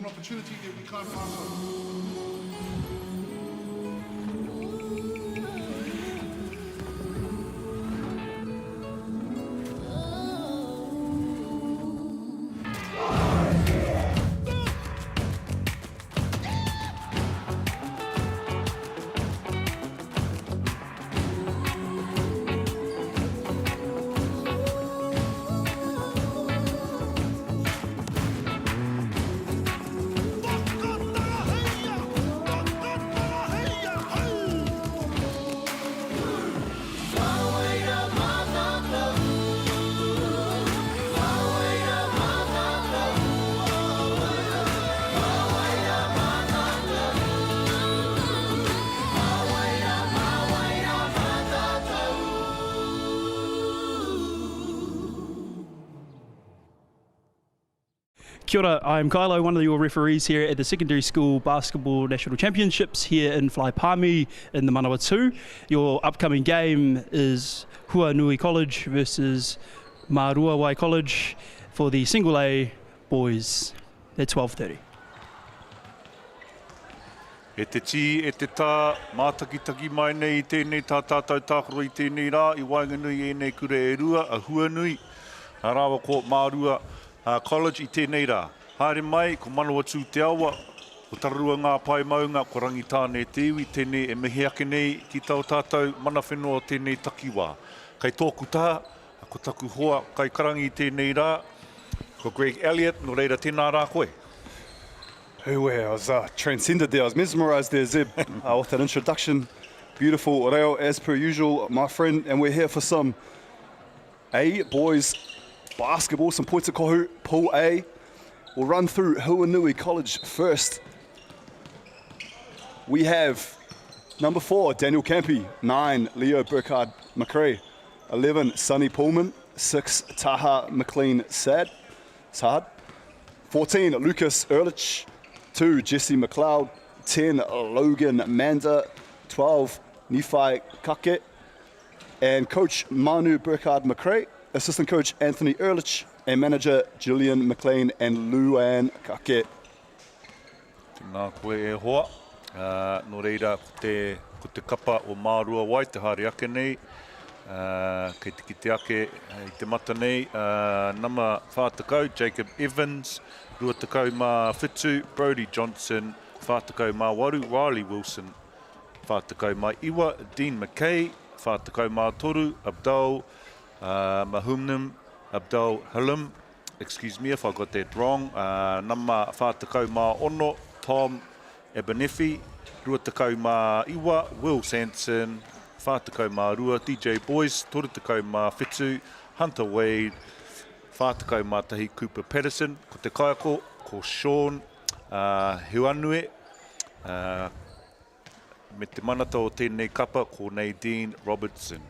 an opportunity that we can't pass on. Kia ora, I'm Kylo, one of your referees here at the Secondary School Basketball National Championships here in Fly Palmy in the Manawatu. Your upcoming game is Huanui College versus MΑORI College for the Single A boys at 12:30. E te tī, e te tā, mātakitaki mai nei I tēnei tā tātou tākaro I tēnei rā, I wainganui e nei kure e rua, a Huanui, a rāwa ko MAORI College I tēnei rā. Haere mai, ko Manawatu te awa, ko tararua ngā pai maunga, ko rangitāne te iwi, tēnei e mihi ake nei ki tau tātou mana whenua tēnei takiwā. Kai tōku tā, ko taku hoa, kai karangi I tēnei rā, ko Greg Elliott, no reira tēnā rā koe. I was transcended there. I was mesmerised there, Zeb, with that introduction. Beautiful reo, as per usual, my friend. And we're here for some A boys basketball, some points of kohu, Pool A. We'll run through Huanui College first. We have number 4, Daniel Campy. 9, Leo Burkhard McRae. 11, Sonny Pullman. 6, Taha McLean Saad. 14, Lucas Ehrlich. 2, Jesse McLeod. 10, Logan Manda. 12, Nifai Kake. And coach Manu Burkhard McRae, assistant coach Anthony Ehrlich, and manager Gillian McLean and Luann Kake. Tēnā koe e hoa. No reira, ko te kapa o Mārua Wai, te haere ake nei. Kei te kite ake I te mata nei. Nama whātakau, Jacob Evans. Rua takau mā whitu, Brody Johnson. Whātakau mā waru, Riley Wilson. Whātakau mā iwa, Dean McKay. Whātakau mā toru, Abdul Mahumnim, Abdul Halim. Excuse me if I got that wrong. Nama whātakau mā ono, Tom Ebenefi. Rua takau mā iwa, Will Sanson. Whātakau mā rua, DJ Boys. Toru takau mā whitu, Hunter Wade. Whātakau mā tahi Cooper Patterson, ko te kaiako, ko Sean Huanui, me te manata o tēnei kapa, ko Nadine Robertson.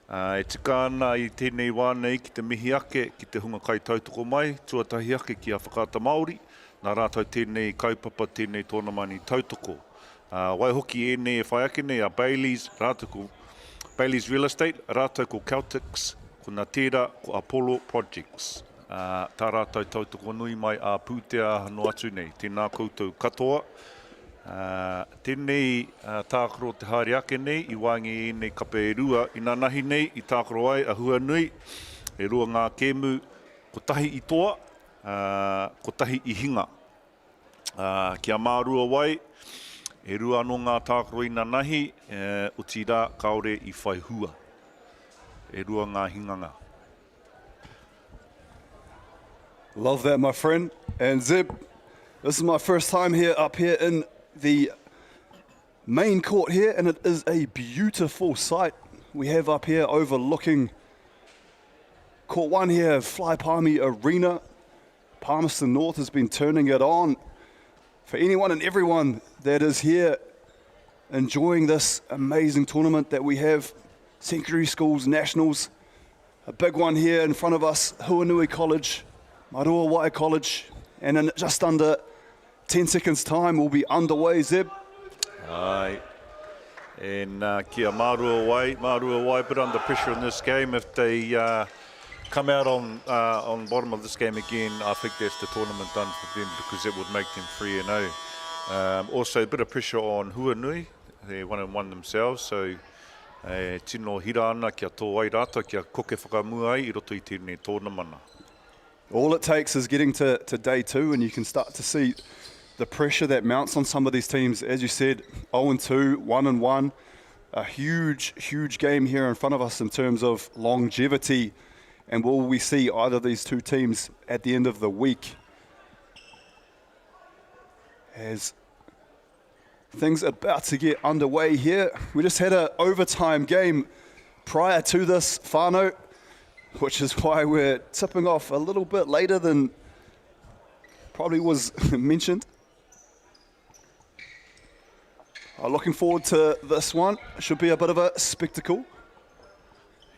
E te kāna I tēnei wānei ki te mihi ake, ki te hunga kai tautoko mai, tuatahi ake ki a whakaata Māori, nā rātou tēnei kaupapa, tēnei tōna mani tautoko. Wai hoki e nei e whai ake nei a Bailey's, rātou ko Bailey's Real Estate, rātou ko Celtics, ko nā tērā, ko Apollo Projects. Tā rātou tautoko nui mai a pūtea hano atu nei. Tēnā koutou katoa. Tēnei tākaro te haere ake nei, I wāngi e nei kape e rua. I nā nahi nei, I tākaro ai a Huanui, e rua ngā kēmu, ko tahi I toa, ko tahi I hinga. Kia Mārua Wai, e rua anō ngā tākaro I nā nahi, o tira kaore I whai hua. E rua ngā hinganga. Love that, my friend. And Zeb, this is my first time here up here in the main court here, and it is a beautiful sight we have up here overlooking Court 1 here, Fly Palmy Arena. Palmerston North has been turning it on for anyone and everyone that is here enjoying this amazing tournament that we have. Secondary Schools Nationals, a big one here in front of us, Huanui College, MAORI College, and in just under 10 seconds time we'll be underway, Zeb. Aye. And kia Mārua Wai put under pressure in this game if they come out on bottom of this game again, I think that's the tournament done for them because it would make them 3-0. Also, a bit of pressure on Huanui. They're 1-1 themselves, so tino hira ana kia tō ai rata, kia koke whakamua ai I roto I tēnei tōnamana. All it takes is getting to day 2 and you can start to see the pressure that mounts on some of these teams. As you said, 0-2, 1-1. A huge, huge game here in front of us in terms of longevity. And will we see either of these two teams at the end of the week? As things are about to get underway here. We just had an overtime game prior to this, whānau, which is why we're tipping off a little bit later than probably was mentioned. Looking forward to this one. Should be a bit of a spectacle.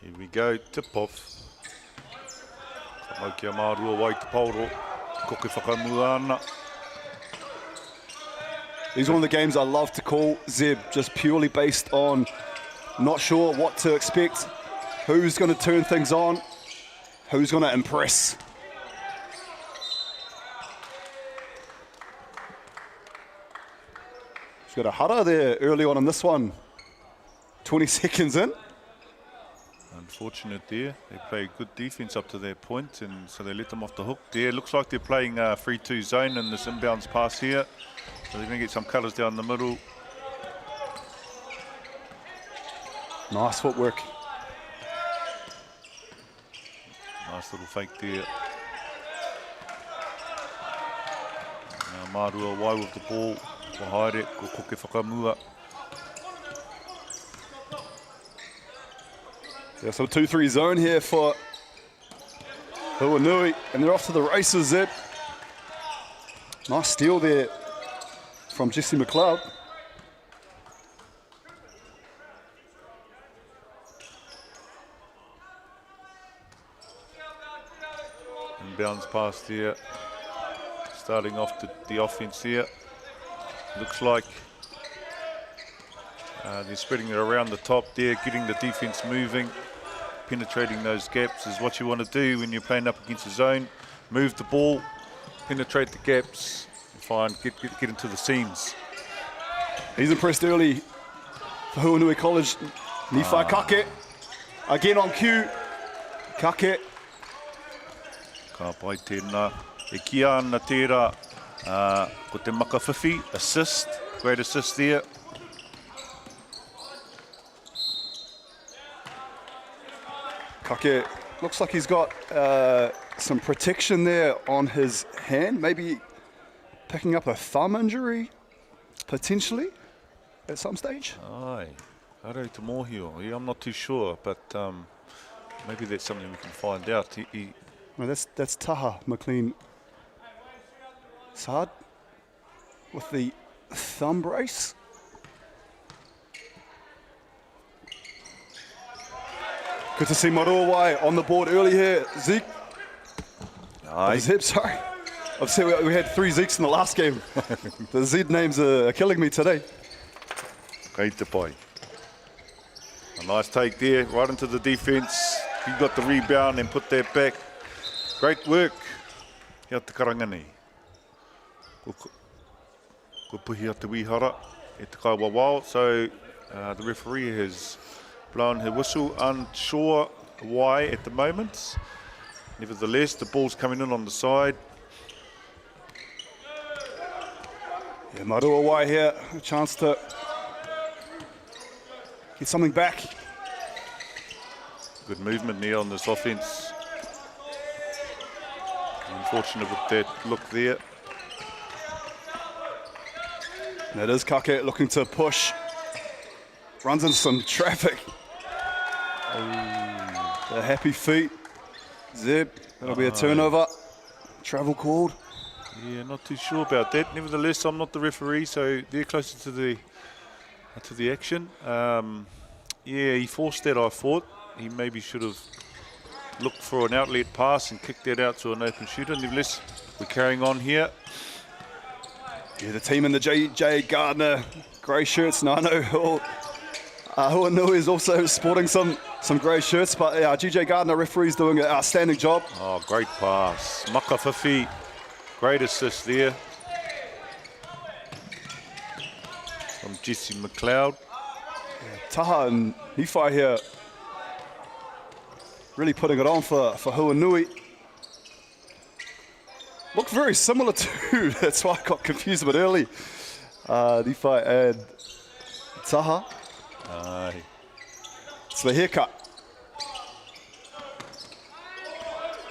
Here we go, tip-off. Kamau kia mārua wai te pauro, koke whakamua ana. These are one of the games I love to call, Zeb, just purely based on not sure what to expect, who's going to turn things on, who's going to impress. She's got a hara there early on in this one, 20 seconds in. Unfortunate there. They play good defence up to that point, and so they let them off the hook there. Looks like they're playing 3-2 zone in this inbounds pass here. So they're going to get some colours down the middle. Nice footwork. Nice little fake there. Now Mārua wai with the ball. Ko haere, ko koke whakamua. Yeah, so 2-3 zone here for Huanui, and they're off to the races, Zeb. Nice steal there from Jesse McLeod. Inbounds pass there. Starting off the offence here. Looks like they're spreading it around the top there, getting the defence moving. Penetrating those gaps is what you want to do when you're playing up against the zone. Move the ball, penetrate the gaps, and get into the seams. He's impressed early for Huanui College. Nifai Kake, again on cue. Kake. Ka pai tēnā. E kia ana tērā, ko te makawhiwhi, assist, great assist there. Kake looks like he's got some protection there on his hand, maybe picking up a thumb injury, potentially, at some stage. Aye, karau te mōhio. Yeah, I'm not too sure, but maybe that's something we can find out. No, that's Taha McLean Saad with the thumb brace. Good to see Marowai on the board early here. Zeke. Aye. Zeb, sorry. I've said we had 3 Zekes in the last game. The Z names are killing me today. Kei te pai. A nice take there, right into the defence. He got the rebound and put that back. Great work. Kia te karangani. Ko puhi a te wihara e te kaua wao. So the referee has blown her whistle, unsure why at the moment. Nevertheless, the ball's coming in on the side. Yeah, Marowai here, a chance to get something back. Good movement there on this offence. Unfortunate with that look there. And it is Kake looking to push. Runs into some traffic. The happy feet. Zeb, that'll be a turnover. Travel called. Yeah, not too sure about that. Nevertheless, I'm not the referee, so they're closer to the action. Yeah, he forced that, I thought. He maybe should have looked for an outlet pass and kicked that out to an open shooter. Nevertheless, we're carrying on here. Yeah, the team in the J. Gardner grey shirts, Nano, all Huanui is also sporting some grey shirts, but GJ Gardner, referee's doing an outstanding job. Oh, great pass. Maka Whiwhi, great assist there. From Jesse McLeod. Taha and Niwhai here really putting it on for Huanui. Look very similar too, that's why I got confused a bit early. Niwhai and Taha. Aye. It's the haircut.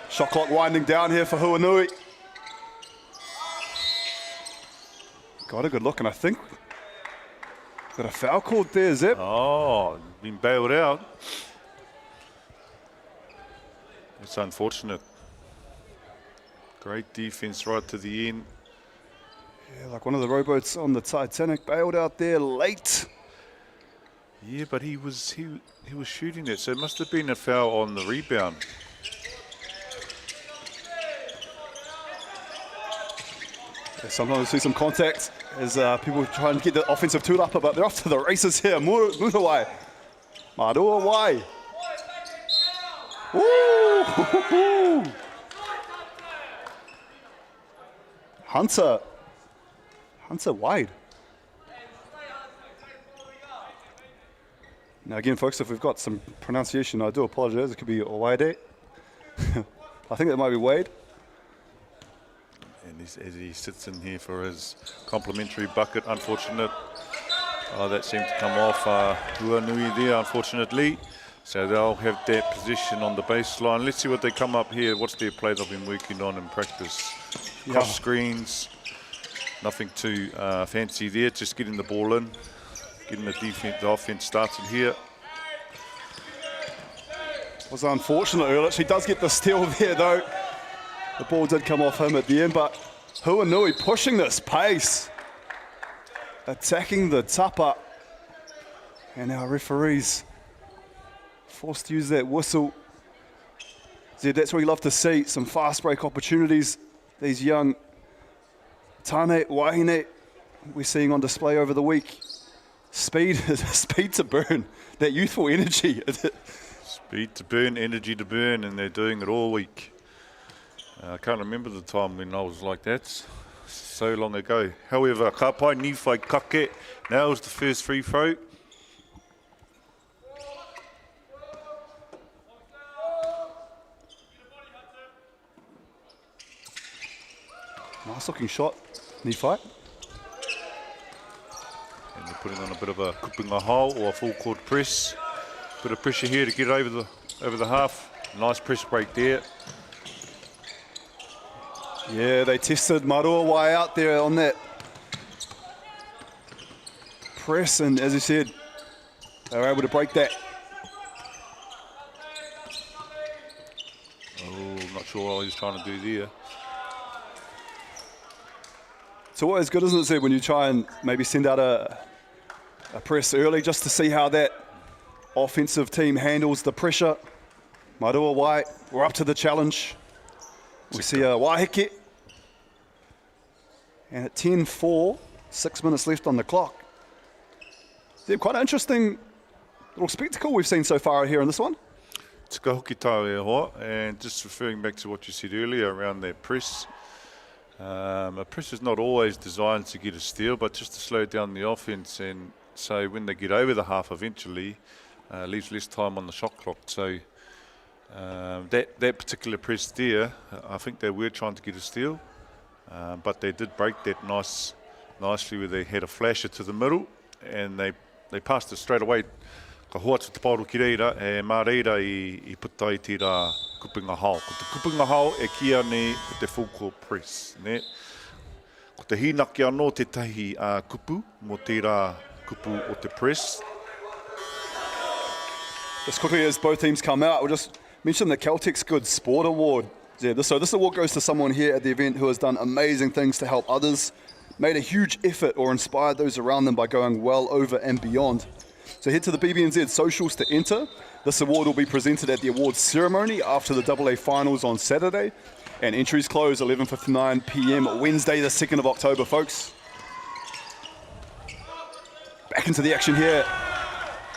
Shot clock winding down here for Huanui. Got a good look, and I think got a foul called there, Zeb. Oh, been bailed out. It's unfortunate. Great defense right to the end. Yeah, like one of the rowboats on the Titanic, bailed out there late. Yeah, but he was shooting it, so it must have been a foul on the rebound. Yeah, sometimes we see some contact as people try and get the offensive tūrapa, but they're off to the races here. Murawai. Maruawai. Woo! Hunter wide. Now again, folks, if we've got some pronunciation, I do apologize. It could be Owaide. I think it might be Wade. And as he sits in here for his complimentary bucket, unfortunate. Oh, that seemed to come off Huanui there, unfortunately. So they'll have that position on the baseline. Let's see what they come up here. What's their play they've been working on in practice? Cross screens, nothing too fancy there. Just getting the ball in, getting the offense started here. Was unfortunate earlier. She does get the steal there, though. The ball did come off him at the end, but Huanui pushing this pace, attacking the tapa, and our referees forced to use that whistle. Zed, that's what we love to see, some fast break opportunities. These young Tane, Wahine, we're seeing on display over the week. Speed to burn, that youthful energy. Speed to burn, energy to burn, and they're doing it all week. I can't remember the time when I was like that, so long ago. However, Kapai Niwhai Kake nails the first free throw. Nice looking shot, Niwhai. And they're putting on a bit of a kupunga hole or a full court press. Bit of pressure here to get over the half. Nice press break there. Yeah, they tested Maruawai out there on that press, and as you said, they were able to break that. Oh, not sure what he's trying to do there. It's always good, isn't it, Zed, when you try and maybe send out a press early just to see how that offensive team handles the pressure. Maruawai, we're up to the challenge. We see a Waheke. And at 10-4, 6 minutes left on the clock. Zed, quite an interesting little spectacle we've seen so far here in this one. It's ka hoki tau e hoa, and just referring back to what you said earlier around that press. A press is not always designed to get a steal, but just to slow down the offense, and so when they get over the half eventually, leaves less time on the shot clock. So that particular press there, I think they were trying to get a steal, but they did break that nicely where they had a flasher to the middle, and they passed it straight away. Ka hoa te paru ki reira, e mā reira I puta I tērā kupunga hau. Ko te kupunga hau e kia nei ko te full court press. Ne? Ko te hinaki anō te tahi kupu, mo tērā kupu o te press. Just quickly as both teams come out, we'll just mention the Caltex Good Sport Award. Yeah, so this award goes to someone here at the event who has done amazing things to help others, made a huge effort or inspired those around them by going well over and beyond. So head to the BBNZ socials to enter. This award will be presented at the awards ceremony after the AA finals on Saturday. And entries close 11:59 p.m. Wednesday, the 2nd of October, folks. Back into the action here.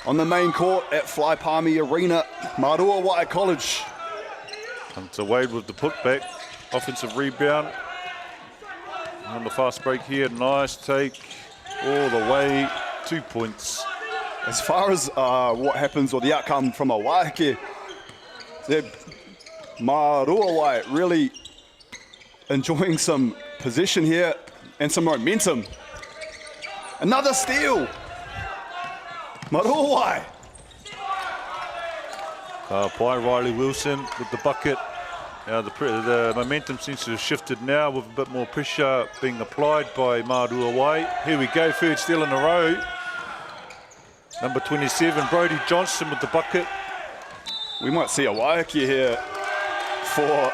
on the main court at Fly Palmy Arena, Marua Wai College. Hunter Wade with the putback, offensive rebound. On the fast break here, nice take all the way, 2 points. As far as what happens or the outcome from a Waiheke, Marua Wai really enjoying some possession here and some momentum. Another steal. Marua Wai. Pai Riley Wilson with the bucket. The momentum seems to have shifted now with a bit more pressure being applied by Marua Wai. Here we go, third steal in a row. Number 27, Brodie Johnson with the bucket. We might see a Waiheke here for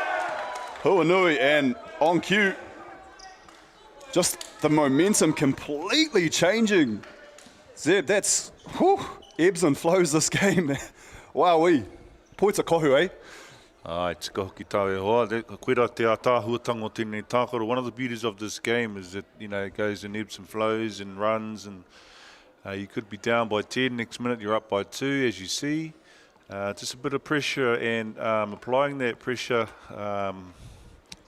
Huanui, and on cue, just the momentum completely changing. Zeb, that's ebbs and flows this game. Wowee. Poita kohu, eh? Te kahoki tau e hoa. Koera te tāhuatanga o tēnei tākaro. One of the beauties of this game is that, you know, it goes in ebbs and flows and runs, and you could be down by 10, next minute you're up by 2, as you see. Just a bit of pressure, and applying that pressure,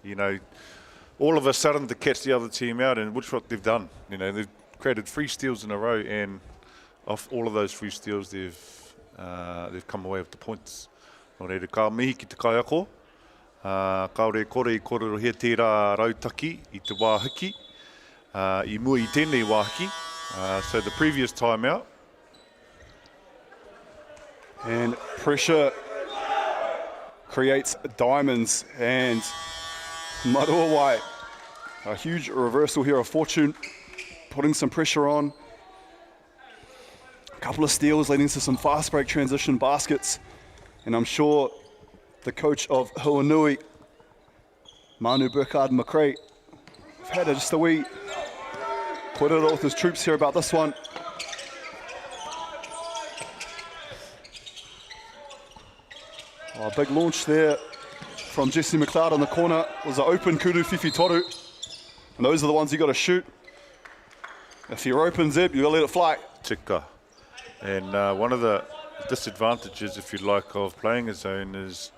you know, all of a sudden to catch the other team out, and which what they've done. You know, they've created 3 steals in a row, and off all of those 3 steals, they've come away with the points. Nō reira, ka mihi ki te kai ako. Kaore kore I korero he tērā rautaki I te wāhiki. I mua I tēnei wāhiki. So the previous timeout. And pressure creates diamonds, and Marua Wai, a huge reversal here of fortune, putting some pressure on. A couple of steals leading to some fast break transition baskets, and I'm sure the coach of Huanui, Manu Burkhard McRae, have had just a wee korero with his troops here about this one. Oh, big launch there from Jesse McLeod on the corner. It was an open kuru whiwhi toru. And those are the ones you got to shoot. If you're open, Zeb, you got to let it fly. Tika. And one of the disadvantages, if you like, of playing a zone is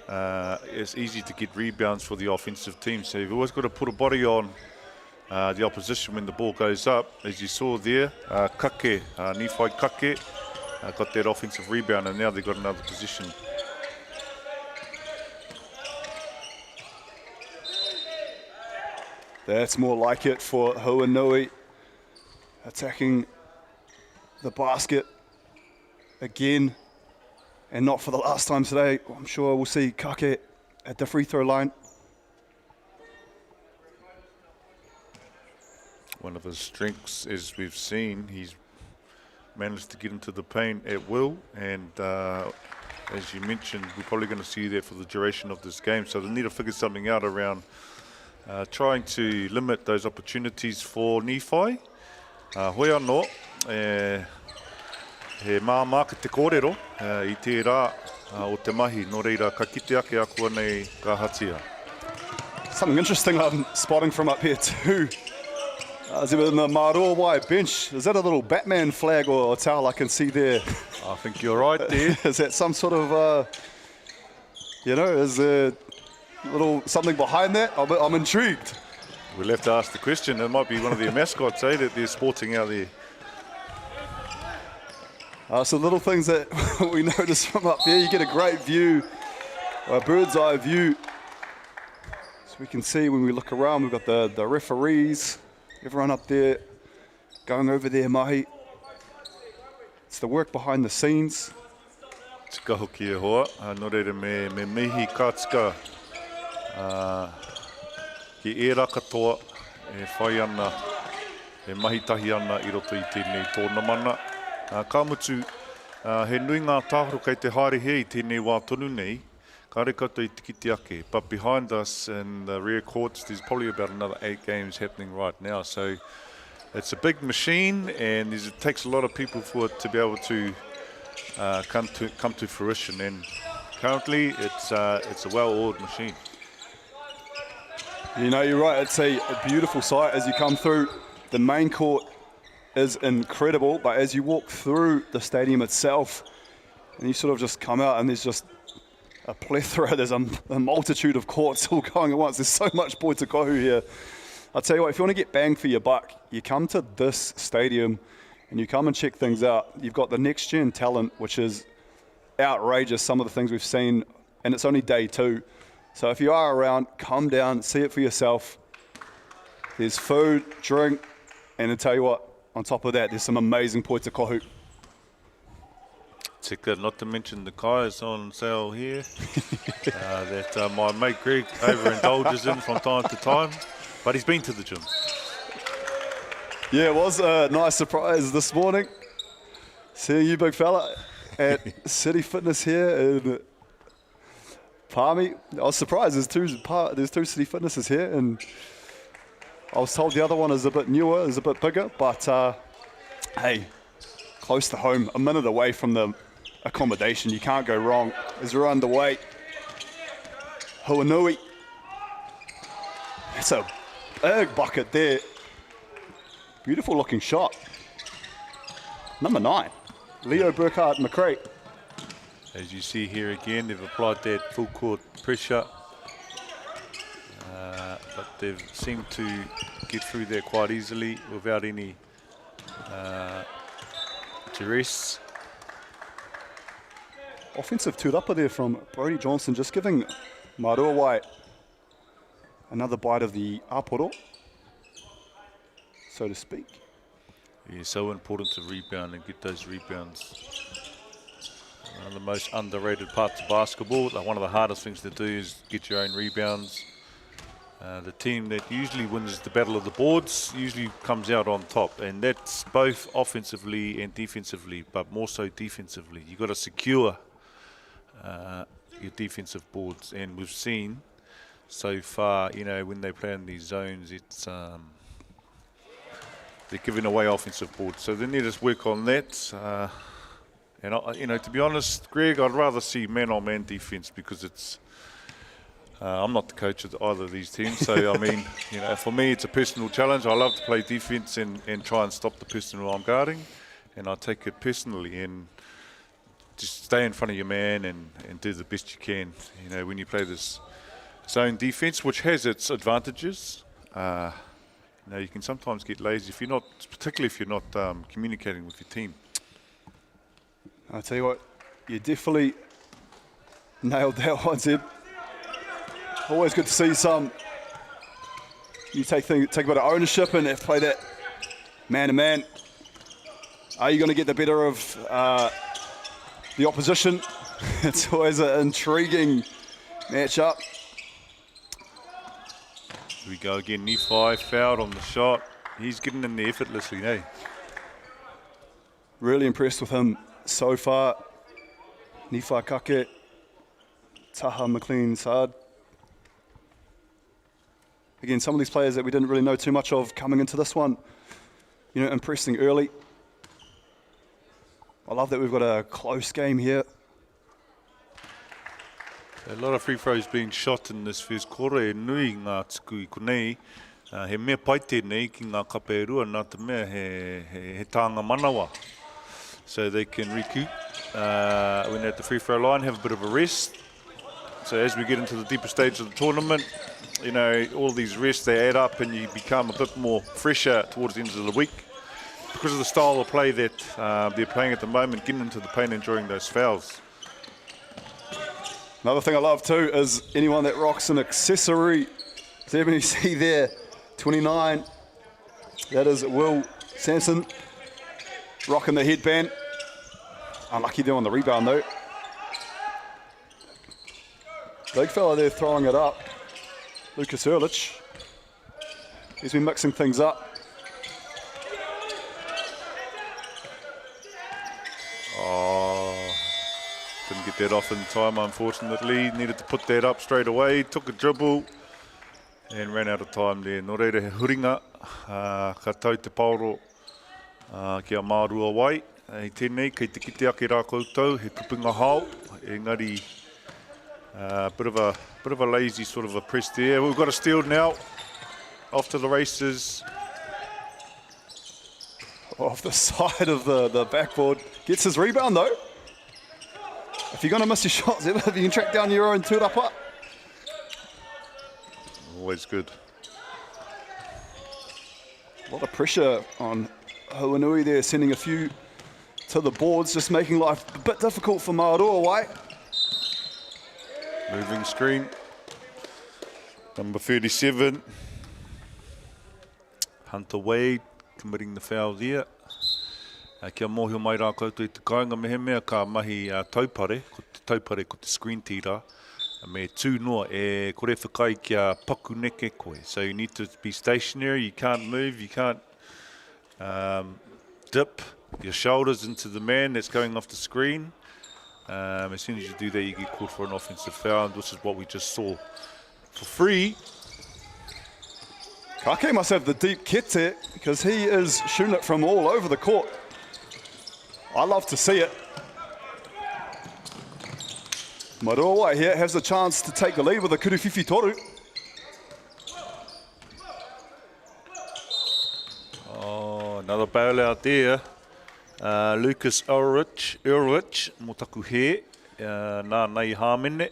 it's easy to get rebounds for the offensive team. So you've always got to put a body on the opposition when the ball goes up. As you saw there, Kake, Nephi Kake, got that offensive rebound, and now they've got another position. That's more like it for Huanui, attacking the basket again, and not for the last time today. I'm sure we'll see Kake at the free throw line. One of his strengths, as we've seen, he's managed to get into the paint at will, and as you mentioned, we're probably going to see that for the duration of this game. So they need to figure something out around trying to limit those opportunities for Nephi. Hoi anō, he māmaka te kōrero I tērā o te mahi, nō reira ka kite ake akua nei ka hatia. Something interesting I'm spotting from up here too. In the Marua Wai bench, is that a little Batman flag or towel I can see there? I think you're right there. Is that some sort of, you know, is there little something behind that? I'm intrigued. We'll have to ask the question. It might be one of their mascots, that they're sporting out there. So little things that we notice from up there. You get a great view, a bird's eye view. So we can see when we look around, we've got the referees, everyone up there going over their mahi. It's the work behind the scenes. Tika hoki e hoa, nō reira me mihi kātika. Ki ērā katoa e whai ana, e mahitahi ana I roto I tēnei tōna mana. Ka mutu, he nui ngā tāhoro kei te haere he I tēnei wā tonu nei, ka re koutou I tikiti ake. But behind us in the rear courts, there's probably about another 8 games happening right now. So it's a big machine, and it takes a lot of people for it to be able to come to fruition. And currently, it's a well-oiled machine. You know, you're right. It's a beautiful sight as you come through the main court is incredible, but as you walk through the stadium itself, and you sort of just come out and there's just a plethora, there's a multitude of courts all going at once. There's so much poita kohu here. I'll tell you what, if you want to get bang for your buck, you come to this stadium and you come and check things out. You've got the next gen talent, which is outrageous, some of the things we've seen, and it's only day 2. So if you are around, come down, see it for yourself. There's food, drink, and I'll tell you what, on top of that, there's some amazing poita kohu. Tika, not to mention the kai's on sale here that my mate Greg overindulges in from time to time, but he's been to the gym. Yeah, it was a nice surprise this morning, seeing you, big fella, at City Fitness here in Palmy. I was surprised, there's two City Fitnesses here, and I was told the other one is a bit newer, is a bit bigger, but hey, close to home, a minute away from the accommodation, you can't go wrong. As we're underway, Huanui. It's a big bucket there. Beautiful looking shot. Number 9, Leo Burkhardt McCrae. As you see here again, they've applied that full court pressure, but they've seemed to get through there quite easily without any duress. Offensive tūrapa there from Brodie Johnson, just giving Mārua another bite of the aporo, so to speak. Yeah, so important to rebound and get those rebounds. One of the most underrated parts of basketball. One of the hardest things to do is get your own rebounds. The team that usually wins the battle of the boards usually comes out on top, and that's both offensively and defensively, but more so defensively. You've got to secure your defensive boards, and we've seen so far, you know, when they play in these zones, it's they're giving away offensive boards, so they need to work on that. And you know, to be honest, Greg, I'd rather see man-on-man defense, because it's I'm not the coach of either of these teams, so I mean, you know, for me it's a personal challenge. I love to play defense and try and stop the person who I'm guarding, and I take it personally, and just stay in front of your man and do the best you can. You know, when you play this zone defense, which has its advantages, you know, you can sometimes get lazy if you're not, particularly if you're not communicating with your team. I'll tell you what, you definitely nailed that one, Zeb. Always good to see some. You take a bit of ownership and play that man-to-man. Are you going to get the better of the opposition? It's always an intriguing matchup. Here we go again. Nephi fouled on the shot. He's getting in there effortlessly, eh? Really impressed with him so far. Nephi Kake, Taha McLean Saad. Again, some of these players that we didn't really know too much of coming into this one, you know, impressing early. I love that we've got a close game here. A lot of free throws being shot in this first quarter. E nui ngā tuku I konei. He mea paite nei ki ngā kape rua, nā te mea he tānga manawa. So they can recoup when they're at the free throw line, have a bit of a rest. So as we get into the deeper stage of the tournament, you know, all these rests, they add up and you become a bit more fresher towards the end of the week. Because of the style of play that they're playing at the moment, getting into the paint and enjoying those fouls. Another thing I love too is anyone that rocks an accessory. So you see there, 29, that is Will Sampson, rocking the headband. Unlucky there on the rebound though. Big fella there throwing it up, Lucas Ehrlich. He's been mixing things up. Didn't get that off in time, unfortunately. Needed to put that up straight away. Took a dribble and ran out of time there. Nō reira he huringa, ka tau te pauro ki a mārua wai. Hei tēnei, kei te kite ake rā koutou, he kupunga hao. Engari, bit of a lazy sort of a press there. We've got a steal now. Off to the races. off the side of the backboard. Gets his rebound though. If you're going to miss your shots, if you can track down your own tūrapa. Always good. A lot of pressure on Huanui there, sending a few to the boards, just making life a bit difficult for Ma'orua. Moving screen. Number 37. Hunter Wade committing the foul there. Kia mōhio mai rā koutou I te kāinga mehe mea ka mahi taupare, ko te screen tira. Me tū noa e kore whakai kia paku neke koe. So you need to be stationary, you can't move, you can't dip your shoulders into the man that's going off the screen. As soon as you do that, you get called for an offensive foul, which is what we just saw. For free. Kake must have the deep kete because he is shooting it from all over the court. I love to see it. Mārua here has a chance to take the lead with a kuruwhiwhi toru. Oh, another bailout there. Lucas Ulrich, mō taku he, nā nei hāmene.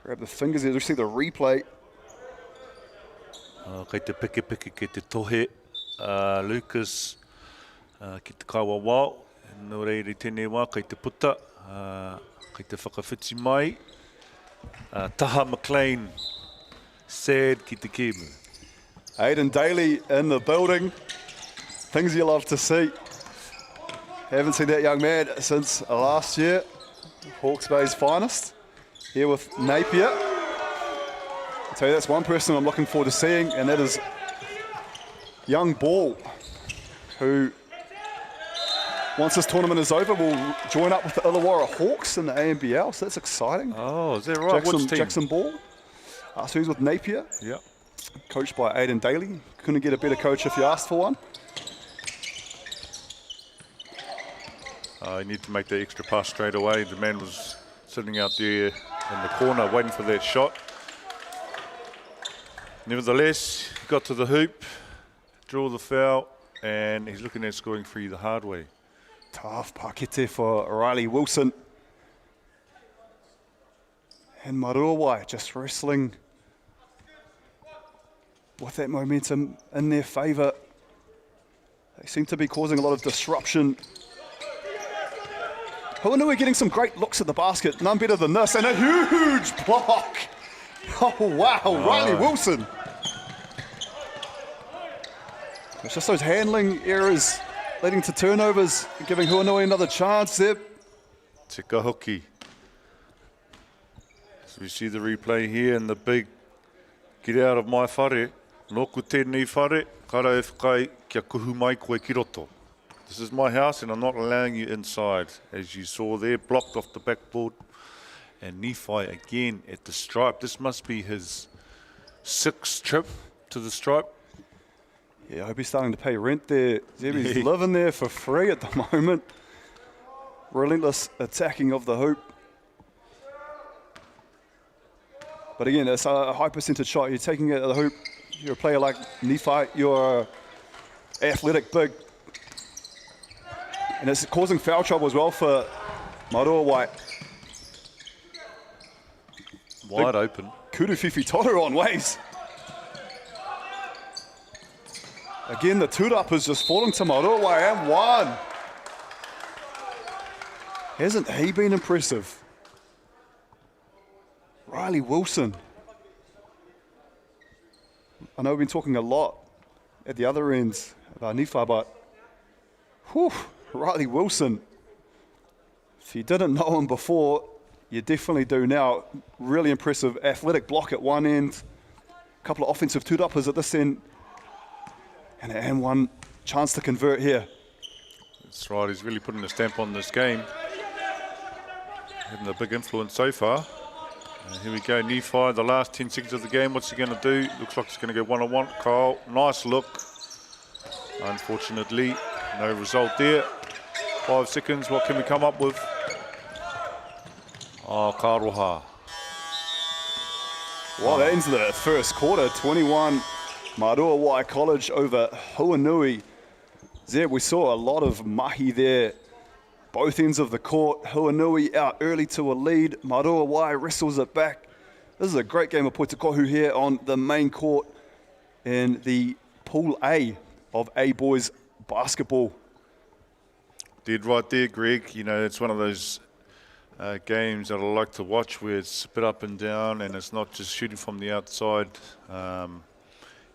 Grab the fingers there, just see the replay. Kei te peke ke te tohe. Lucas, ki te kawa wao. Nō reiri tēnei wā, kei te puta. Kei te whakawhiti mai. Taha McLean, sad ki te kēmu. Aidan Daly in the building. Things you love to see. Haven't seen that young man since last year. Hawke's Bay's finest. Here with Napier. I'll tell you, that's one person I'm looking forward to seeing, and that is young Ball, who, once this tournament is over, will join up with the Illawarra Hawks in the ANBL, so that's exciting. Oh, is that right? Which team? Jackson Ball. So he's with Napier, Yeah. coached by Aidan Daly. Couldn't get a better coach if you asked for one. You need to make the extra pass straight away. The man was sitting out there in the corner waiting for that shot. Nevertheless, he got to the hoop, drew the foul, and he's looking at scoring free the hard way. Tough pakete for Riley Wilson. And Mārua just wrestling with that momentum in their favour. They seem to be causing a lot of disruption. Huanui getting some great looks at the basket, none better than this, and a huge block. Oh wow, Riley Wilson. It's just those handling errors leading to turnovers, giving Huanui another chance there. Te kahoki. So we see the replay here and the big get out of my whare. Noku tēnei whare, kara e whakai kia kuhu mai koe ki roto. This is my house and I'm not allowing you inside. As you saw there, blocked off the backboard. And Nephi again at the stripe. This must be his 6th trip to the stripe. Yeah, I hope he's starting to pay rent there. Zebi's living there for free at the moment. Relentless attacking of the hoop. But again, it's a high percentage shot. You're taking it at the hoop. You're a player like Nephi. You're athletic, big. And it's causing foul trouble as well for Mārua White. Wide open. Kuruwhiwhi toru on ways. Again, the tūrapa is just falling to Mārua White and one. Hasn't he been impressive? Riley Wilson. I know we've been talking a lot at the other ends about Nephi, but whew, Riley Wilson. If you didn't know him before, you definitely do now. Really impressive athletic block at one end. A couple of offensive tūrapas at this end. And one chance to convert here. That's right, he's really putting a stamp on this game. Having a big influence so far. Here we go, Nephi, the last 10 seconds of the game. What's he going to do? Looks like he's going to go one-on-one. Kyle, nice look. Unfortunately, no result there. 5 seconds, what can we come up with? Oh, Karoha. Well, that ends the first quarter. 21 Mārua Wai College over Huanui. Zeb, we saw a lot of mahi there, both ends of the court. Huanui out early to a lead. Marua Wai wrestles it back. This is a great game of Poitekohu here on the main court in the Pool A of A-Boys basketball. Dead right there, Greg. You know, it's one of those games that I like to watch where it's a bit up and down and it's not just shooting from the outside.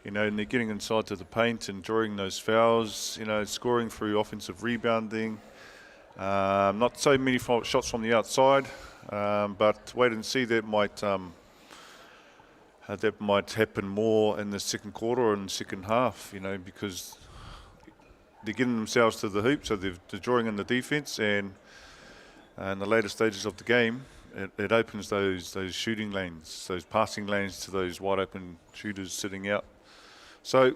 You know, and they're getting inside to the paint and drawing those fouls, you know, scoring through offensive rebounding. Not so many shots from the outside, but wait and see, that might happen more in the second quarter or in the second half, you know, because they're getting themselves to the hoop, so they're drawing in the defense, and in the later stages of the game, it opens those shooting lanes, those passing lanes to those wide open shooters sitting out. So,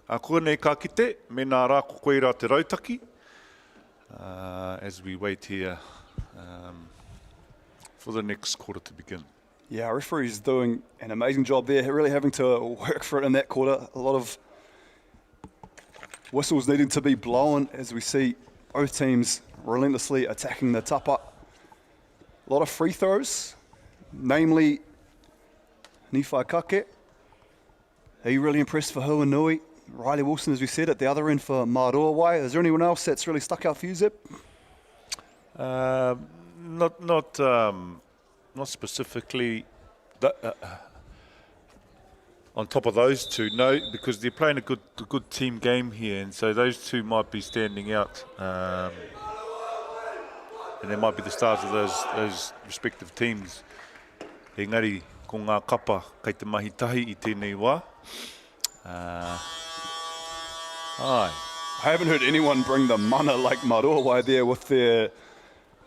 a koe nei ka kite, me nā rā ko koe rā te rautaki, as we wait here for the next quarter to begin. Yeah, our referee's doing an amazing job there, really having to work for it in that quarter. A lot of whistles needing to be blown as we see both teams relentlessly attacking the tapa. A lot of free throws, namely Nifai Kake. Are you really impressed for Huanui? Riley Wilson, as we said, at the other end for Marua Wai. Is there anyone else that's really stuck out for you, Zeb? Not specifically on top of those two, no, because they're playing a good team game here, and so those two might be standing out, and they might be the stars of those respective teams. Engari, ko ngā kapa kei te mahi tahi I tēnei wā. I haven't heard anyone bring the mana like Marua Wai there with their,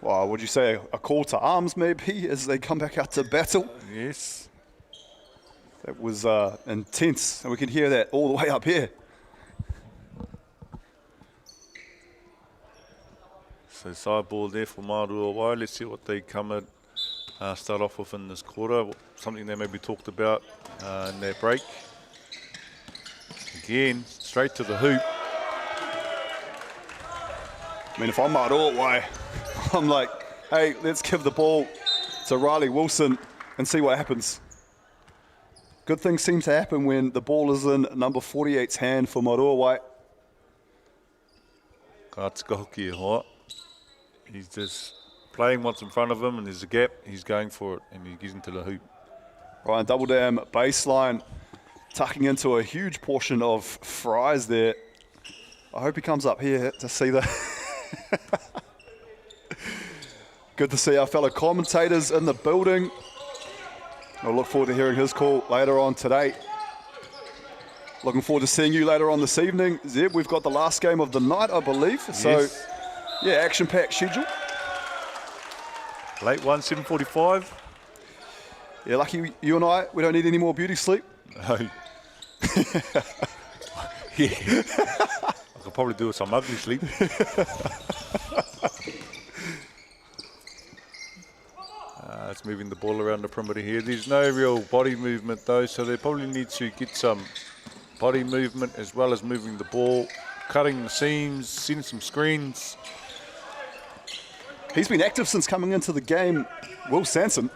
well, would you say a call to arms maybe as they come back out to battle? Yes. That was intense, and we can hear that all the way up here. So side ball there for Marua Wai. Let's see what they come at, start off with in this quarter. Something they maybe talked about in their break. Again, straight to the hoop. I mean, if I'm Marua Wai, I'm like, hey, let's give the ball to Riley Wilson and see what happens. Good things seem to happen when the ball is in number 48's hand for Marua Wai. Ka tika hoki e hoa. He's just playing what's in front of him, and there's a gap, he's going for it, and he gets into the hoop. Ryan Double Dam baseline, tucking into a huge portion of fries there. I hope he comes up here to see the... Good to see our fellow commentators in the building. I look forward to hearing his call later on today. Looking forward to seeing you later on this evening. Zeb, we've got the last game of the night, I believe. So, Yes. yeah, action-packed schedule. Late one, 7:45. Yeah, lucky you and I, we don't need any more beauty sleep. No. Yeah. I could probably do with some ugly sleep. It's moving the ball around the perimeter here. There's no real body movement though, so they probably need to get some body movement as well as moving the ball, cutting the seams, setting some screens. He's been active since coming into the game, Will Sanson.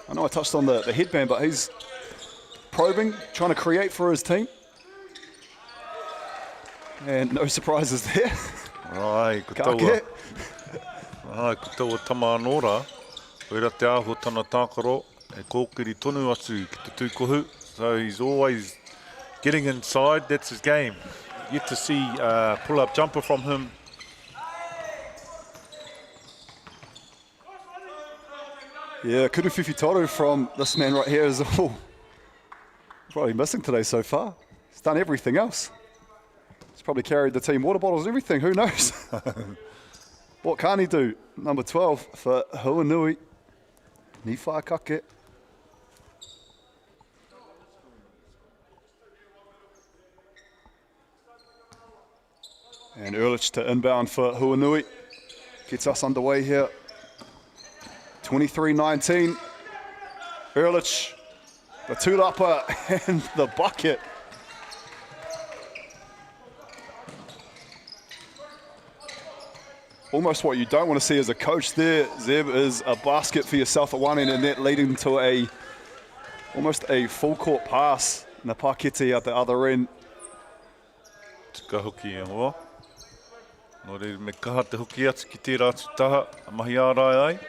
I know I touched on the headband, but he's probing, trying to create for his team. And no surprises there. Ai, ko taua. Kake. Ai, ko taua Tamanora. Oira te aho tana tākaro, e kōkiri tonu atu ki te tūkohu. So he's always getting inside, that's his game. Yet to see pull-up jumper from him. Yeah, Kuruwhiwhi Toru from this man right here is all probably missing today so far. He's done everything else. He's probably carried the team water bottles and everything, who knows? What can he do? Number 12 for Huanui, Nifai Kake. And Ehrlich to inbound for Huanui. Gets us underway here. 23-19. Ehrlich, the two-upper and the bucket. almost what you don't want to see as a coach there, Zeb, is a basket for yourself at one end and that leading to almost a full court pass. Na Pakete at the other end. Tika hoki e hoa. Nō reira me kaha te hoki atu ki tērā atu taha, a mahi ārai ai.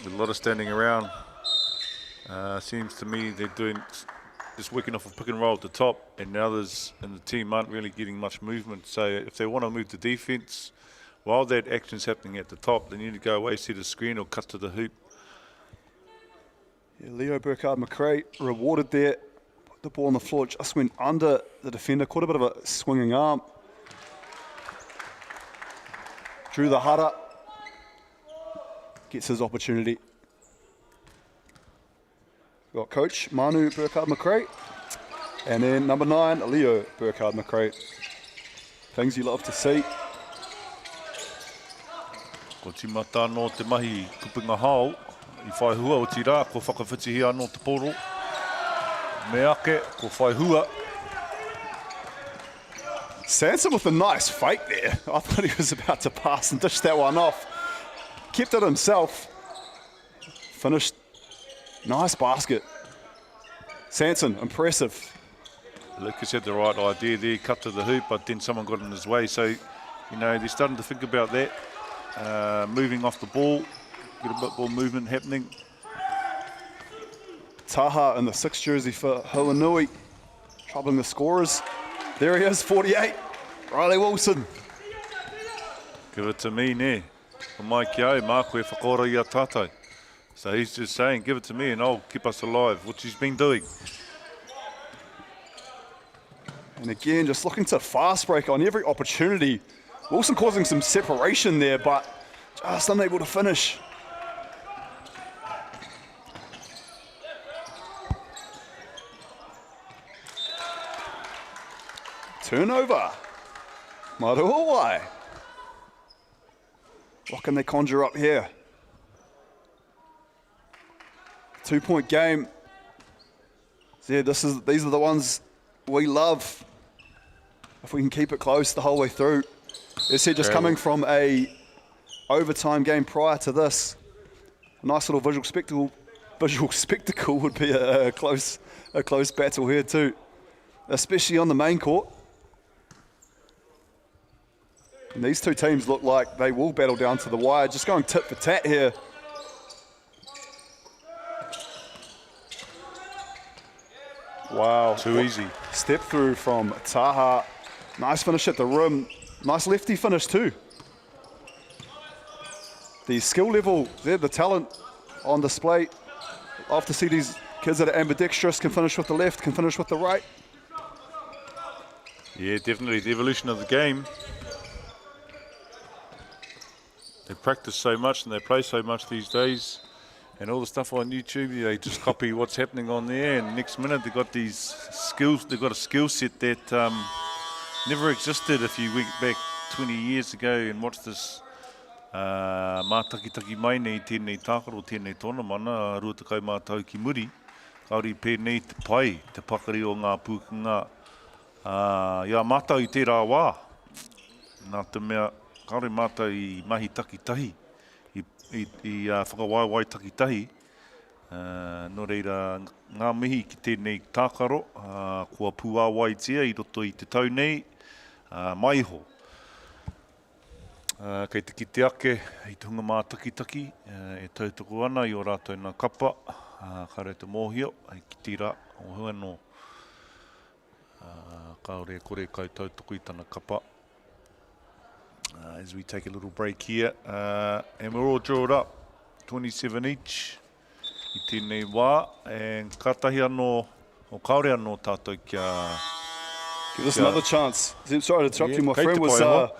A lot of standing around. Seems to me they're doing just working off a pick and roll at the top, and the others in the team aren't really getting much movement. So if they want to move to defense, while that action's happening at the top, they need to go away, set a screen, or cut to the hoop. Yeah, Leo Burkhard-McRae rewarded there. Put the ball on the floor, just went under the defender. Caught a bit of a swinging arm. Drew the hara. Gets his opportunity. Got coach Manu Burkhard-McRae. And then number 9, Leo Burkhard-McRae. Things you love to see. Ko timata no te mahi kupunga hao, I whai hua o tira, ko whakawhiti anō te poro. Me ake, ko whai hua. Sanson with a nice fake there. I thought he was about to pass and dish that one off. Kept it himself. Finished. Nice basket. Sanson, impressive. Lucas had the right idea there, cut to the hoop, but then someone got in his way. So, you know, they're starting to think about that. Moving off the ball, get a bit more movement happening. Taha in the 6th jersey for Huanui, troubling the scorers. There he is, 48, Riley Wilson. Give it to me, ne. Ko mai ki au, mā koe whakora I a tātou. So he's just saying, give it to me and I'll keep us alive, which he's been doing. And again, just looking to fast break on every opportunity. Wilson causing some separation there, but just unable to finish. Turnover. Maruawai. What can they conjure up here? 2-point game. Yeah, these are the ones we love. If we can keep it close the whole way through. As said, just coming from a overtime game prior to this. A nice little visual spectacle would be a close battle here too, especially on the main court. And these two teams look like they will battle down to the wire, just going tit for tat here. Wow. Too easy. Step through from Taha. Nice finish at the rim. Nice lefty finish too. The skill level there, the talent on display. Love to see these kids that are ambidextrous, can finish with the left, can finish with the right. Yeah, definitely the evolution of the game. They practice so much and they play so much these days. And all the stuff on YouTube, they just copy what's happening on there. And next minute they've got these skills, they've got a skill set that never existed if you went back 20 years ago and watched this mātakitaki mai nei tēnei tākaro, tēnei tōna mana, rua takau mātau ki muri. Kauri pēnei te pai, te pakari o ngā pūkinga. Ia mātau I tērā wā. Nā te mea, kauri mātau I mahi takitahi. I whakawaiwai takitahi. Nō reira, ngā mihi ki tēnei tākaro, kua puāwai tia I roto I te tau nei, maiho. Kei te kite ake, I te hunga mā takitaki, e tautoko ana I o rātou nā kapa, ka reo te mōhio, ai ki tira o hua no. Kaore kore kai tautoko I tana kapa. As we take a little break here, and we're all drilled up, 27 each, I tēnei wā, and katahi anō, o kaore anō tātou kia... Give us another chance. Sorry to interrupt you, my friend, was the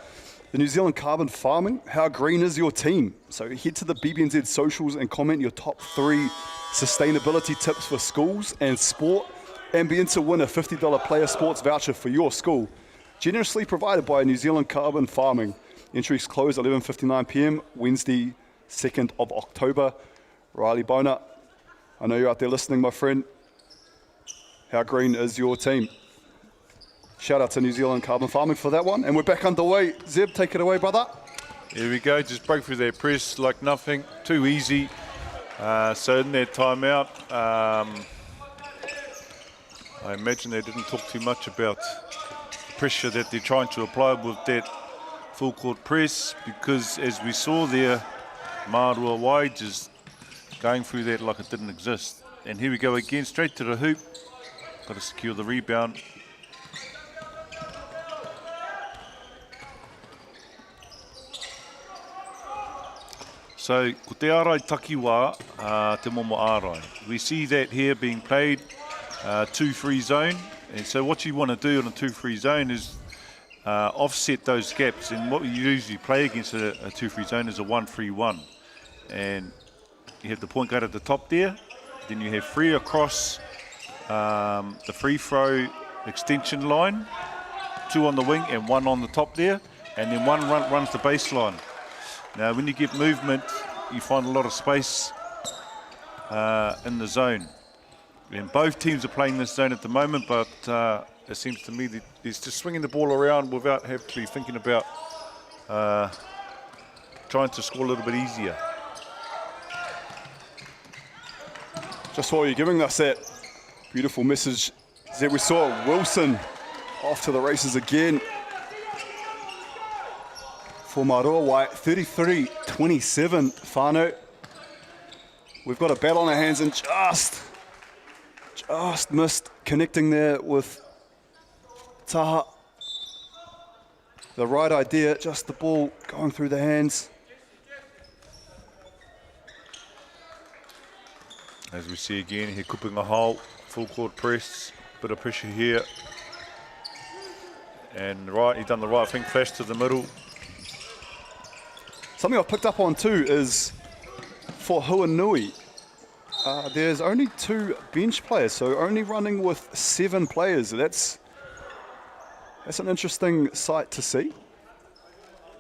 New Zealand Carbon Farming. How green is your team? So head to the BBNZ socials and comment your top 3 sustainability tips for schools and sport, and be in to win a $50 player sports voucher for your school. Generously provided by New Zealand Carbon Farming. Entries close 11:59 p.m. Wednesday, 2nd of October. Riley Bona, I know you're out there listening, my friend. how green is your team? Shout out to New Zealand Carbon Farming for that one. And we're back underway. Zeb, take it away, brother. Here we go, just break through their press like nothing, too easy. So in their timeout, I imagine they didn't talk too much about the pressure that they're trying to apply with that full court press, because as we saw there, MΑORI just going through that like it didn't exist. And here we go again, straight to the hoop. Got to secure the rebound. So, ko te ārai takiwā, te momo ārai. We see that here being played, 2-3 zone. And so what you want to do in a 2-3 zone is offset those gaps. And what you usually play against a 2-3 zone is a 1-3-1. And you have the point guard at the top there. Then you have 3 across the free throw extension line, 2 on the wing and 1 on the top there. And then 1 runs the baseline. Now, when you get movement, you find a lot of space in the zone. And both teams are playing this zone at the moment, but it seems to me that it's just swinging the ball around without actually thinking about trying to score a little bit easier. Just while you're giving us that beautiful message, Zeb, we saw Wilson off to the races again. For MAORI, 33-27, whānau. We've got a battle on our hands and just missed connecting there with Taha. The right idea, just the ball going through the hands. As we see again, he kupping a hole, full court press, bit of pressure here. And right, he done the right thing, flash to the middle. Something I've picked up on too is for Huanui, there's only 2 bench players, so only running with 7 players. That's an interesting sight to see.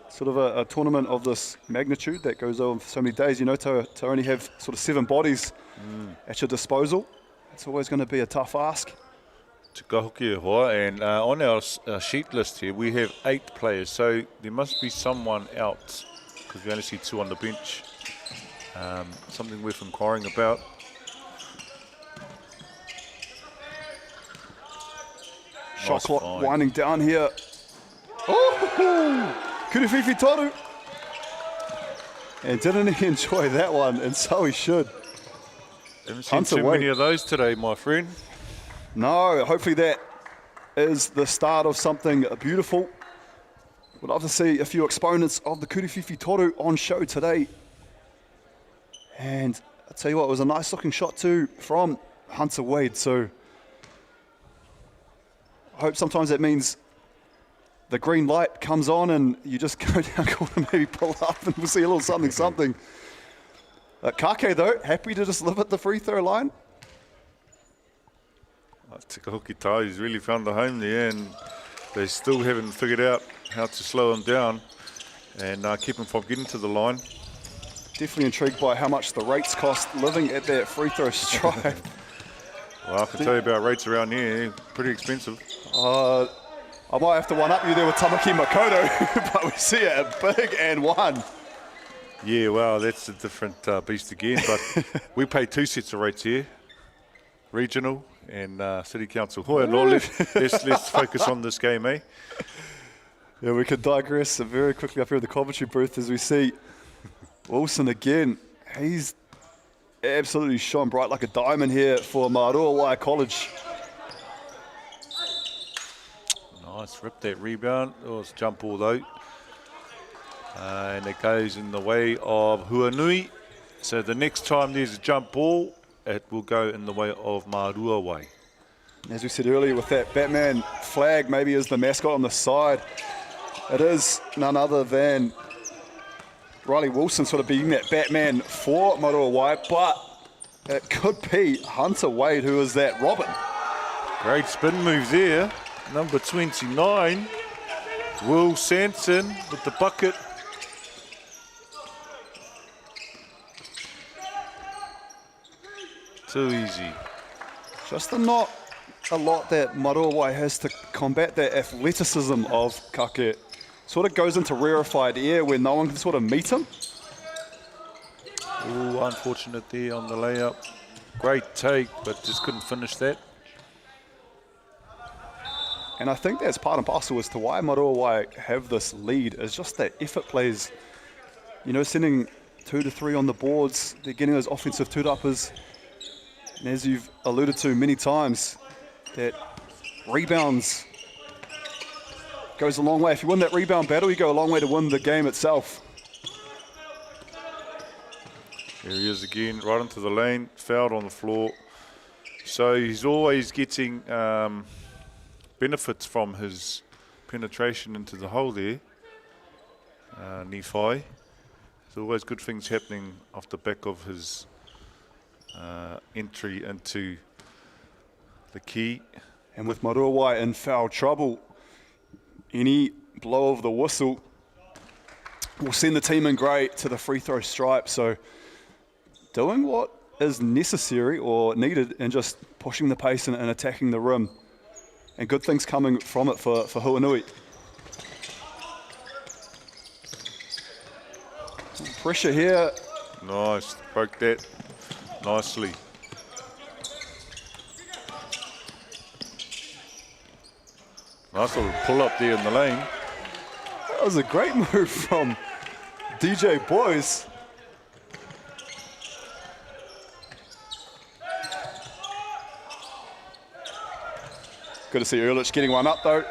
Sort of a tournament of this magnitude that goes on for so many days, you know, to only have sort of 7 bodies at your disposal. It's always going to be a tough ask. Ka hoki e hoa, and on our sheet list here, we have 8 players, so there must be someone out, because we only see 2 on the bench. Something worth inquiring about. Shot clock winding down here. Oh, Kuriwhiwhi toru. And didn't he enjoy that one? And so he should. Haven't seen too many of those today, my friend. No, hopefully that is the start of something beautiful. We'd love to see a few exponents of the Kuriwhiwhi toru on show today. And I'll tell you what, it was a nice looking shot too from Hunter Wade. So I hope sometimes that means the green light comes on and you just go down court and maybe pull up and we'll see a little something. Kake though, happy to just live at the free throw line. Tika hoki tā, he's really found the home there, and they still haven't figured out how to slow him down and keep him from getting to the line. Definitely intrigued by how much the rates cost living at that free throw stripe. Well, I can tell you about rates around here, pretty expensive. I might have to one-up you there with Tamaki Makoto, but we see a big and one. Yeah, well, that's a different beast again, but we pay 2 sets of rates here, regional and City Council. Let's focus on this game, eh? Yeah, we could digress very quickly up here in the commentary booth as we see Wilson again. He's absolutely shone bright like a diamond here for MAORI College. Nice, rip that rebound. Oh, it's jump ball though. And it goes in the way of Huanui. So the next time there's a jump ball, it will go in the way of MAORI. As we said earlier, with that Batman flag maybe as the mascot on the side, it is none other than Riley Wilson sort of being that Batman for MAORI, but it could be Hunter Wade who is that Robin. Great spin move there. Number 29, Will Sanson with the bucket. Too easy. Just to not a lot that MāORI has to combat that athleticism of Kake. Sort of goes into rarefied air where no one can sort of meet him. Ooh, unfortunate there on the layup. Great take, but just couldn't finish that. And I think that's part and parcel as to why MāORI have this lead, is just that effort plays, you know, sending 2 to 3 on the boards. They're getting those offensive two-uppers. And as you've alluded to many times, that rebounds goes a long way. If you win that rebound battle, you go a long way to win the game itself. Here he is again, right into the lane, fouled on the floor. So he's always getting benefits from his penetration into the hole there, Nephi. There's always good things happening off the back of his entry into the key. And with MāORI in foul trouble, any blow of the whistle will send the team in grey to the free throw stripe. So doing what is necessary or needed and just pushing the pace and attacking the rim. And good things coming from it for Huanui. Pressure here. Nice, broke that nicely. Nice little pull up there in the lane. That was a great move from DJ Boys. Good to see Ehrlich getting one up though.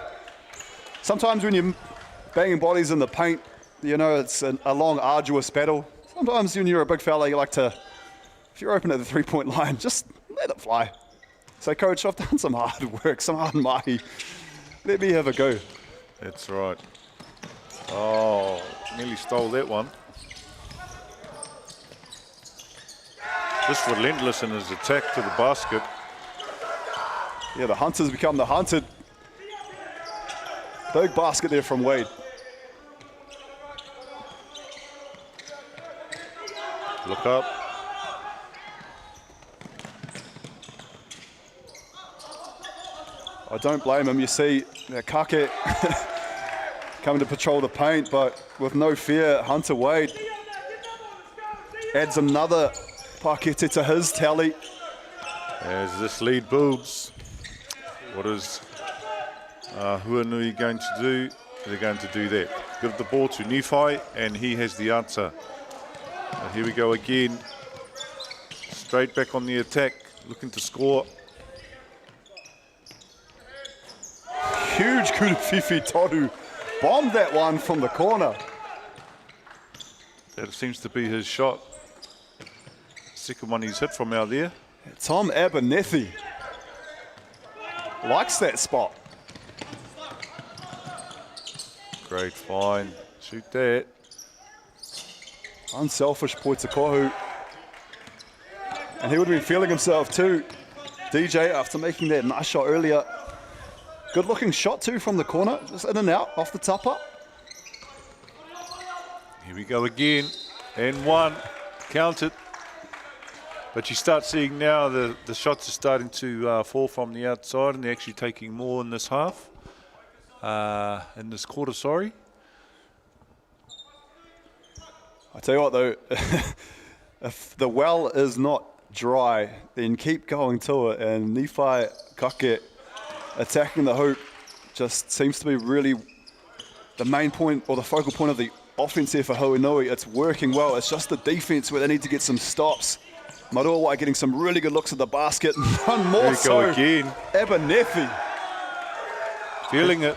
Sometimes when you're banging bodies in the paint, you know, it's a long, arduous battle. Sometimes when you're a big fella, you like to, if you're open at the three-point line, just let it fly. Say, coach, I've done some hard work, some hard mahi. Let me have a go. That's right. Oh, nearly stole that one. Just relentless in his attack to the basket. Yeah, the hunters become the hunted. Big basket there from Wade. Look up. I don't blame him. You see Kake coming to patrol the paint, but with no fear, Hunter Wade adds another pakete to his tally. As this lead builds, what is Huanui going to do? They're going to do that. Give the ball to Nephi, and he has the answer. And here we go again. Straight back on the attack, looking to score. Huge Kurufifi Toru bombed that one from the corner. That seems to be his shot. Second one he's hit from out there. Tom Abernethy likes that spot. Great find. Shoot that. Unselfish Poitakohu. And he would have been feeling himself too, DJ, after making that nice shot earlier. Good looking shot too from the corner, just in and out, off the top up. Here we go again. And one. Count it. But you start seeing now the shots are starting to fall from the outside, and they're actually taking more in this half. In this quarter, sorry. I tell you what though, if the well is not dry, then keep going to it. And Nephi Kake attacking the hoop just seems to be really the main point or the focal point of the offense here for Huanui. It's working well. It's just the defense where they need to get some stops. MāORI getting some really good looks at the basket. One more. There you go again. Abernethy. Feeling it.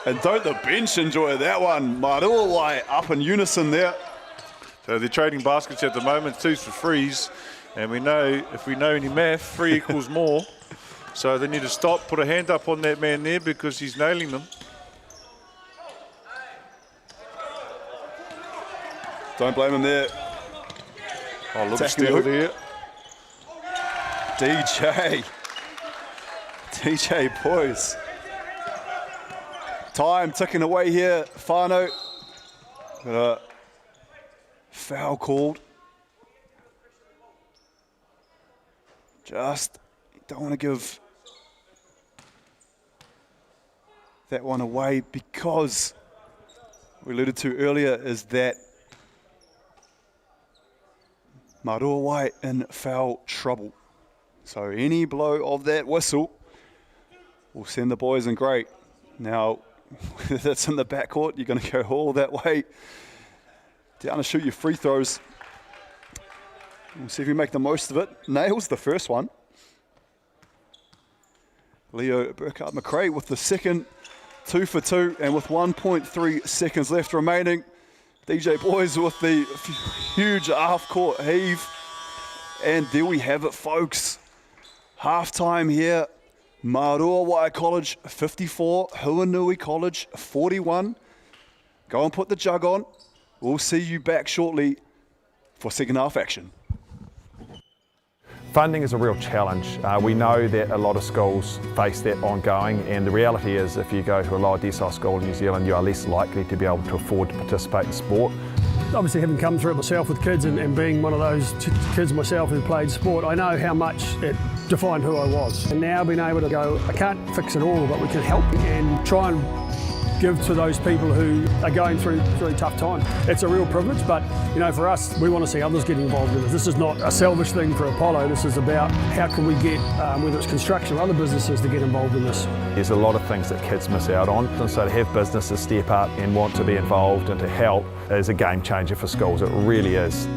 And don't the bench enjoy that one. MāORI up in unison there. So they're trading baskets at the moment, 2 for threes. And we know, if we know any math, 3 equals more. So they need to stop, put a hand up on that man there because he's nailing them. Don't blame him there. Oh, look, Attacking steal the there. DJ Boys. Time ticking away here, Whānau. Foul called. Just don't want to give that one away because we alluded to earlier is that Mārua Wai in foul trouble. So any blow of that whistle will send the boys in great. Now, whether that's in the backcourt, you're going to go all that way down to shoot your free throws. We'll see if you make the most of it. Nails the first one. Leo Burkhardt-McRae with the second, 2 for 2, and with 1.3 seconds left remaining. DJ Boys with the huge half-court heave. And there we have it, folks. Half-time here. Mārua Wai College 54, Huanui College 41. Go and put the jug on. We'll see you back shortly for second half action. Funding is a real challenge. We know that a lot of schools face that ongoing, and the reality is if you go to a lower decile school in New Zealand, you are less likely to be able to afford to participate in sport. Obviously, having come through it myself with kids and being one of those kids myself who played sport, I know how much it defined who I was. And now being able to go, I can't fix it all, but we can help and try and give to those people who are going through really tough times. It's a real privilege, but you know, for us, we want to see others get involved in this. This is not a selfish thing for Apollo. This is about how can we get, whether it's construction or other businesses, to get involved in this. There's a lot of things that kids miss out on, and so to have businesses step up and want to be involved and to help is a game changer for schools. It really is.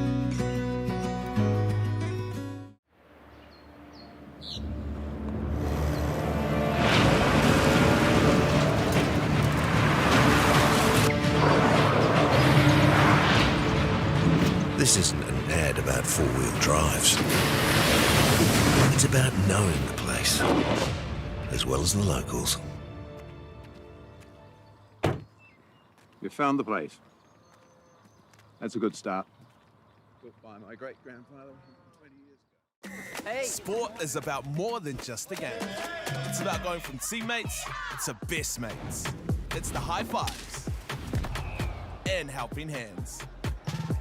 This isn't an ad about four-wheel drives. It's about knowing the place, as well as the locals. We found the place. That's a good start. Built by my great-grandfather 20 years ago. Sport is about more than just a game. It's about going from teammates to best mates. It's the high fives and helping hands.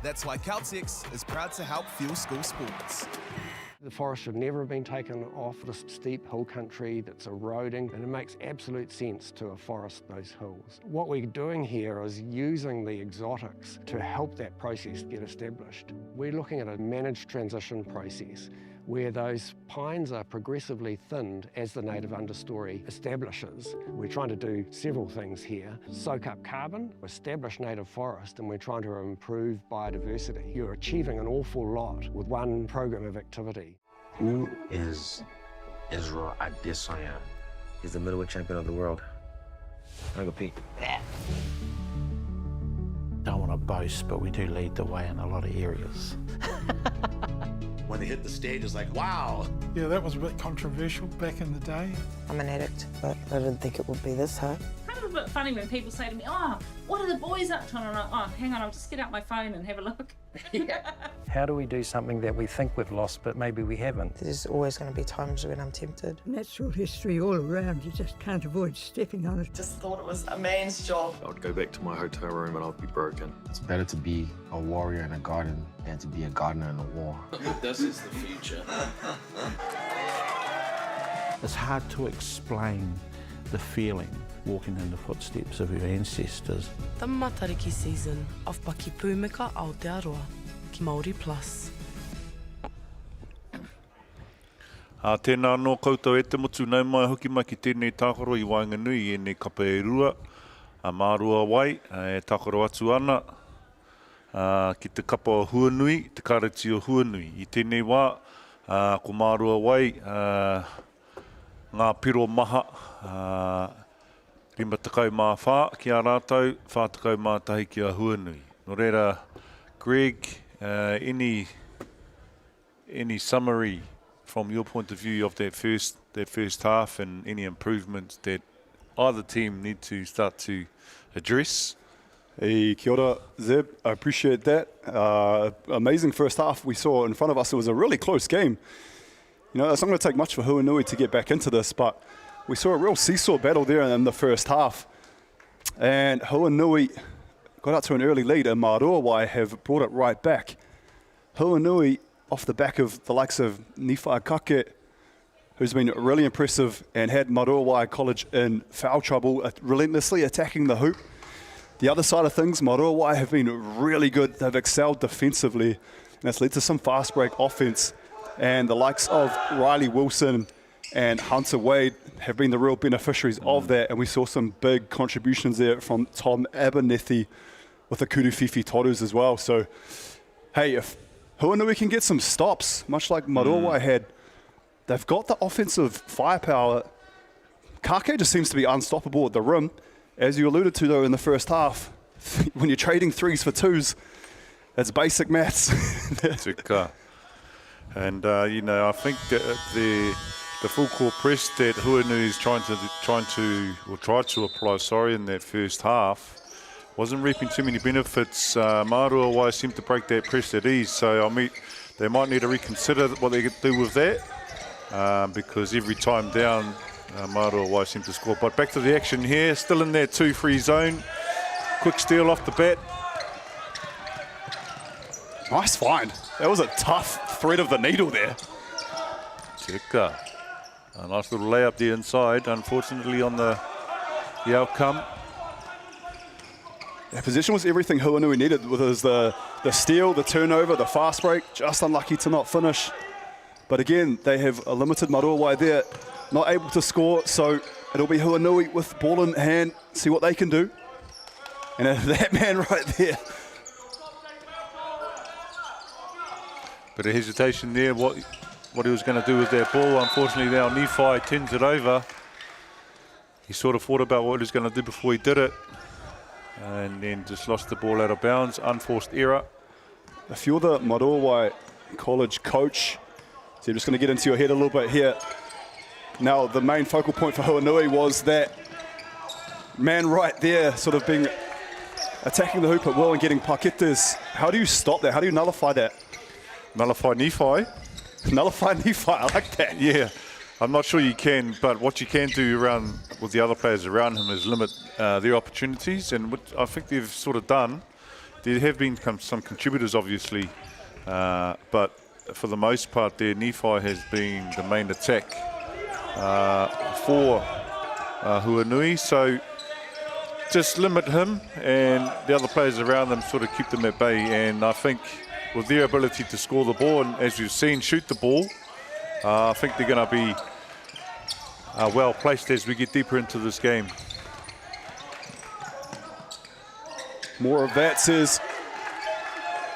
That's why Caltex is proud to help fuel school sports. The forest should never have been taken off this steep hill country that's eroding, and it makes absolute sense to afforest those hills. What we're doing here is using the exotics to help that process get established. We're looking at a managed transition process where those pines are progressively thinned as the native understory establishes. We're trying to do several things here. Soak up carbon, establish native forest, and we're trying to improve biodiversity. You're achieving an awful lot with one program of activity. Who is Israel Adesanya? He's the middleweight champion of the world. I'm gonna compete. Don't want to boast, but we do lead the way in a lot of areas. When they hit the stage, it's like, wow. Yeah, that was a bit controversial back in the day. I'm an addict, but I didn't think it would be this hard. Kind of a bit funny when people say to me, oh, what are the boys up to? And I'm like, oh, hang on, I'll just get out my phone and have a look. How do we do something that we think we've lost, but maybe we haven't? There's always going to be times when I'm tempted. Natural history all around, you just can't avoid stepping on it. Just thought it was a man's job. I would go back to my hotel room and I'd be broken. It's better to be a warrior in a garden than to be a gardener in a war. This is the future. It's hard to explain the feeling walking in the footsteps of your ancestors. The Matariki season of Pakipūmika Aotearoa, ki Māori Plus. Tēnā anō koutou e te motu nei mai hoki mai ki tēnei tākaro I Wainganui I nei kapa e rua, a Mārua Wai, e tākaro atu ana, ki te kapa o Huanui, te kareti o Huanui. I tēnei wā, ko Mārua Wai, ngā piro maha, 5 takau mā whā ki a rātou, 4 takau mā tahi ki a Huanui. Nō reira, Greg, any summary from your point of view of that first half and any improvements that either team need to start to address? Hey, kia ora, Zeb. I appreciate that. Amazing first half we saw in front of us. It was a really close game. You know, it's not going to take much for Huanui to get back into this, but we saw a real seesaw battle there in the first half. And Huanui got out to an early lead, and Mārua Wai have brought it right back. Huanui, off the back of the likes of Niwhai Kake, who's been really impressive and had Mārua College in foul trouble, relentlessly attacking the hoop. The other side of things, Mārua have been really good. They've excelled defensively, and that's led to some fast break offense. And the likes of Riley Wilson and Hunter Wade have been the real beneficiaries of that, and we saw some big contributions there from Tom Abernethy with the Kuruwhiwhi Torus as well. So, hey, if Huanui can get some stops, much like Mārua had, they've got the offensive firepower. Kake just seems to be unstoppable at the rim. As you alluded to, though, in the first half, when you're trading threes for twos, that's basic maths. And, you know, I think that the full court press that Huanui is tried to apply, in that first half, wasn't reaping too many benefits. Mārua seemed to break that press at ease, so they might need to reconsider what they could do with that, because every time down, Mārua seemed to score. But back to the action here, still in that 2-free zone. Quick steal off the bat. Nice find. That was a tough thread of the needle there. Tika. A nice little layup there inside, unfortunately on the outcome. That position was everything Huanui needed, with the steal, the turnover, the fast break. Just unlucky to not finish. But again, they have a limited Mārua there, not able to score, so it'll be Huanui with ball in hand, see what they can do. And that man right there. Bit of hesitation there, what he was going to do with that ball. Unfortunately now Nephi turns it over. He sort of thought about what he was going to do before he did it, and then just lost the ball out of bounds. Unforced error. If you're the Mārua College coach, so I'm just going to get into your head a little bit here. Now, the main focal point for Huanui was that man right there, sort of attacking the hoop at will and getting paketes. How do you stop that? How do you nullify that? Nullify Nephi. Nullify Nephi, I like that. Yeah, I'm not sure you can, but what you can do with the other players around him is limit their opportunities, and what I think they've sort of done. There have been some contributors, obviously, but for the most part there, Nephi has been the main attack for Huanui, so just limit him and the other players around them, sort of keep them at bay. And I think with their ability to score the ball and, as you've seen, shoot the ball, I think they're going to be well placed as we get deeper into this game. More of that, says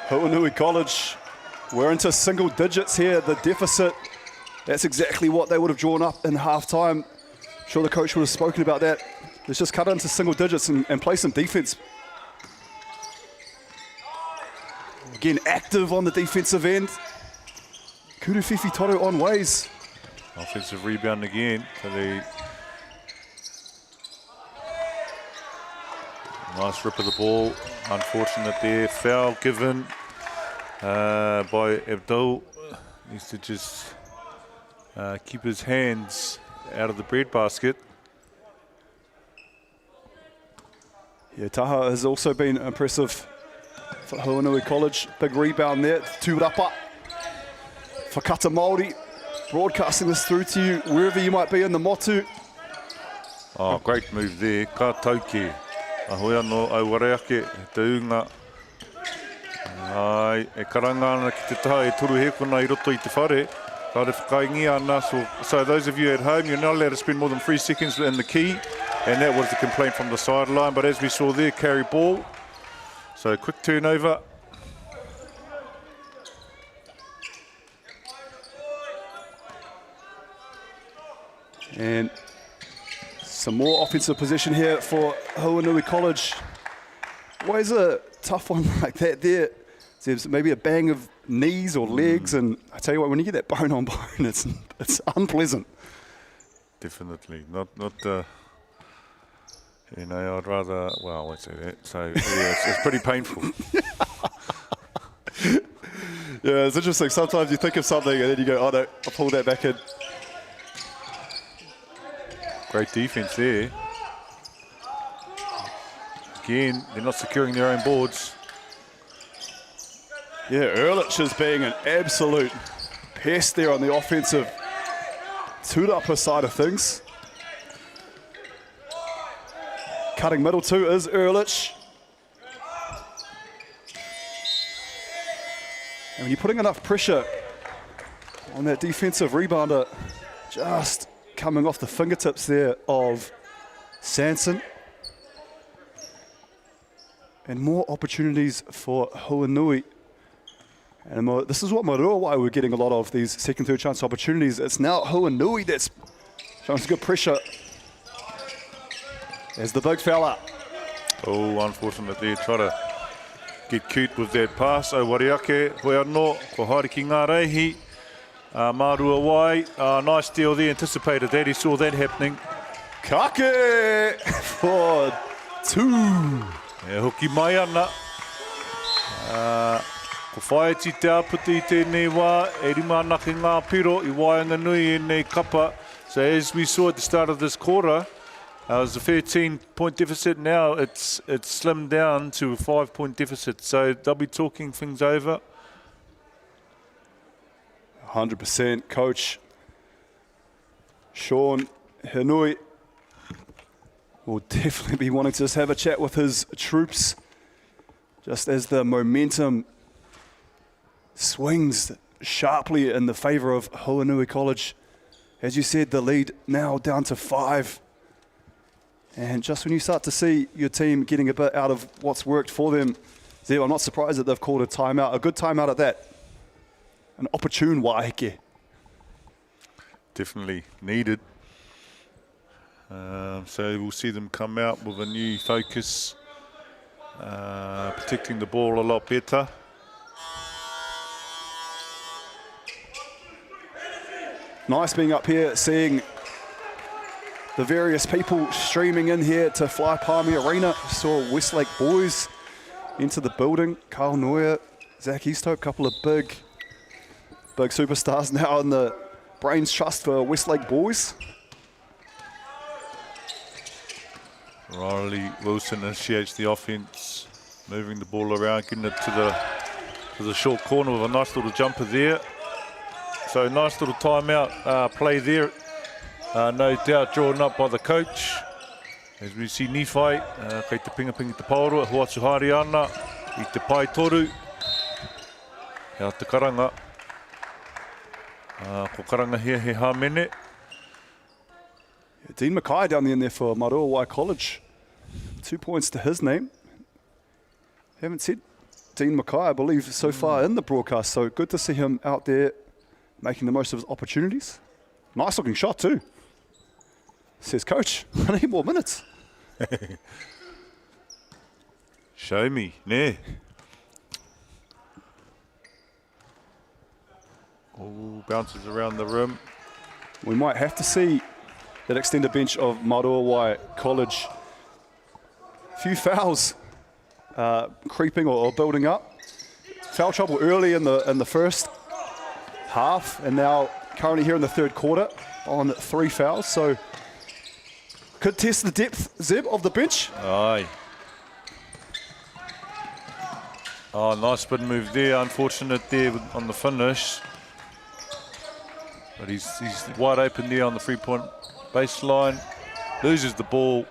Huanui College. We're into single digits here, the deficit. That's exactly what they would have drawn up in half-time. I'm sure the coach would have spoken about that. Let's just cut it into single digits and play some defense. Again, active on the defensive end. Kuruwhiwhi Toru on ways. Offensive rebound again for the nice rip of the ball. Unfortunate there. Foul given by Abdul. Needs to just keep his hands out of the breadbasket. Yeah, Taha has also been impressive for Huanui College. Big rebound there. Tūrapa for Kata Māori. Broadcasting this through to you wherever you might be in the motu. Oh, great move there. Ka tauke. Ahoia no auareake te unga. Ai, e karanga ana ki te taha e turu hekona I roto I te whare. Kāre whakaingia ana. So those of you at home, you're not allowed to spend more than 3 seconds in the key. And that was the complaint from the sideline. But as we saw there, carry ball. So quick turnover. And some more offensive possession here for Huanui College. Always a tough one like that there. There's maybe a bang of knees or legs, and I tell you what, when you get that bone on bone, it's unpleasant. Definitely. Not you know, I'd rather, well, I won't say that. So, yeah, it's pretty painful. Yeah, it's interesting. Sometimes you think of something and then you go, oh no, I'll pull that back in. Great defense there. Again, they're not securing their own boards. Yeah, Ehrlich is being an absolute pest there on the offensive tūrapa side of things. Cutting middle too is Ehrlich. And when you're putting enough pressure on that defensive rebounder, just coming off the fingertips there of Sanson. And more opportunities for Huanui. And this is what Mārua were getting a lot of, these second, third chance opportunities. It's now Huanui that's showing some good pressure. There's the big fella. Oh, unfortunately, try to get cute with that pass. O Wariake, hoi anō, ko haere ki ngā reihi. Mārua wai, nice deal there, anticipated that, he saw that happening. Kake for 2. E hoki mai ana. Ko whaeti te aputi I tēnei wā, e rima ana ki ngā piro, I waianga nui e nei kapa. So as we saw at the start of this quarter, it was a 13-point deficit. Now it's slimmed down to a 5-point deficit. So they'll be talking things over. 100%. Coach Sean Henui will definitely be wanting to just have a chat with his troops just as the momentum swings sharply in the favour of Huanui College. As you said, the lead now down to 5. And just when you start to see your team getting a bit out of what's worked for them, I'm not surprised that they've called a timeout, a good timeout at that. An opportune waheke. Definitely needed. So we'll see them come out with a new focus, protecting the ball a lot better. Nice being up here, seeing the various people streaming in here to Fly Palmy Arena. Saw Westlake boys into the building. Carl Neuer, Zach Easthope, a couple of big superstars now in the Brains Trust for Westlake boys. Riley Wilson initiates the offense, moving the ball around, getting it to the short corner with a nice little jumper there. So nice little timeout play there. No doubt drawn up by the coach. As we see Nifai, kei te pinga te paoro, huatu hari ana, I te pai toru. Hea te karanga. Ko karanga here he hamene. Dean Mackay down the end there for Mārua College. 2 points to his name. Haven't said Dean Mackay, I believe, so far in the broadcast. So good to see him out there making the most of his opportunities. Nice looking shot too. Says coach, I need more minutes. Show me, ne. Oh, bounces around the rim. We might have to see that extended bench of Mārua College. A few fouls creeping or building up. Foul trouble early in the first half, and now currently here in the third quarter on 3 fouls. So could test the depth, Zeb, of the bench. Aye. Oh, nice spin move there. Unfortunate there on the finish. But he's wide open there on the 3-point baseline. Loses the ball.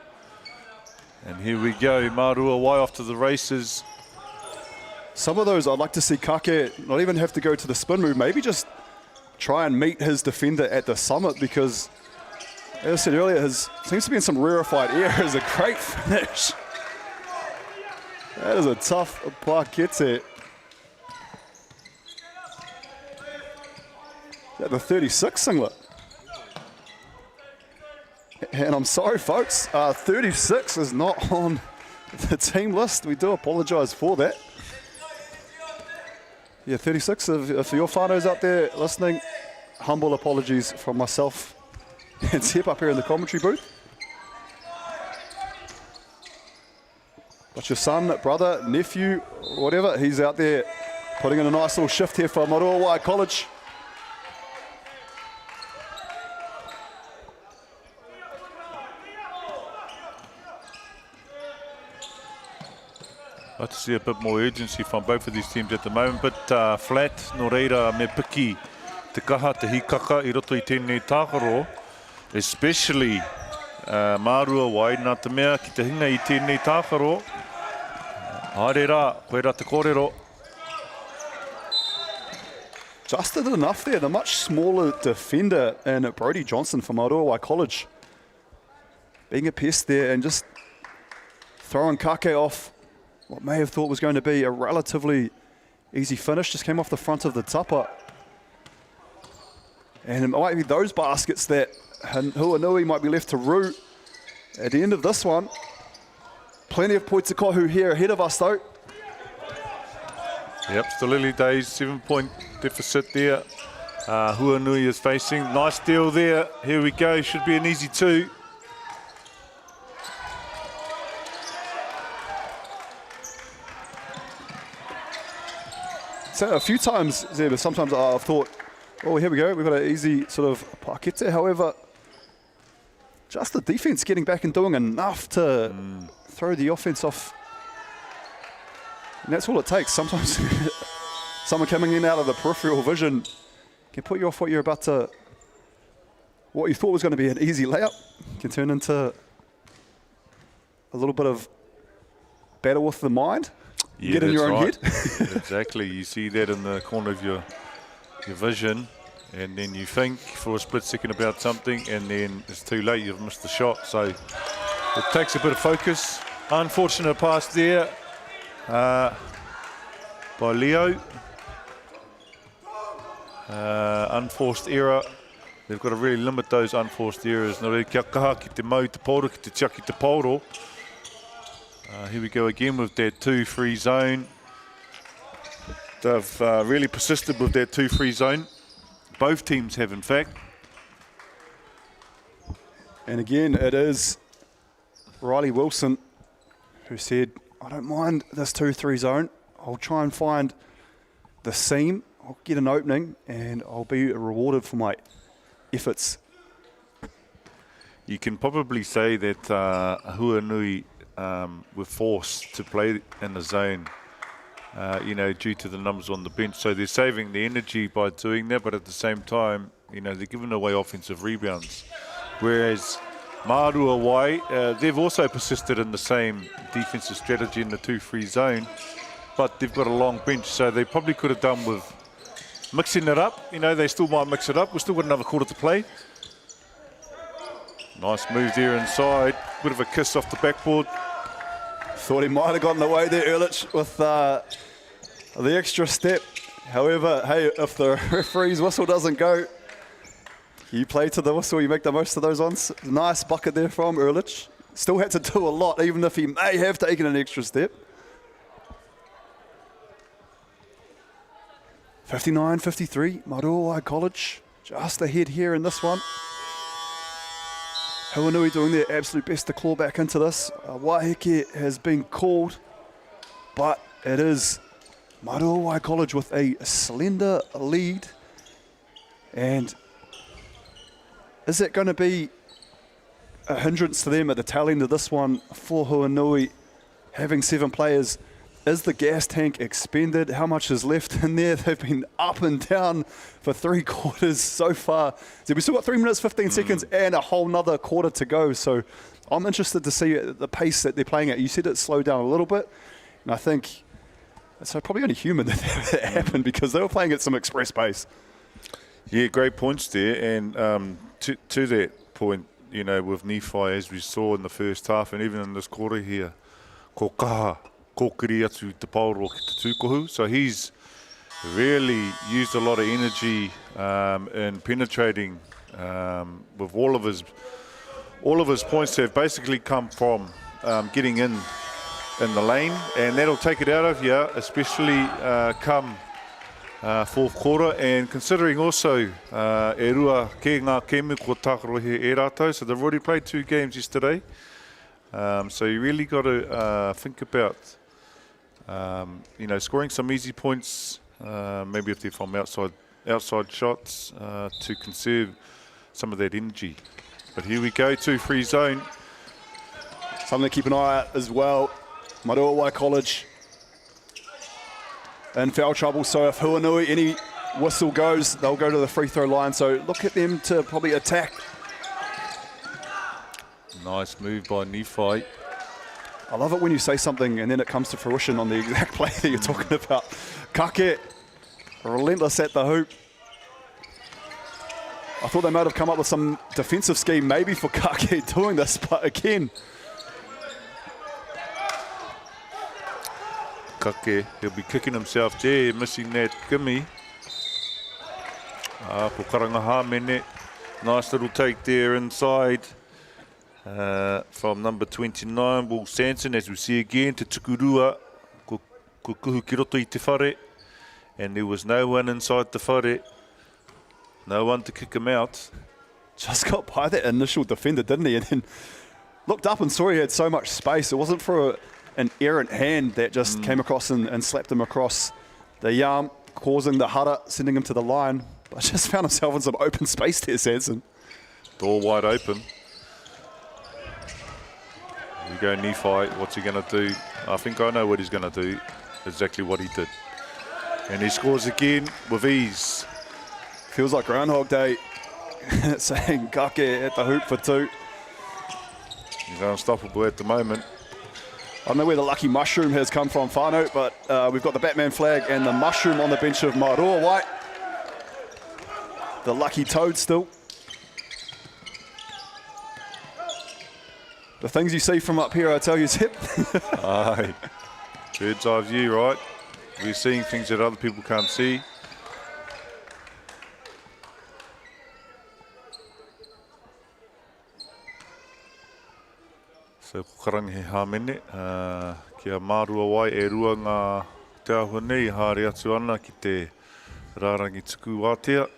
And here we go. Mārua way off to the races. Some of those I'd like to see Kake not even have to go to the spin move. Maybe just try and meet his defender at the summit, because, as I said earlier, seems to be in some rarefied areas. A great finish. That is a tough parkete. Is that the 36 singlet? And I'm sorry, folks, 36 is not on the team list. We do apologise for that. Yeah, 36, if your whānaus out there listening, humble apologies from myself and Zep up here in the commentary booth. But your son, brother, nephew, whatever, he's out there putting in a nice little shift here for Mārua College. I'd like to see a bit more urgency from both of these teams at the moment, but flat, no reira me piki te kaha, te hikaka i roto I tēnei tākaro, especially mārua wai nā te mea ki te hinga I tēnei tākaro. Haere rā, koe rā te kōrero. Just did enough there. The much smaller defender and Brodie Johnson from Mārua College. Being a pest there and just throwing Kake off what may have thought was going to be a relatively easy finish. Just came off the front of the tapa. And it might be those baskets that Huanui might be left to rue at the end of this one. Plenty of points to kohu here ahead of us though. Yep, still early days, 7-point deficit there. Huanui is facing. Nice deal there. Here we go, should be an easy 2. So a few times, Zeb, sometimes I've thought, oh, here we go, we've got an easy sort of pakete. However, just the defense getting back and doing enough to throw the offense off. And that's all it takes. Sometimes someone coming in out of the peripheral vision can put you off what you're about to, what you thought was going to be an easy layup, can turn into a little bit of battle with the mind. Yeah, get in your own head. Exactly. You see that in the corner of your vision, and then you think for a split second about something, and then it's too late. You've missed the shot. So it takes a bit of focus. Unfortunate pass there by Leo. Unforced error. They've got to really limit those unforced errors. Nō rei kia kaha ki te mau te pauro, ki te tia ki te pauro. Here we go again with that 2 free zone. They've really persisted with that 2 free zone. Both teams have, in fact. And again, it is Riley Wilson who said, I don't mind this 2-3 zone. I'll try and find the seam. I'll get an opening and I'll be rewarded for my efforts. You can probably say that Huanui were forced to play in the zone, you know, due to the numbers on the bench. So they're saving the energy by doing that, but at the same time, you know, they're giving away offensive rebounds. Whereas Mārua Wai, they've also persisted in the same defensive strategy in the 2 free zone, but they've got a long bench, so they probably could have done with mixing it up. You know, they still might mix it up. We've still got another quarter to play. Nice move there inside. Bit of a kiss off the backboard. Thought he might have gotten away there, Ehrlich, with the extra step. However, hey, if the referee's whistle doesn't go, you play to the whistle, you make the most of those ones. Nice bucket there from Ehrlich. Still had to do a lot, even if he may have taken an extra step. 59-53, Mārua College just ahead here in this one. Huanui doing their absolute best to claw back into this. Waiheke has been called, but it is Mārua College with a slender lead. And is it going to be a hindrance to them at the tail end of this one for Huanui having 7 players? Is the gas tank expended? How much is left in there? They've been up and down for 3 quarters so far. So we've still got 3 minutes, 15 seconds and a whole nother quarter to go. So I'm interested to see the pace that they're playing at. You said it slowed down a little bit. And I think it's probably only human that that happened because they were playing at some express pace. Yeah, great points there. And to that point, you know, with Nephi, as we saw in the first half and even in this quarter here, ko kaha. Kōkiri atu te pauro ki te tūkohu. So he's really used a lot of energy in penetrating with all of his points have basically come from getting in the lane, and that'll take it out of you, especially come fourth quarter. And considering also e rua ke ngā kēmu ko tākaro he e rātou, so they've already played 2 games yesterday. So you really got to think about you know, scoring some easy points, maybe if they're from outside shots, to conserve some of that energy. But here we go, 2 free zone. Something to keep an eye out as well. Mārua College in foul trouble, so if Huanui, any whistle goes, they'll go to the free throw line. So look at them to probably attack. Nice move by Nephi. I love it when you say something and then it comes to fruition on the exact play that you're talking about. Kake, relentless at the hoop. I thought they might have come up with some defensive scheme maybe for Kake doing this, but again. Kake, he'll be kicking himself there, missing that gimme. Po Karangaha mene. Nice little take there inside. From number 29, Will Sanson, as we see again, to Tukurua, ko kuhu ki roto I te whare, and there was no one inside the whare, no one to kick him out. Just got by that initial defender, didn't he? And then looked up and saw he had so much space. It wasn't for an errant hand that just came across and slapped him across the arm, causing the hara, sending him to the line. But just found himself in some open space there, Sanson. Door wide open. We go Nephi, what's he going to do? I think I know what he's going to do, exactly what he did. And he scores again with ease. Feels like Groundhog Day, saying Kake at the hoop for 2. He's unstoppable at the moment. I don't know where the lucky mushroom has come from, Whānau, but we've got the Batman flag and the mushroom on the bench of Mārua White. The lucky toad still. The things you see from up here, I tell you, Zip. Aye. Bird's eye view, right? We're seeing things that other people can't see. So, karangi he hāmene, kia Mārua Wai e rua ngā te ahua nei, haere atu ana ki te rārangi tuku wātea,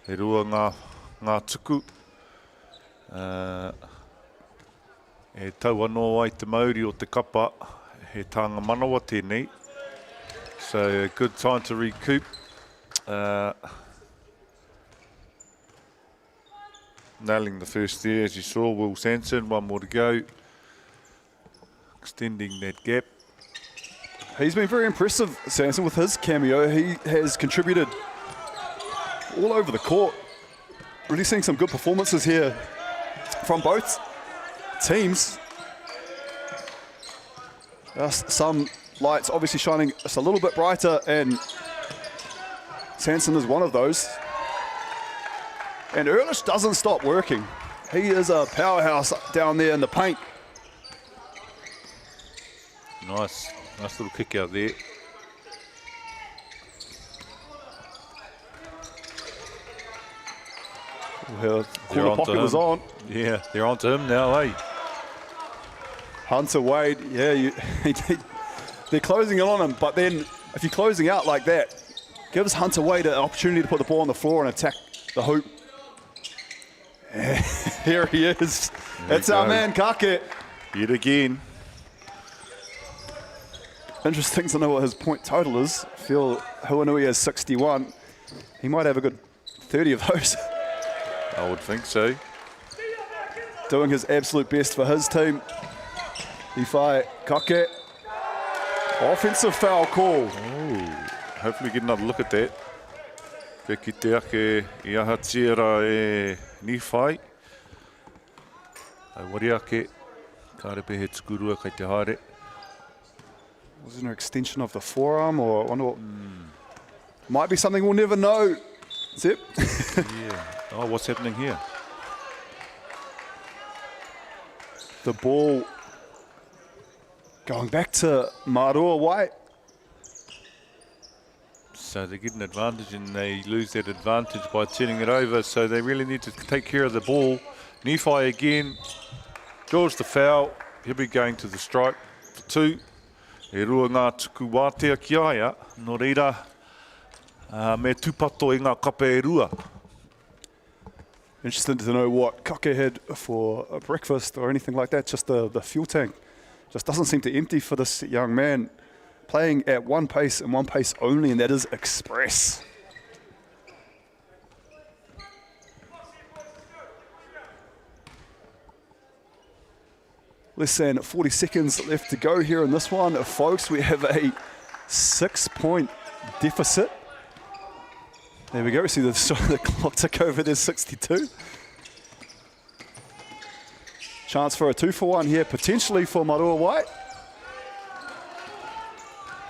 e rua ngā tuku. E tau anō ai te Māori o te kapa, he tānga manawa tēnei. So a good time to recoup. Nailing the first there, as you saw, Will Sanson, 1 more to go. Extending that gap. He's been very impressive, Sanson, with his cameo. He has contributed all over the court. Really seeing some good performances here from both teams. Some lights obviously shining just a little bit brighter, and Sanson is one of those. And Ehrlich doesn't stop working. He is a powerhouse down there in the paint. Nice little kick out there. Well, corner pocket was on. Yeah, they're on to him now, eh? Hunter Wade, yeah, they're closing in on him, but then if you're closing out like that, gives Hunter Wade an opportunity to put the ball on the floor and attack the hoop. Here he is. That's our man, Kake. Yet again. Interesting to know what his point total is. I feel Huanui has 61. He might have a good 30 of those. I would think so. Doing his absolute best for his team. Ifai Kake. Offensive foul call. Oh, hopefully get another look at that. Peki te ake I aha tira e Nephi. Ai wari ake. Kārepe he tukurua kai te haere. Was it an extension of the forearm or might be something we'll never know. Zip. Yeah. Oh, what's happening here? The ball going back to Mārua White. So they get an advantage and they lose that advantage by turning it over. So they really need to take care of the ball. Nephi again. Draws the foul. He'll be going to the strike for 2. E rua ngā tuku wātea ki aia, no reira, me tūpato I ngā kape e rua. Interesting to know what Kake had for a breakfast or anything like that, just the fuel tank. Just doesn't seem to empty for this young man. Playing at one pace and one pace only, and that is express. Less than 40 seconds left to go here in this one. Folks, we have a 6-point deficit. There we go. We see the clock tick over there, 62. Chance for a 2-for-1 here, potentially for Marua White.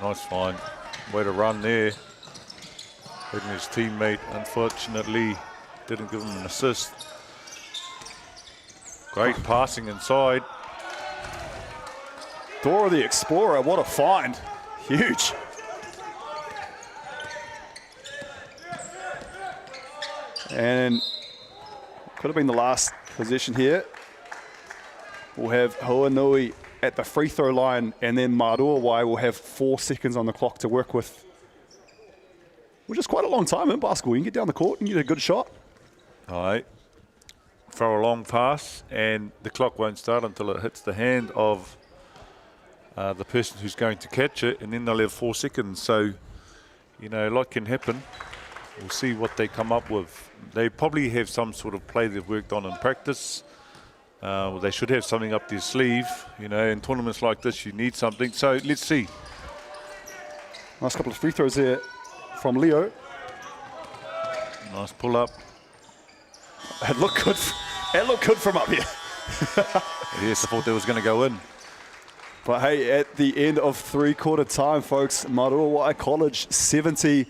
Nice find. Way to run there. Hitting his teammate, unfortunately, didn't give him an assist. Great passing inside. Dora the Explorer, what a find. Huge. And could have been the last possession here. We'll have Hoanui at the free throw line, and then Maruawai will have 4 seconds on the clock to work with, which is quite a long time in basketball. You can get down the court and get a good shot. All right. Throw a long pass, and the clock won't start until it hits the hand of the person who's going to catch it, and then they'll have 4 seconds. So, you know, a lot can happen. We'll see what they come up with. They probably have some sort of play they've worked on in practice. Well, they should have something up their sleeve. You know, in tournaments like this, you need something. So let's see. Nice couple of free throws there from Leo. Nice pull up. It looked good. It looked good from up here. Yes, I thought that was going to go in. But hey, at the end of 3/4 time, folks, Maruawai College 70,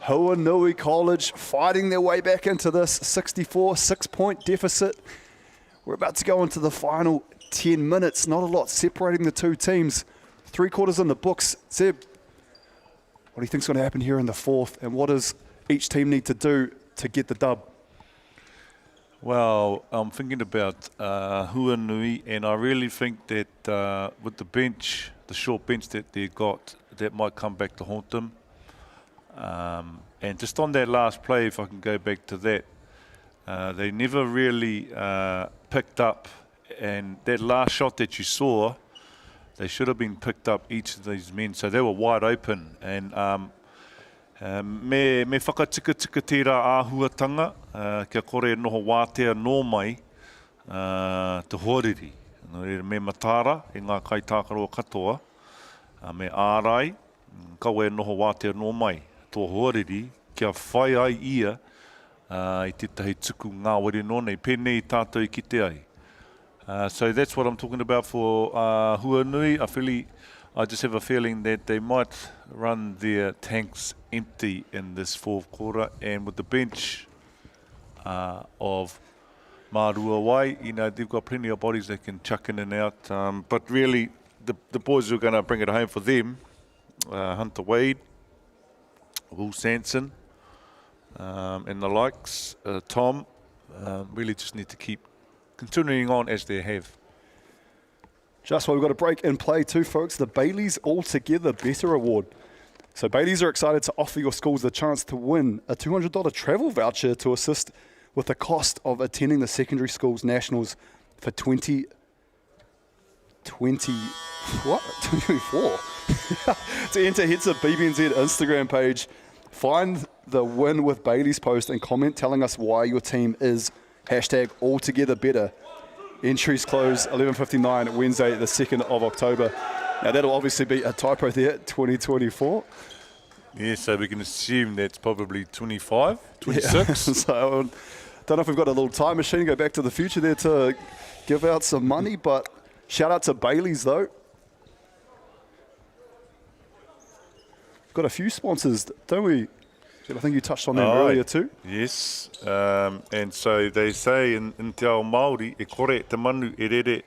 Hoanui College fighting their way back into this 64 6-point deficit. We're about to go into the final 10 minutes. Not a lot separating the two teams. 3/4 in the books. Zeb, what do you think's going to happen here in the fourth, and what does each team need to do to get the dub? Well, I'm thinking about Huanui, and I really think that with the bench, the short bench that they got, that might come back to haunt them. And just on that last play, if I can go back to that, they never really picked up, and that last shot that you saw, they should have been picked up, each of these men, so they were wide open. And me whakatika tērā āhuatanga, kia kore noho wātea nō mai te horiri. Me matara, e ngā kaitākaro katoa, me ārai, kawe noho wātea nō mai, tō horiri, kia whai ai ia, I tētahi tuku ngā wari nōnei, pēnei tātou ki te ai. So that's what I'm talking about for Huanui. I just have a feeling that they might run their tanks empty in this 4th quarter, and with the bench of Maruawai, you know, they've got plenty of bodies they can chuck in and out. But really, the boys who are going to bring it home for them, Hunter Wade, Will Sanson, and the likes, Tom, really just need to keep continuing on as they have. Just while we've got a break in play too, folks, the Baileys Altogether Better Award. So Baileys are excited to offer your schools the chance to win a $200 travel voucher to assist with the cost of attending the secondary schools nationals for 2024. To enter, head to BBNZ Instagram page, find the Win with Baileys post and comment telling us why your team is #AltogetherBetter. Entries close 11:59 Wednesday, the 2nd of October. Now that'll obviously be a typo there, 2024. Yeah, so we can assume that's probably 25, 26. Yeah. So don't know if we've got a little time machine, go back to the future there to give out some money, but shout out to Baileys though. Got a few sponsors, don't we? I think you touched on them earlier too. Yes, and so they say in te ao Māori, e kore te manu e rere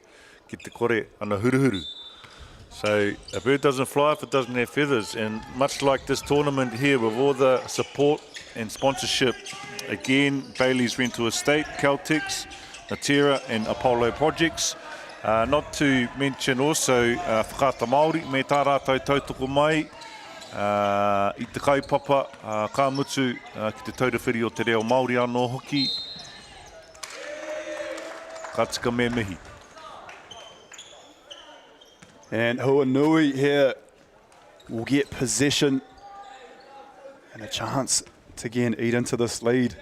ki te kore ana huruhuru. So a bird doesn't fly if it doesn't have feathers, and much like this tournament here with all the support and sponsorship, again, Bailey's Rental Estate, Caltex, Natera and Apollo Projects. Not to mention also Whakata Māori, me tā rātou tautoko mai, I te kaupapa, ka mutu ki te taurewhiri o te reo Māori anō hoki. Ka tika me mihi. And Huanui here will get possession and a chance to again eat into this lead.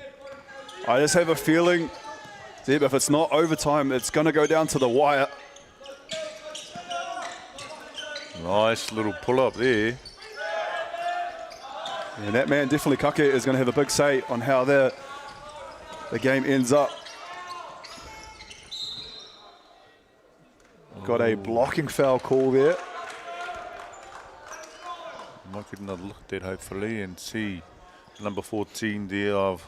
I just have a feeling, Zeb, if it's not overtime, it's going to go down to the wire. Nice little pull up there. And that man, definitely Kake, is going to have a big say on how the game ends up. Got a blocking foul call there. Might get another look at that hopefully and see number 14 there of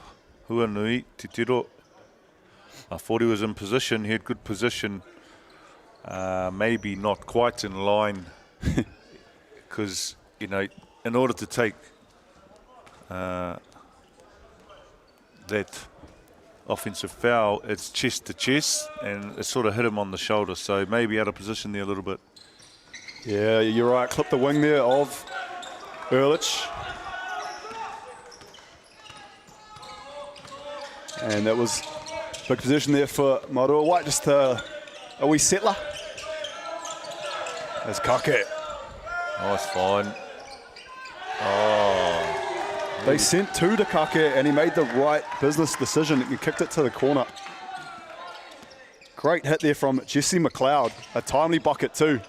Huanui, Titiro. I thought he was in position, he had good position. Maybe not quite in line because, you know, in order to take that offensive foul, it's chest to chest and it sort of hit him on the shoulder, so maybe out of position there a little bit. Yeah, you're right, clip the wing there of Ehrlich. And that was big position there for Marua White, just a wee settler. There's Kake. Nice find. Oh. They sent two to Kake and he made the right business decision. He kicked it to the corner. Great hit there from Jesse McLeod. A timely bucket too.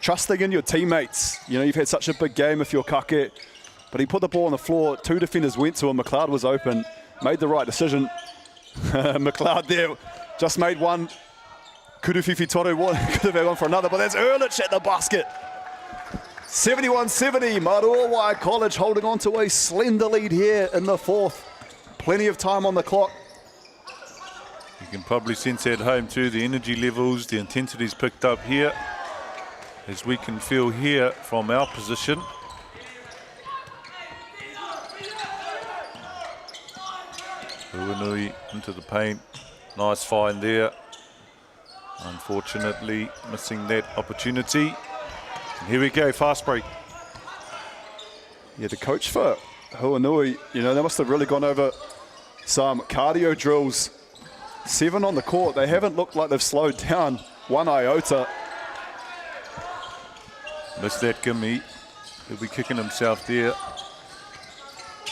Trusting in your teammates. You know, you've had such a big game if you're Kake. But he put the ball on the floor. Two defenders went to him. McLeod was open. Made the right decision. McLeod there just made one. Kurufifi Toru could have had one for another, but that's Ehrlich at the basket. 71-70, Mārua College holding on to a slender lead here in the fourth. Plenty of time on the clock. You can probably sense at home too, the energy levels, the intensity's picked up here, as we can feel here from our position. Uinui into the paint. Nice find there. Unfortunately, missing that opportunity. And here we go, fast break. Yeah, the coach for Huanui, you know, they must have really gone over some cardio drills. 7 on the court. They haven't looked like they've slowed down one iota. Missed that gimme. He'll be kicking himself there.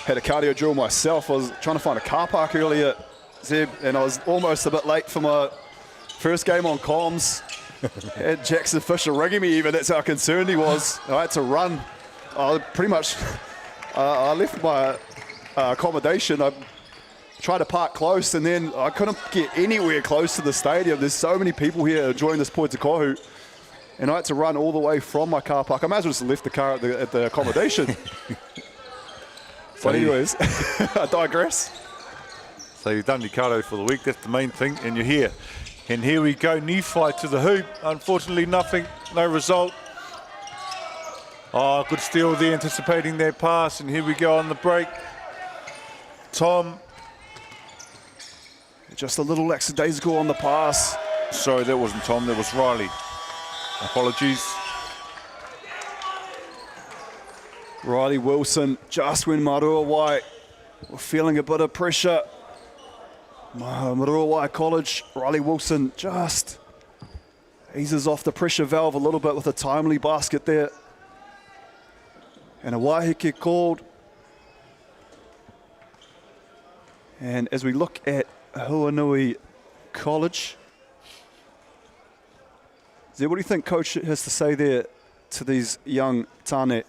Had a cardio drill myself. I was trying to find a car park earlier, Zeb, and I was almost a bit late for my first game on comms. Had Jackson Fisher ringing me even, that's how concerned he was. I had to run. I pretty much, I left my accommodation. I tried to park close and then I couldn't get anywhere close to the stadium. There's so many people here enjoying this Poe Kohu. And I had to run all the way from my car park. I might as well just left the car at the accommodation. But anyways, I digress. So you've done your cardio for the week, that's the main thing, and you're here. And here we go, Nephi to the hoop. Unfortunately, nothing, no result. Oh, good steal there, anticipating that pass, and here we go on the break. Tom. Just a little lackadaisical on the pass. Sorry, that wasn't Tom, that was Riley. Apologies. Riley Wilson, just when Mārua White were feeling a bit of pressure. Mārua White College, Riley Wilson just eases off the pressure valve a little bit with a timely basket there. And a Waiheke called. And as we look at Huanui College, Zé, what do you think Coach has to say there to these young tāne?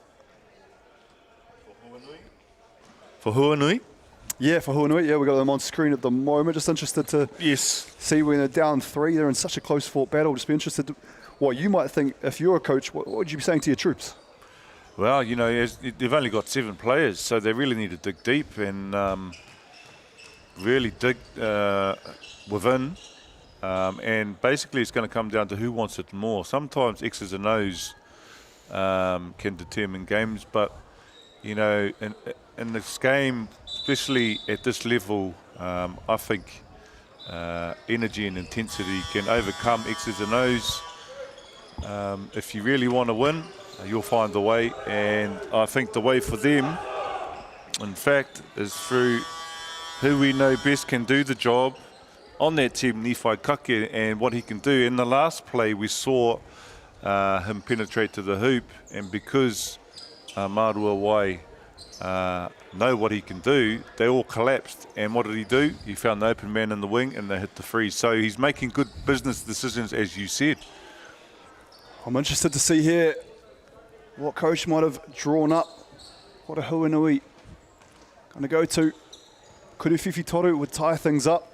For Huanui? Yeah, for Huanui. Yeah, we've got them on screen at the moment. Just interested to see when they're down 3. They're in such a close fought battle. Just be interested what you might think if you're a coach. What would you be saying to your troops? Well, you know, they've only got 7 players, so they really need to dig deep and really dig within. And basically it's going to come down to who wants it more. Sometimes X's and O's can determine games, but, you know, in this game, especially at this level, I think energy and intensity can overcome X's and O's. If you really want to win, you'll find the way, and I think the way for them, in fact, is through who we know best can do the job on that team, Nephi Kake, and what he can do. In the last play, we saw him penetrate to the hoop, and because Mārua Wai know what he can do, they all collapsed. And what did he do? He found the open man in the wing, and they hit the free. So he's making good business decisions, as you said. I'm interested to see here what coach might have drawn up, what a Huanui going to go to. Kuruwhiwhi Toru would tie things up.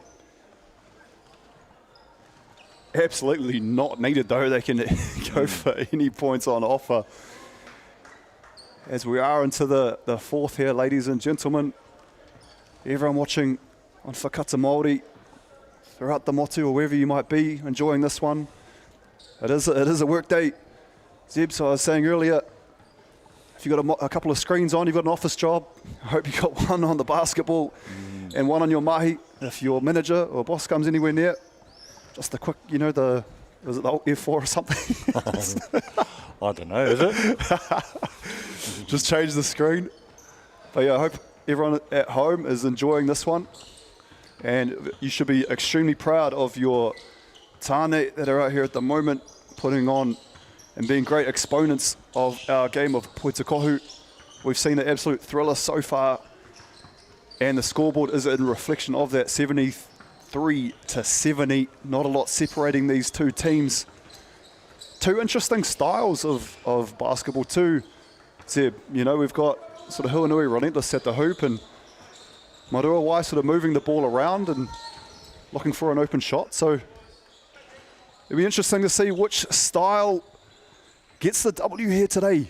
Absolutely not needed though. They can go for any points on offer. As we are into the fourth here, ladies and gentlemen. Everyone watching on Whakata Māori throughout the motu or wherever you might be enjoying this one. It is a work day. Zeb, so I was saying earlier, if you've got a couple of screens on, you've got an office job. I hope you've got one on the basketball and one on your mahi. If your manager or boss comes anywhere near, just a quick, you know, is it the F4 or something? I don't know, is it? Just change the screen. But yeah, I hope everyone at home is enjoying this one. And you should be extremely proud of your tāne that are out here at the moment, putting on and being great exponents of our game of Poitakohu. We've seen an absolute thriller so far, and the scoreboard is in reflection of that, 73-70. Not a lot separating these two teams. Two interesting styles of basketball too, Zeb. You know, we've got sort of Huanui relentless at the hoop, and Marua Wai sort of moving the ball around and looking for an open shot. So it'll be interesting to see which style gets the W here today.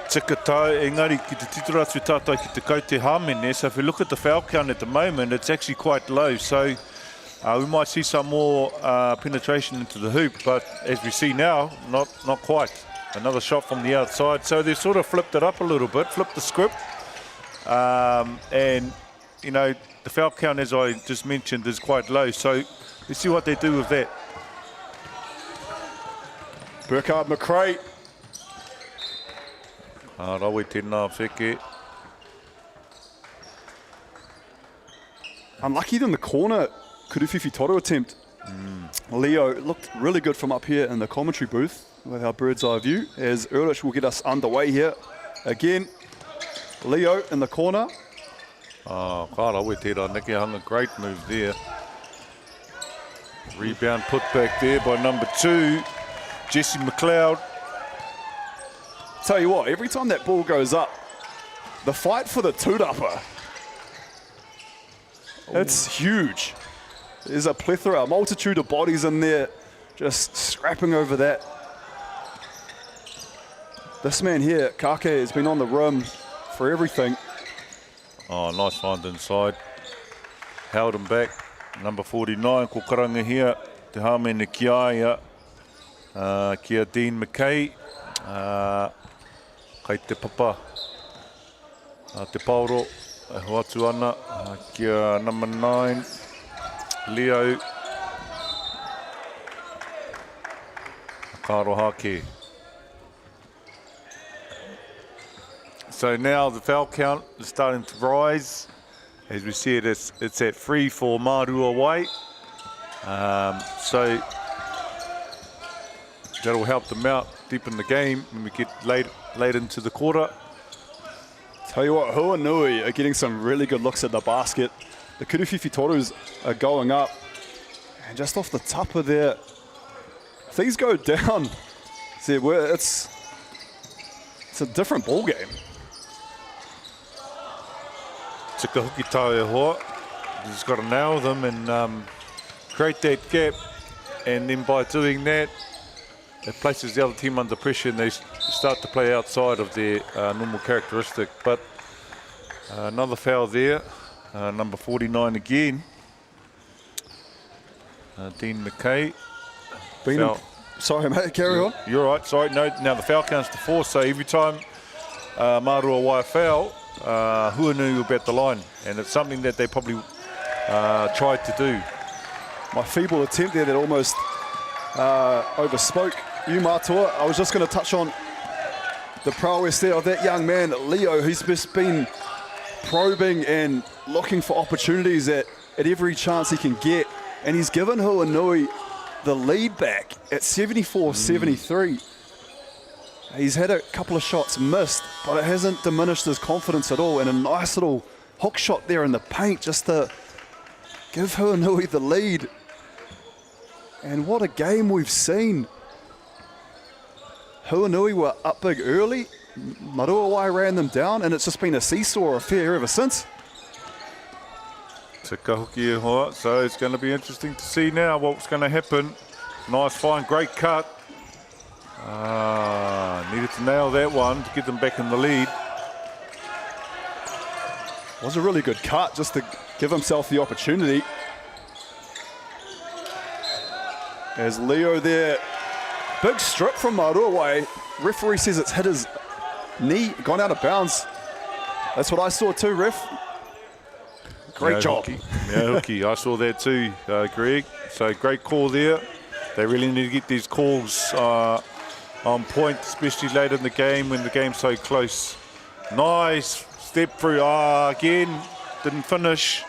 Tika tau, engari ki te titara atu tātou ki te kau te hāmene. So if we look at the foul count at the moment, it's actually quite low. So we might see some more penetration into the hoop, but as we see now, not quite. Another shot from the outside. So they've sort of flipped it up a little bit, flipped the script. And, you know, the foul count, as I just mentioned, is quite low. So let's see what they do with that. Burkhard McRae. Rawe tēnā wheke. Unlucky in the corner, Kuruwhiwhi Toru attempt. Leo looked really good from up here in the commentary booth with our bird's eye view, as Erlich will get us underway here. Again, Leo in the corner. Ka rawe tērā, Niki hung a great move there. Rebound put back there by number 2, Jesse McLeod. Tell you what, every time that ball goes up, the fight for the tūrapa, it's huge. There's a plethora, a multitude of bodies in there just scrapping over that. This man here, Kake, has been on the rim for everything. Oh, nice find inside. Held him back. Number 49, ko karanga here. Te hāmene ki aia. Kia Dean McKay. Kai te papa. Te pauro. Hoatu ana. Kia number 9. Leo. Karo hake. So now the foul count is starting to rise. As we see it, it's at 3 for Marua Wai. So that'll help them out deep in the game when we get late into the quarter. Tell you what, Huanui are getting some really good looks at the basket. The Kuruwhiwhi Torus are going up. And just off the top of there, things go down. See, it's a different ball game. Tika hoki tau e hoa. Just got to nail them and create that gap. And then by doing that, it places the other team under pressure and they start to play outside of their normal characteristic. But another foul there. Number 49 again. Dean McKay. Sorry, mate, carry on. You're right, sorry. No, now the foul counts to 4, so every time Marua Wai foul, Huanui will be at the line, and it's something that they probably tried to do. My feeble attempt there that almost overspoke you, Matua. I was just going to touch on the prowess there of that young man, Leo, who's just been probing and looking for opportunities at every chance he can get. And he's given Huanui the lead back at 74-73. He's had a couple of shots missed, but it hasn't diminished his confidence at all. And a nice little hook shot there in the paint just to give Huanui the lead. And what a game we've seen. Huanui were up big early. Maruawai ran them down, and it's just been a seesaw affair ever since. Te kahuki e hoa, so it's going to be interesting to see now what's going to happen. Nice find, great cut. Needed to nail that one to get them back in the lead. Was a really good cut just to give himself the opportunity. As Leo there, big strip from Maruawai. Referee says it's hit his knee, gone out of bounds. That's what I saw too, ref. Great job. Hooky. I saw that too, Greg. So great call there. They really need to get these calls on point, especially late in the game when the game's so close. Nice step through. Again, didn't finish.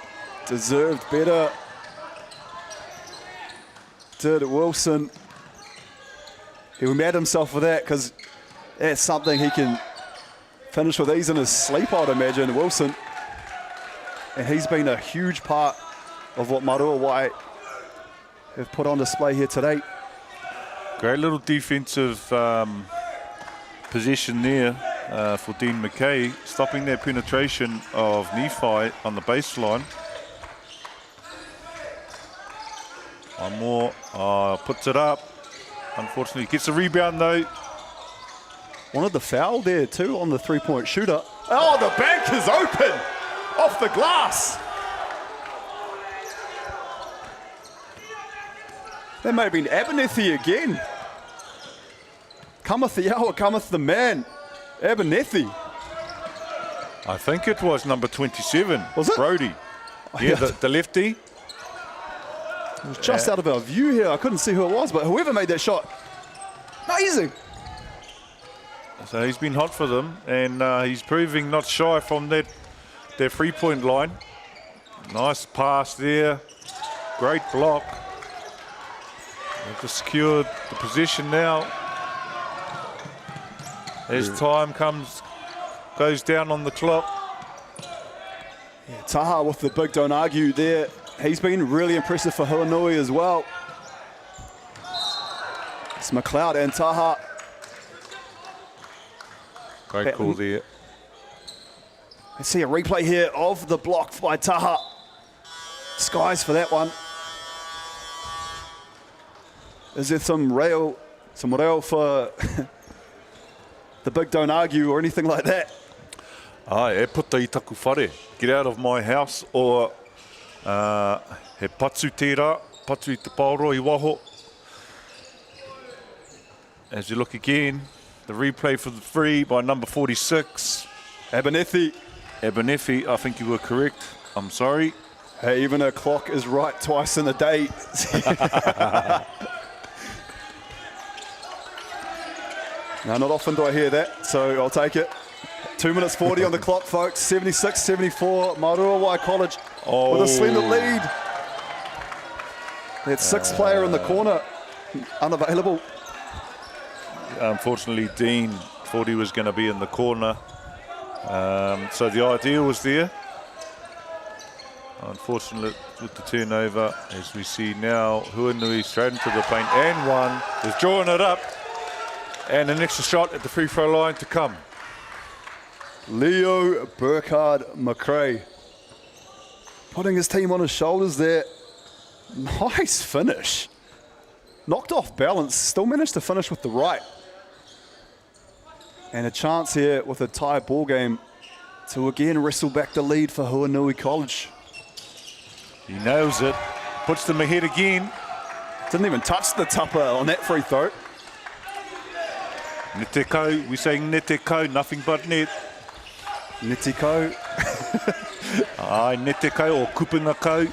Deserved better. Did Wilson. He mad himself for that because that's something he can finish with ease in his sleep, I'd imagine, Wilson. And he's been a huge part of what Maruawai have put on display here today. Great little defensive possession there for Dean McKay, stopping that penetration of Nephi on the baseline. One more, puts it up. Unfortunately, gets a rebound though. Wanted the foul there too on the three-point shooter. Oh, the bank is open off the glass. That may have been Abernethy again. Cometh the hour, cometh the man. Abernethy. I think it was number 27. Was it? Brody. Yeah, the lefty. It was just out of our view here. I couldn't see who it was, but whoever made that shot, amazing. So he's been hot for them, and he's proving not shy from that three-point line. Nice pass there. Great block. They've just secured the position now. As time goes down on the clock. Yeah, Taha with the big don't argue there. He's been really impressive for Huanui as well. It's McLeod and Taha. Great call there. Let's see a replay here of the block by Taha. Skies for that one. Is there some rail for the big don't argue or anything like that? E puta I taku whare. Get out of my house, or he patu tērā, patu I te pauro I waho. As you look again, the replay for the free by number 46. Abernethy. Abernethy, I think you were correct. I'm sorry. Hey, even a clock is right twice in a day. Now, not often do I hear that, so I'll take it. 2 minutes 40 on the clock, folks. 76-74, Maruawai College with a slender lead. That sixth player in the corner, unavailable. Unfortunately, Dean thought he was going to be in the corner. So the idea was there. Unfortunate with the turnover, as we see now, Huanui straight into the paint, and one is drawing it up. And an extra shot at the free throw line to come. Leo Burkhard McRae putting his team on his shoulders there. Nice finish. Knocked off balance, still managed to finish with the right. And a chance here with a tie ball game to again wrestle back the lead for Huanui College. He nails it, puts them ahead again. Didn't even touch the tupper on that free throw. Neteko, we're saying neteko, nothing but net. Neteko. Aye, neteko or kupungako.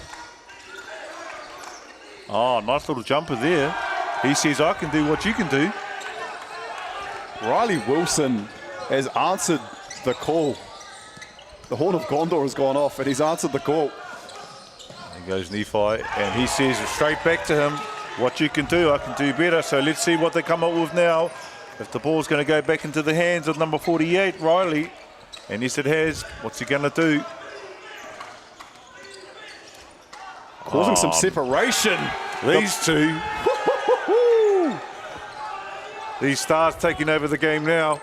Oh, nice little jumper there. He says, I can do what you can do. Riley Wilson has answered the call. The Horn of Gondor has gone off and he's answered the call. There goes Nephi, and he says straight back to him, what you can do, I can do better. So let's see what they come up with now. If the ball's going to go back into the hands of number 48, Riley, and yes it has, what's he going to do? Causing some separation. These two. These stars taking over the game now.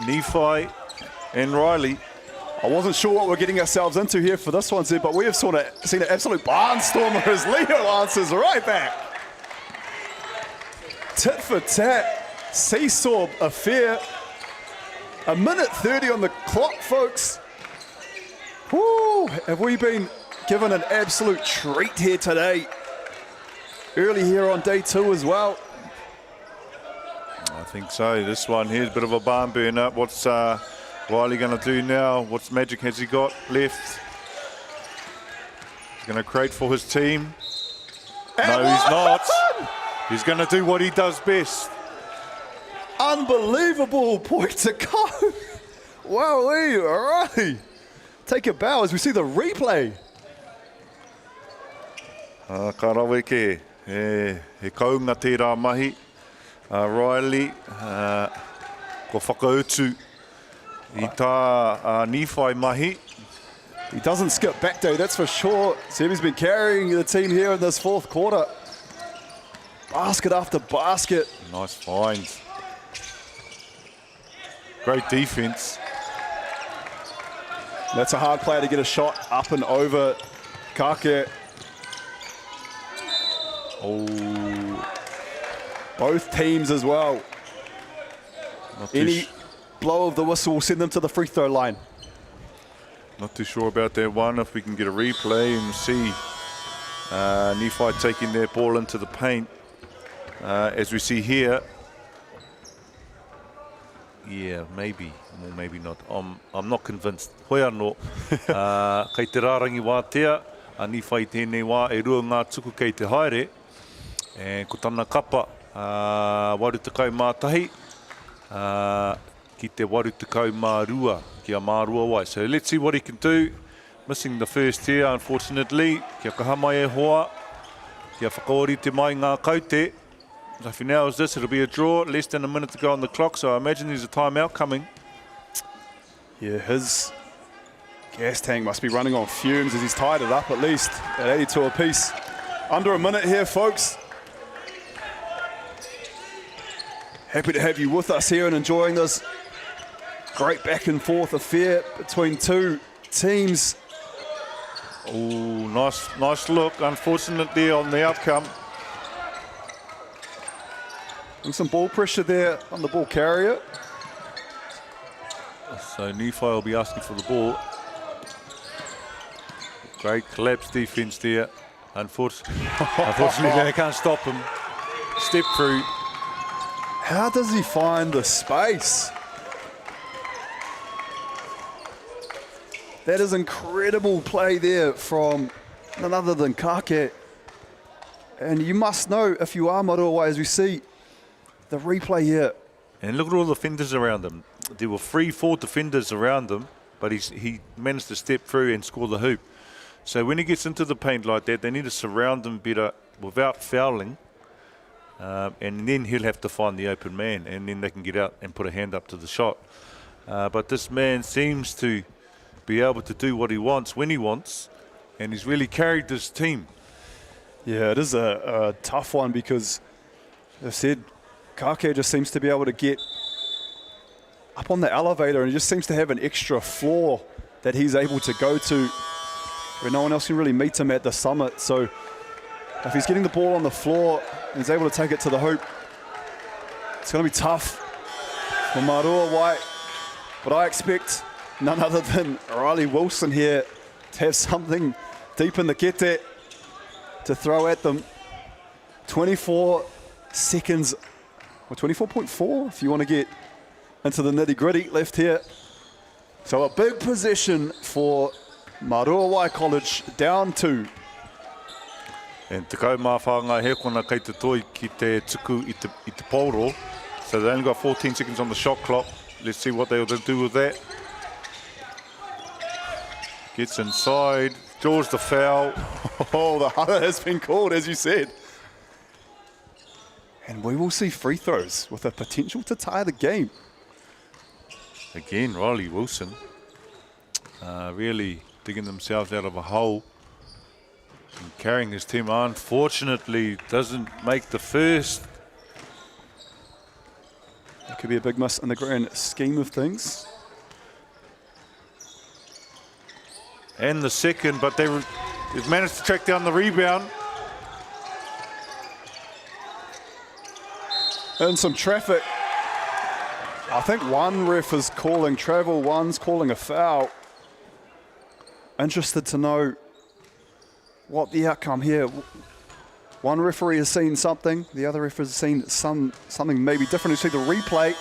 Nephi and Riley. I wasn't sure what we're getting ourselves into here for this one, Zeb, but we have sort of seen an absolute barnstormer as Leo answers right back. Tit for tat, seesaw affair. 1:30 on the clock, folks. Woo, have we been given an absolute treat here today? Early here on day 2 as well. I think so. This one here's a bit of a barn burner. What's Riley going to do now? What magic has he got left? He's going to create for his team. No, he's not. He's going to do what he does best. Unbelievable point to go. Wowee, all right. Take a bow as we see the replay. Ka rawe ke, he kaunga tērā mahi. Riley, ko whakautu i tā Nephi mahi. He doesn't skip back though, that's for sure. Sebi's been carrying the team here in this 4th quarter. Basket after basket. Nice finds. Great defense. That's a hard play to get a shot up and over Kake. Oh, both teams as well. Any blow of the whistle will send them to the free throw line. Not too sure about that one. If we can get a replay and see Nephi taking their ball into the paint. As we see here. Yeah, maybe, or maybe not. I'm not convinced. Hoi anō, kei te rārangi wātea, a Nephi tēnei wā e rua ngā tuku kei te haere. E ko tana kapa, waru tekau mātahi, ki te waru tekau mārua, kia mārua wai. So let's see what he can do. Missing the first here, unfortunately. Kia kahamai e hoa, kia whakaori te mai ngā kaute. So if he nails this, it'll be a draw. Less than a minute to go on the clock, so I imagine there's a timeout coming. Yeah, his gas tank must be running on fumes as he's tied it up at least at 82 apiece. Under a minute here, folks. Happy to have you with us here and enjoying this great back and forth affair between two teams. Oh, nice look. Unfortunately on the outcome. And some ball pressure there on the ball carrier. So Nephi will be asking for the ball. Great collapse defense there. Unfortunately, they can't stop him. Step through. How does he find the space? That is incredible play there from none other than Kake. And you must know, if you are Marawa, as we see the replay here. And look at all the defenders around him. There were 3-4 defenders around him, but he managed to step through and score the hoop. So when he gets into the paint like that, they need to surround him better without fouling. And then he'll have to find the open man, and then they can get out and put a hand up to the shot. But this man seems to be able to do what he wants when he wants, and he's really carried this team. Yeah, it is a tough one because, as I said, Kake just seems to be able to get up on the elevator and he just seems to have an extra floor that he's able to go to where no one else can really meet him at the summit. So if he's getting the ball on the floor and he's able to take it to the hoop, it's going to be tough for Marua White. But I expect none other than Riley Wilson here to have something deep in the kete to throw at them. 24 seconds, or 24.4 if you want to get into the nitty-gritty left here. So a big possession for Marua College, down 2. And te kau mawhanga he kona kei te toi ki te tuku i te pauro. So they only got 14 seconds on the shot clock. Let's see what they'll do with that. Gets inside, draws the foul. Oh, the huddle has been called, as you said. And we will see free throws with a potential to tie the game. Again, Riley Wilson really digging themselves out of a hole and carrying his team. Unfortunately, doesn't make the first. Could be a big miss in the grand scheme of things. And the second, but they've managed to track down the rebound. And some traffic. I think one ref is calling travel, one's calling a foul. Interested to know what the outcome here. One referee has seen something, the other referee has seen something maybe different. You see the replay.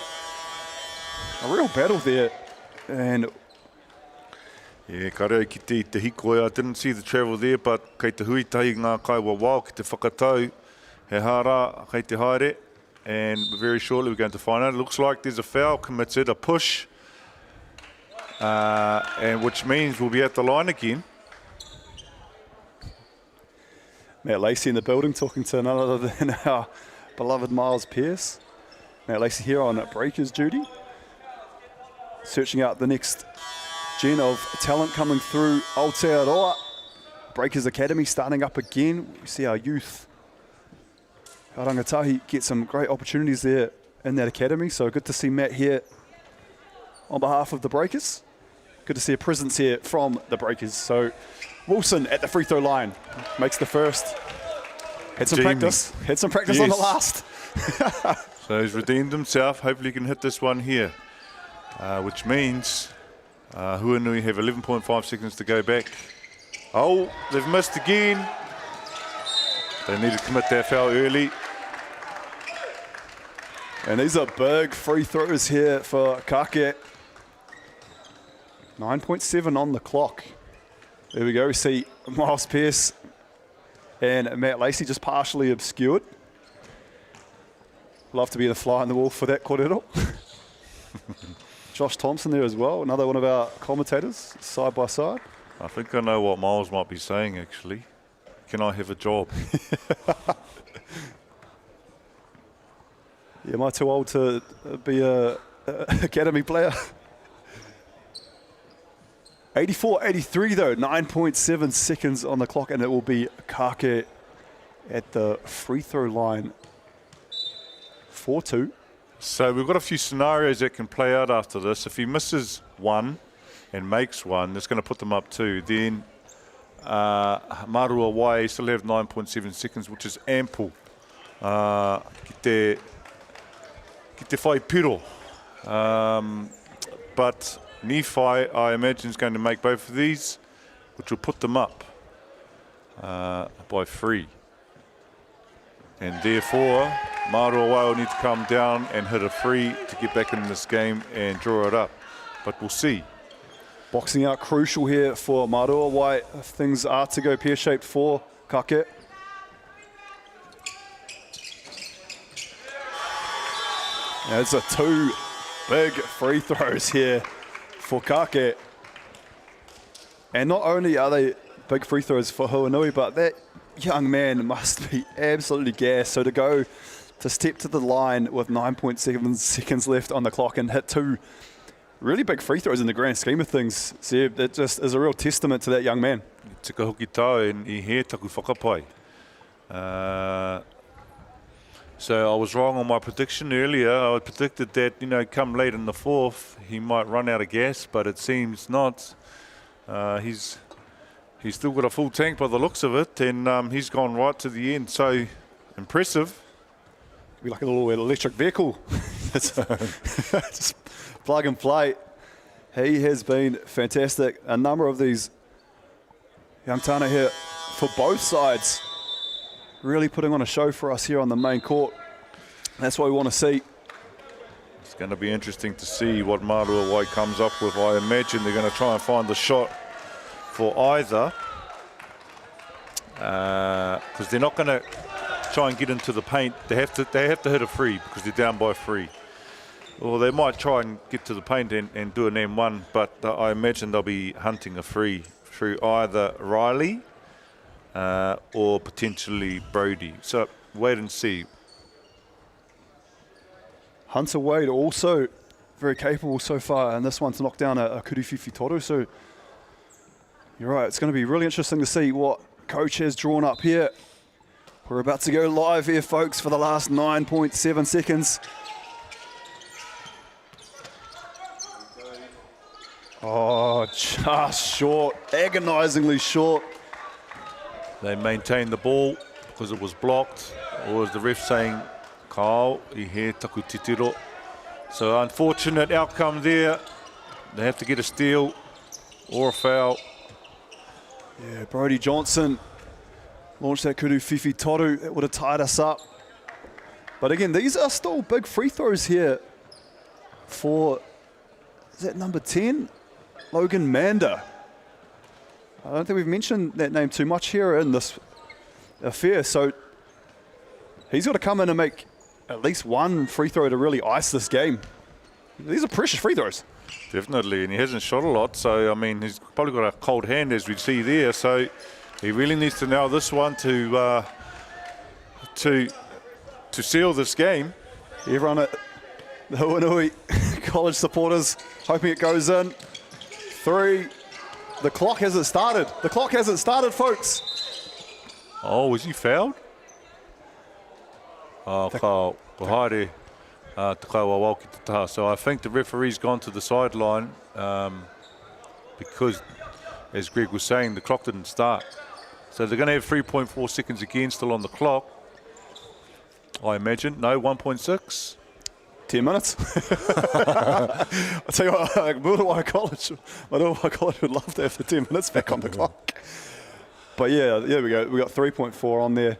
A real battle there. And yeah, ka reo ki te hikoe. I didn't see the travel there, but kei te huitahi ngā kai wawao, ki te whakatau, he hara, kei te haere. And very shortly we're going to find out. It looks like there's a foul committed, a push, and which means we'll be at the line again. Matt Lacey in the building talking to none other than our beloved Miles Pearce. Matt Lacey here on breakers duty, searching out the next gen of talent coming through Aotearoa. Breakers Academy starting up again. We see our youth Rangatahi get some great opportunities there in that academy, so good to see Matt here on behalf of the Breakers. Good to see a presence here from the Breakers. So Wilson at the free throw line makes the first. Had some practice yes. On the last. So he's redeemed himself. Hopefully he can hit this one here, which means Huanui have 11.5 seconds to go back. Oh, they've missed again. They need to commit that foul early. And these are big free throws here for Kake. 9.7 on the clock. There we go. We see Miles Pearce and Matt Lacey just partially obscured. Love to be the fly on the wall for that kōrero. Josh Thompson there as well, another one of our commentators, side by side. I think I know what Miles might be saying actually. Can I have a job? Yeah, am I too old to be a academy player? 84-83 though, 9.7 seconds on the clock, and it will be Kake at the free throw line. 4-2. So we've got a few scenarios that can play out after this. If he misses one and makes one, that's going to put them up 2. Then Marua Wai still have 9.7 seconds, which is ample. Ki te whai piro. But Nephi, I imagine, is going to make both of these, which will put them up by 3. And therefore, Marua Wai will need to come down and hit a free to get back in this game and draw it up. But we'll see. Boxing out crucial here for Marua Wai if things are to go pear-shaped for Kake. There's 2 big free throws here for Kake. And not only are they big free throws for Huanui, but that young man must be absolutely gassed. So to step to the line with 9.7 seconds left on the clock and hit 2 really big free throws in the grand scheme of things, Seb, that just is a real testament to that young man. Tika hoki tau I he taku whakapai. So I was wrong on my prediction earlier. I predicted that, come late in the 4th, he might run out of gas, but it seems not. He's still got a full tank by the looks of it, and he's gone right to the end. So impressive. Be like a little electric vehicle. Just plug and play. He has been fantastic. A number of these young tāna here for both sides, really putting on a show for us here on the main court. That's what we want to see. It's going to be interesting to see what Marua Wai comes up with. I imagine they're going to try and find the shot for either, because they're not going to try and get into the paint. They have to hit a free because they're down by 3. Or they might try and get to the paint and do an M1, but I imagine they'll be hunting a free through either Riley or potentially Brody. So wait and see. Hunter Wade also very capable so far, and this one to knock down a Kuriwhiwhi Toru. So you're right, it's going to be really interesting to see what coach has drawn up here. We're about to go live here, folks, for the last 9.7 seconds. Oh, just short, agonisingly short. They maintained the ball because it was blocked, or was the ref saying, Kao, I he taku titiro. So unfortunate outcome there. They have to get a steal or a foul. Yeah, Brodie Johnson launched that kudu whiwhi toru. It would have tied us up. But again, these are still big free throws here for, is that number 10? Logan Mander. I don't think we've mentioned that name too much here in this affair. So he's got to come in and make at least one free throw to really ice this game. These are precious free throws. Definitely, and he hasn't shot a lot. So, I mean, he's probably got a cold hand, as we see there. So he really needs to nail this one to seal this game. Everyone at the Huanui College supporters hoping it goes in. 3. The clock hasn't started. The clock hasn't started, folks. Oh, was he fouled? Oh, Kao, Kohare, te kaua wau ki te taha. So I think the referee's gone to the sideline because, as Greg was saying, the clock didn't start. So they're going to have 3.4 seconds again still on the clock, I imagine. No, 1.6. 10 minutes. I'll tell you what, Mārua College would love to have the 10 minutes back on the clock. But yeah, there we go. We got 3.4 on there.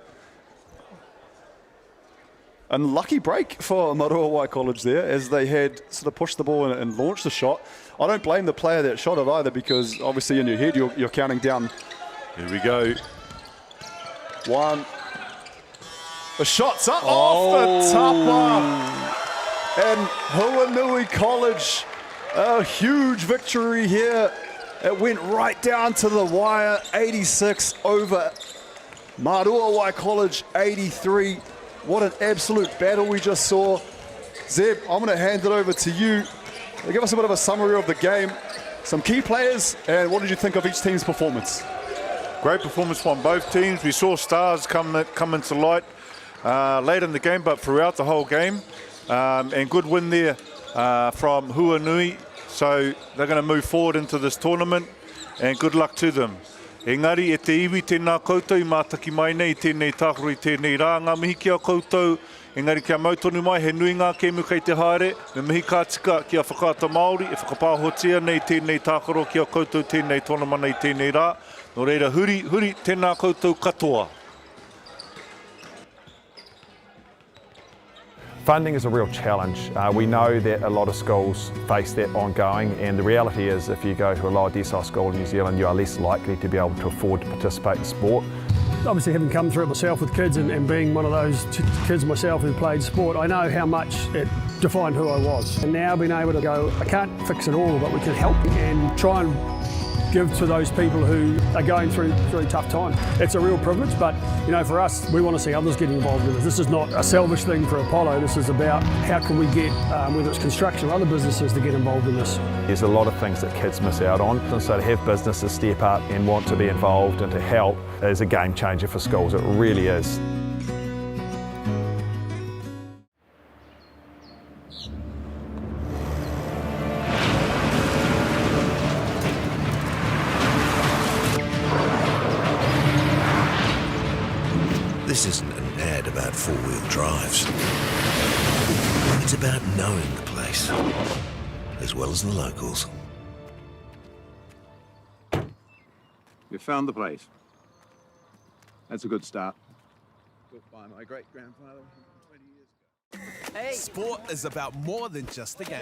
And lucky break for Mārua College there, as they had sort of pushed the ball and launched the shot. I don't blame the player that shot it either, because obviously in your head you're counting down. Here we go. 1. The shot's up off the tapa. And Huanui College, a huge victory here. It went right down to the wire, 86 over Mārua College, 83. What an absolute battle we just saw. Zeb, I'm going to hand it over to you. Give us a bit of a summary of the game, some key players, and what did you think of each team's performance? Great performance from both teams. We saw stars come into light late in the game, but throughout the whole game. And good win there from Huanui. So they're going to move forward into this tournament, and good luck to them. Engari, e te iwi tēnā koutou, I mātaki mai nei, tēnei tākaro I tēnei rā, ngā mihi kia koutou. Engari kia mautonu mai, he nui ngā kēmu kei te haere, me mihi kā tika kia whakaata Māori, e whakapāhotia nei tēnei tākaro kia koutou, tēnei tonamana I tēnei rā. Nō reira, huri, tēnā koutou katoa. Funding is a real challenge. We know that a lot of schools face that ongoing, and the reality is if you go to a lower decile school in New Zealand, you are less likely to be able to afford to participate in sport. Obviously, having come through it myself with kids and being one of those kids myself who played sport, I know how much it defined who I was. And now being able to go, I can't fix it all, but we can help and try and give to those people who are going through really tough times. It's a real privilege, but you know, for us, we want to see others get involved with it. This is not a selfish thing for Apollo. This is about how can we get, whether it's construction or other businesses, to get involved in this. There's a lot of things that kids miss out on, and so to have businesses step up and want to be involved and to help is a game changer for schools. It really is. This isn't an ad about four-wheel drives. It's about knowing the place, as well as the locals. We found the place. That's a good start. Built by my great-grandfather 20 years ago. Hey. Sport is about more than just a game.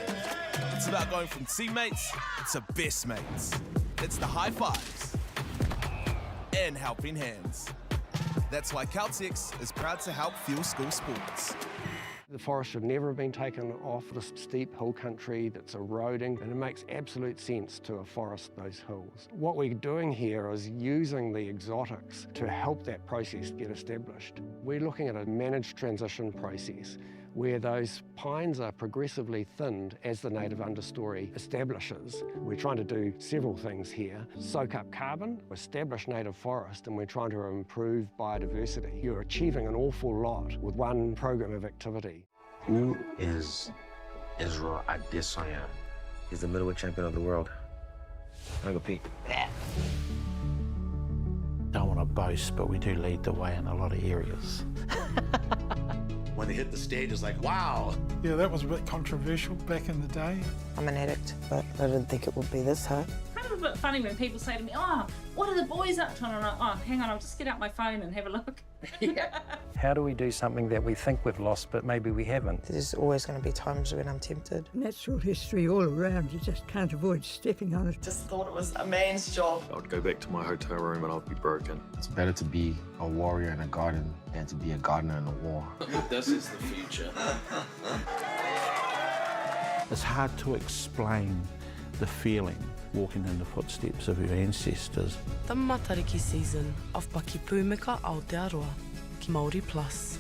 It's about going from teammates to best mates. It's the high fives and helping hands. That's why Caltex is proud to help fuel school sports. The forest should never have been taken off the steep hill country that's eroding, and it makes absolute sense to afforest those hills. What we're doing here is using the exotics to help that process get established. We're looking at a managed transition process where those pines are progressively thinned as the native understory establishes. We're trying to do several things here. Soak up carbon, establish native forest, and we're trying to improve biodiversity. You're achieving an awful lot with one program of activity. Who is Israel Adesanya? He's the middleweight champion of the world. Can I go pee? Don't want to boast, but we do lead the way in a lot of areas. When they hit the stage, it's like, wow. Yeah, that was a bit controversial back in the day. I'm an addict, but I didn't think it would be this hard. Kind of a bit funny when people say to me, oh, what are the boys up to? And I'm like, oh, hang on, I'll just get out my phone and have a look. How do we do something that we think we've lost, but maybe we haven't? There's always going to be times when I'm tempted. Natural history all around, you just can't avoid stepping on it. Just thought it was a man's job. I would go back to my hotel room and I'd be broken. It's better to be a warrior in a garden than to be a gardener in a war. This is the future. It's hard to explain the feeling walking in the footsteps of your ancestors. The Matariki season of Paki Pūmika Aotearoa ki MāORI Plus.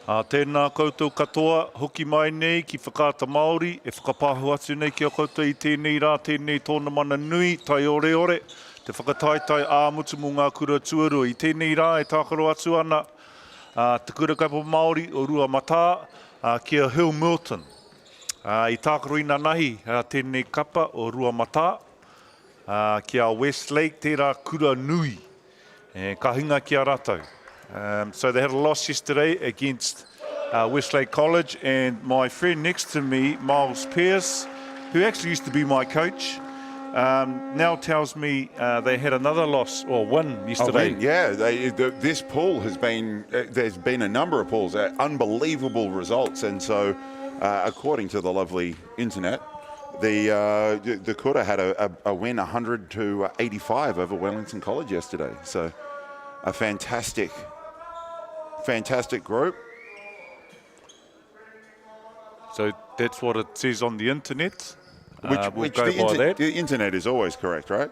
Tēnā koutou katoa, hoki mai nei ki whakaata Māori, e whakapāhu atu nei ki a koutou I tēnei rā, tēnei tōna mana nui, tai ore ore, te whakataitai āmutu mō ngā kura tuarua. I tēnei rā e tākaro atu ana te kura kapa Māori o Rua Matā ki a Hill Milton. I tākaro ina nahi tēnei kapa o Rua Matā ki a Westlake, tērā kura nui, ka hinga ki a rātou. So they had a loss yesterday against Westlake College, and my friend next to me, Miles Pearce, who actually used to be my coach, now tells me they had another loss or win yesterday. Yeah, this pool has been, there's been a number of pools, unbelievable results, and so according to the lovely internet, the Kura had a win 100-85 over Wellington College yesterday. So a fantastic group. So that's what it says on the internet. Which the internet is always correct, right?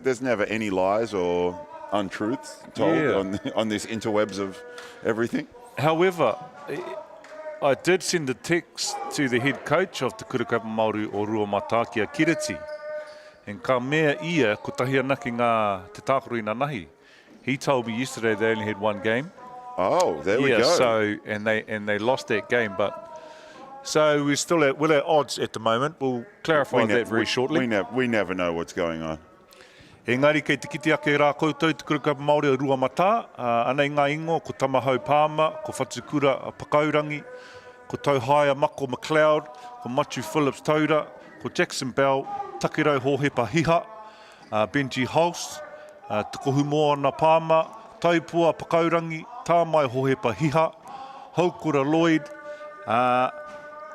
There's never any lies or untruths told on this interwebs of everything. However, I did send a text to the head coach of Te Kura Kapa Māori o Rua Matā ki a Kiriti. And ka mea ia, ko tahi anaki ngā te tākaro ina nahi. He told me yesterday they only had one game. Oh, there we go. So and they lost that game, but so we're still at odds at the moment. We'll clarify that very shortly. We never know what's going on. Engari kei te kiti ake rā koutou Te Kura Kapa Māori o Rua Matā, ana I ngā ingo ko Tamahau Pāma, ko Whatukura a Pakaurangi, ko Tauhaia Mako McLeod, ko Machu Phillips Taura, ko Jackson Bell, Takirau Hohepa Hiha, Benji Hulse, Te Kohumoa na Pāma, Taupua Pakaurangi, Tāmai Hohepa Hiha, Haukura Lloyd,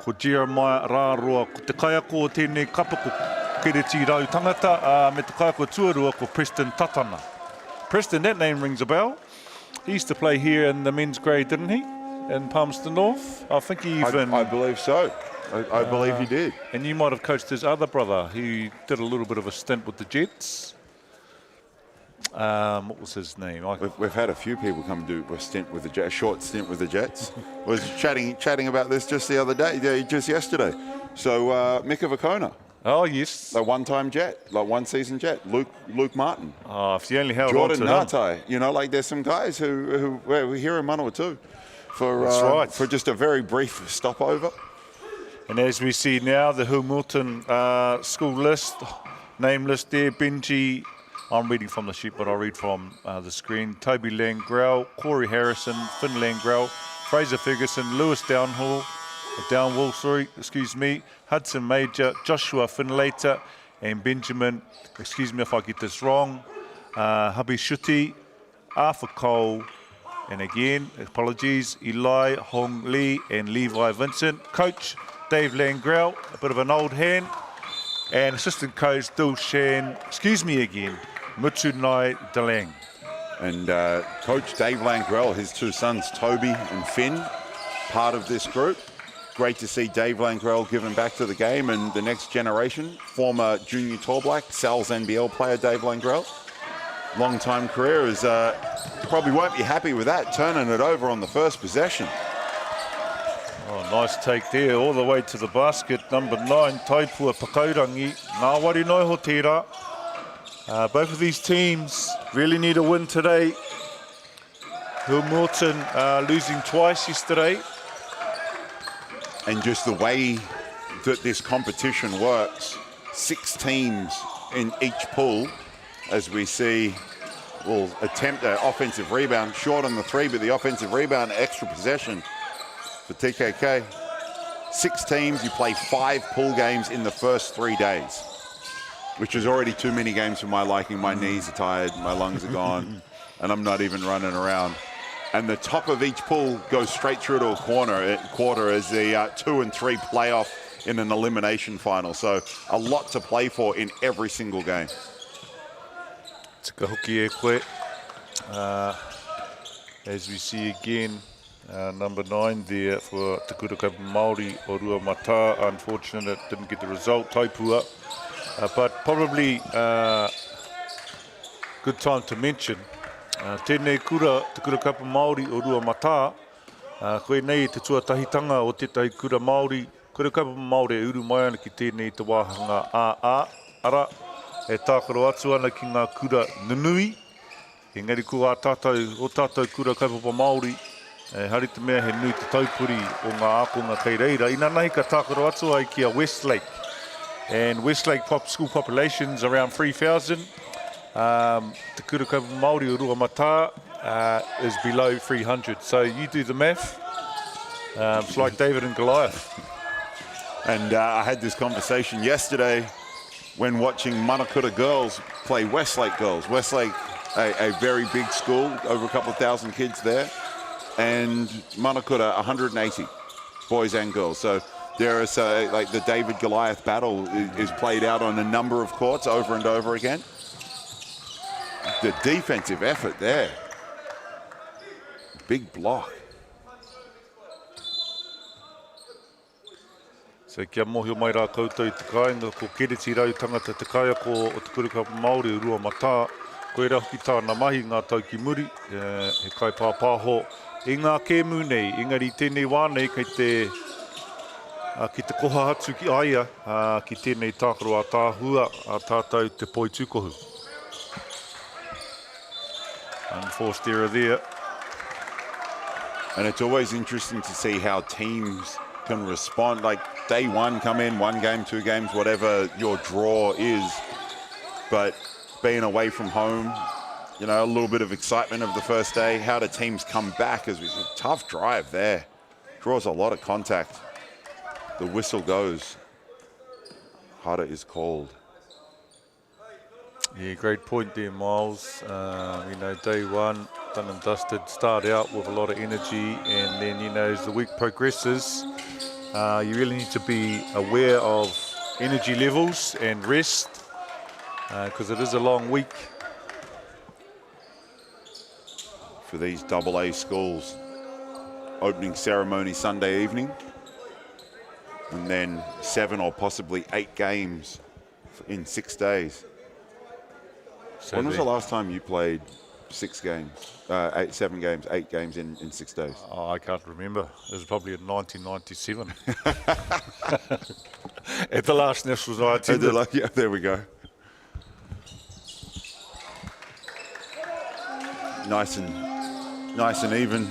ko Jeremiah Rāroa, ko Te Kaiako o tēnei kapa, ko Kiriti Rau Tangata, me Te Kaiako Tuarua, ko Preston Tatana. Preston, that name rings a bell. He used to play here in the men's grade, didn't he? In Palmerston North? I think he even... I believe so. I believe he did. And you might have coached his other brother, who did a little bit of a stint with the Jets. What was his name? We've had a few people come do a short stint with the Jets. Was chatting about this just the other day, just yesterday. So Mika Vakona. Oh yes, a one-time Jet, like one-season Jet. Luke Martin. Oh, if you only held Jordan on to him. Ngatai. You know, like there's some guys who we're here in Manawatu for just a very brief stopover. And as we see now, the Hill Milton school list, name list there, Benji. I'm reading from the sheet, but I'll read from the screen. Toby Langrell, Corey Harrison, Finn Langrell, Fraser Ferguson, Lewis Downwall, Hudson Major, Joshua Finlater, and Benjamin, excuse me if I get this wrong, Hubby Shuti, Arthur Cole, and again, apologies, Eli Hong Lee and Levi Vincent. Coach Dave Langrell, a bit of an old hand, and assistant coach Dil Shan, excuse me again, Mutsunai Delang. And Coach Dave Langrell, his two sons, Toby and Finn, part of this group. Great to see Dave Langrell given back to the game and the next generation. Former junior Tall Black, Sal's NBL player Dave Langrell. Long-time career is probably won't be happy with that, turning it over on the first possession. Oh, nice take there, all the way to the basket. Number 9, Taipua Pakaurangi. Ngā wari noi ho tērā. Both of these teams really need a win today. Hill Milton losing twice yesterday. And just the way that this competition works, 6 teams in each pool, as we see, will attempt an offensive rebound, short on the 3, but the offensive rebound, extra possession for TKK. 6 teams, you play 5 pool games in the first 3 days, which is already too many games for my liking. My knees are tired, my lungs are gone, and I'm not even running around. And the top of each pool goes straight through to a quarter as the 2 and 3 playoff in an elimination final. So a lot to play for in every single game. Tika hoki e koe. As we see again, number 9 there for Te Kura Kapa Māori o Rua Matā. Unfortunate, didn't get the result, Taipua. But probably good time to mention. Tēnei kura, Te Kura Kapa Māori o Rua Matā, Koe nei te tuatahitanga o tētahi kura Māori. Kura kaupapa Māori e uru mai ana ki tēnei te wāhanga ara. E tākaro atu ana ki ngā kura nunui. Engari ko o tātou kura kaupapa Māori. Hari te mea he nui te taupuri o ngā akonga kei reira. Ina nahi ka tākaro atu ai ki a Westlake. And Westlake school population's around 3,000. Te kura kaupapa Māori o Ruamata is below 300. So you do the math. It's like David and Goliath. And I had this conversation yesterday when watching Manakura girls play Westlake girls. Westlake, a very big school, over a couple of thousand kids there. And Manakura, 180 boys and girls. So there is like the David Goliath battle is played out on a number of courts over and over again. The defensive effort there. Big block. So kia mohio mai rā koutou i te kāinga ko kereti rau tangata te kāia ko o te kurukapa Māori o Ruamata. Koe rā ki tāna mahi ngā tau ki muri, he kai pāpāho. I ngā kēmu nei, engari tēnei wānei kei ki te koha atu ki aia, ki tēnei tākaro a tāhua a tātou te poi tūkohu. Unforced error there. And it's always interesting to see how teams can respond. Like day one, come in, 1 game, 2 games, whatever your draw is. But being away from home, you know, a little bit of excitement of the first day. How do teams come back? As we see, tough drive there. Draws a lot of contact. The whistle goes. Hara is called. Yeah, great point there, Miles. You know, day one, done and dusted. Start out with a lot of energy, and then, you know, as the week progresses, you really need to be aware of energy levels and rest, because it is a long week. For these AA schools, opening ceremony Sunday evening, and then 7 or possibly 8 games in 6 days. So when was the last time you played 6 games, 7 games, 8 games in 6 days? Oh, I can't remember. It was probably in 1997. At the last Nationals I attended. Yeah, there we go. Nice and even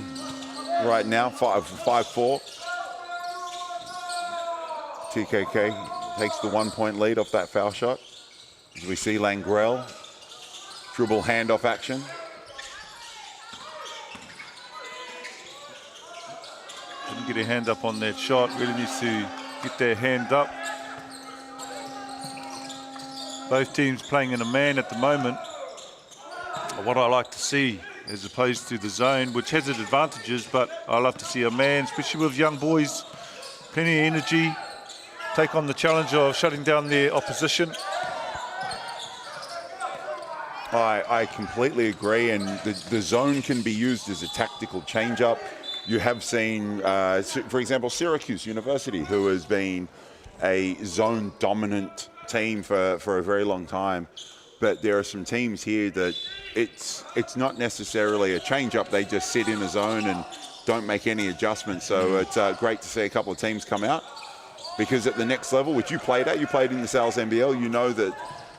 right now, 5-4. TKK takes the 1-point lead off that foul shot. As we see Langrel dribble handoff action. Didn't get a hand up on that shot. Really needs to get their hand up. Both teams playing in a man at the moment. What I like to see, as opposed to the zone, which has its advantages, but I love to see a man, especially with young boys, plenty of energy, take on the challenge of shutting down their opposition. I completely agree, and the zone can be used as a tactical change-up. You have seen, for example, Syracuse University, who has been a zone-dominant team for a very long time. But there are some teams here that it's not necessarily a change-up. They just sit in a zone and don't make any adjustments. So it's great to see a couple of teams come out, because at the next level, which you played in the Sales NBL, you know that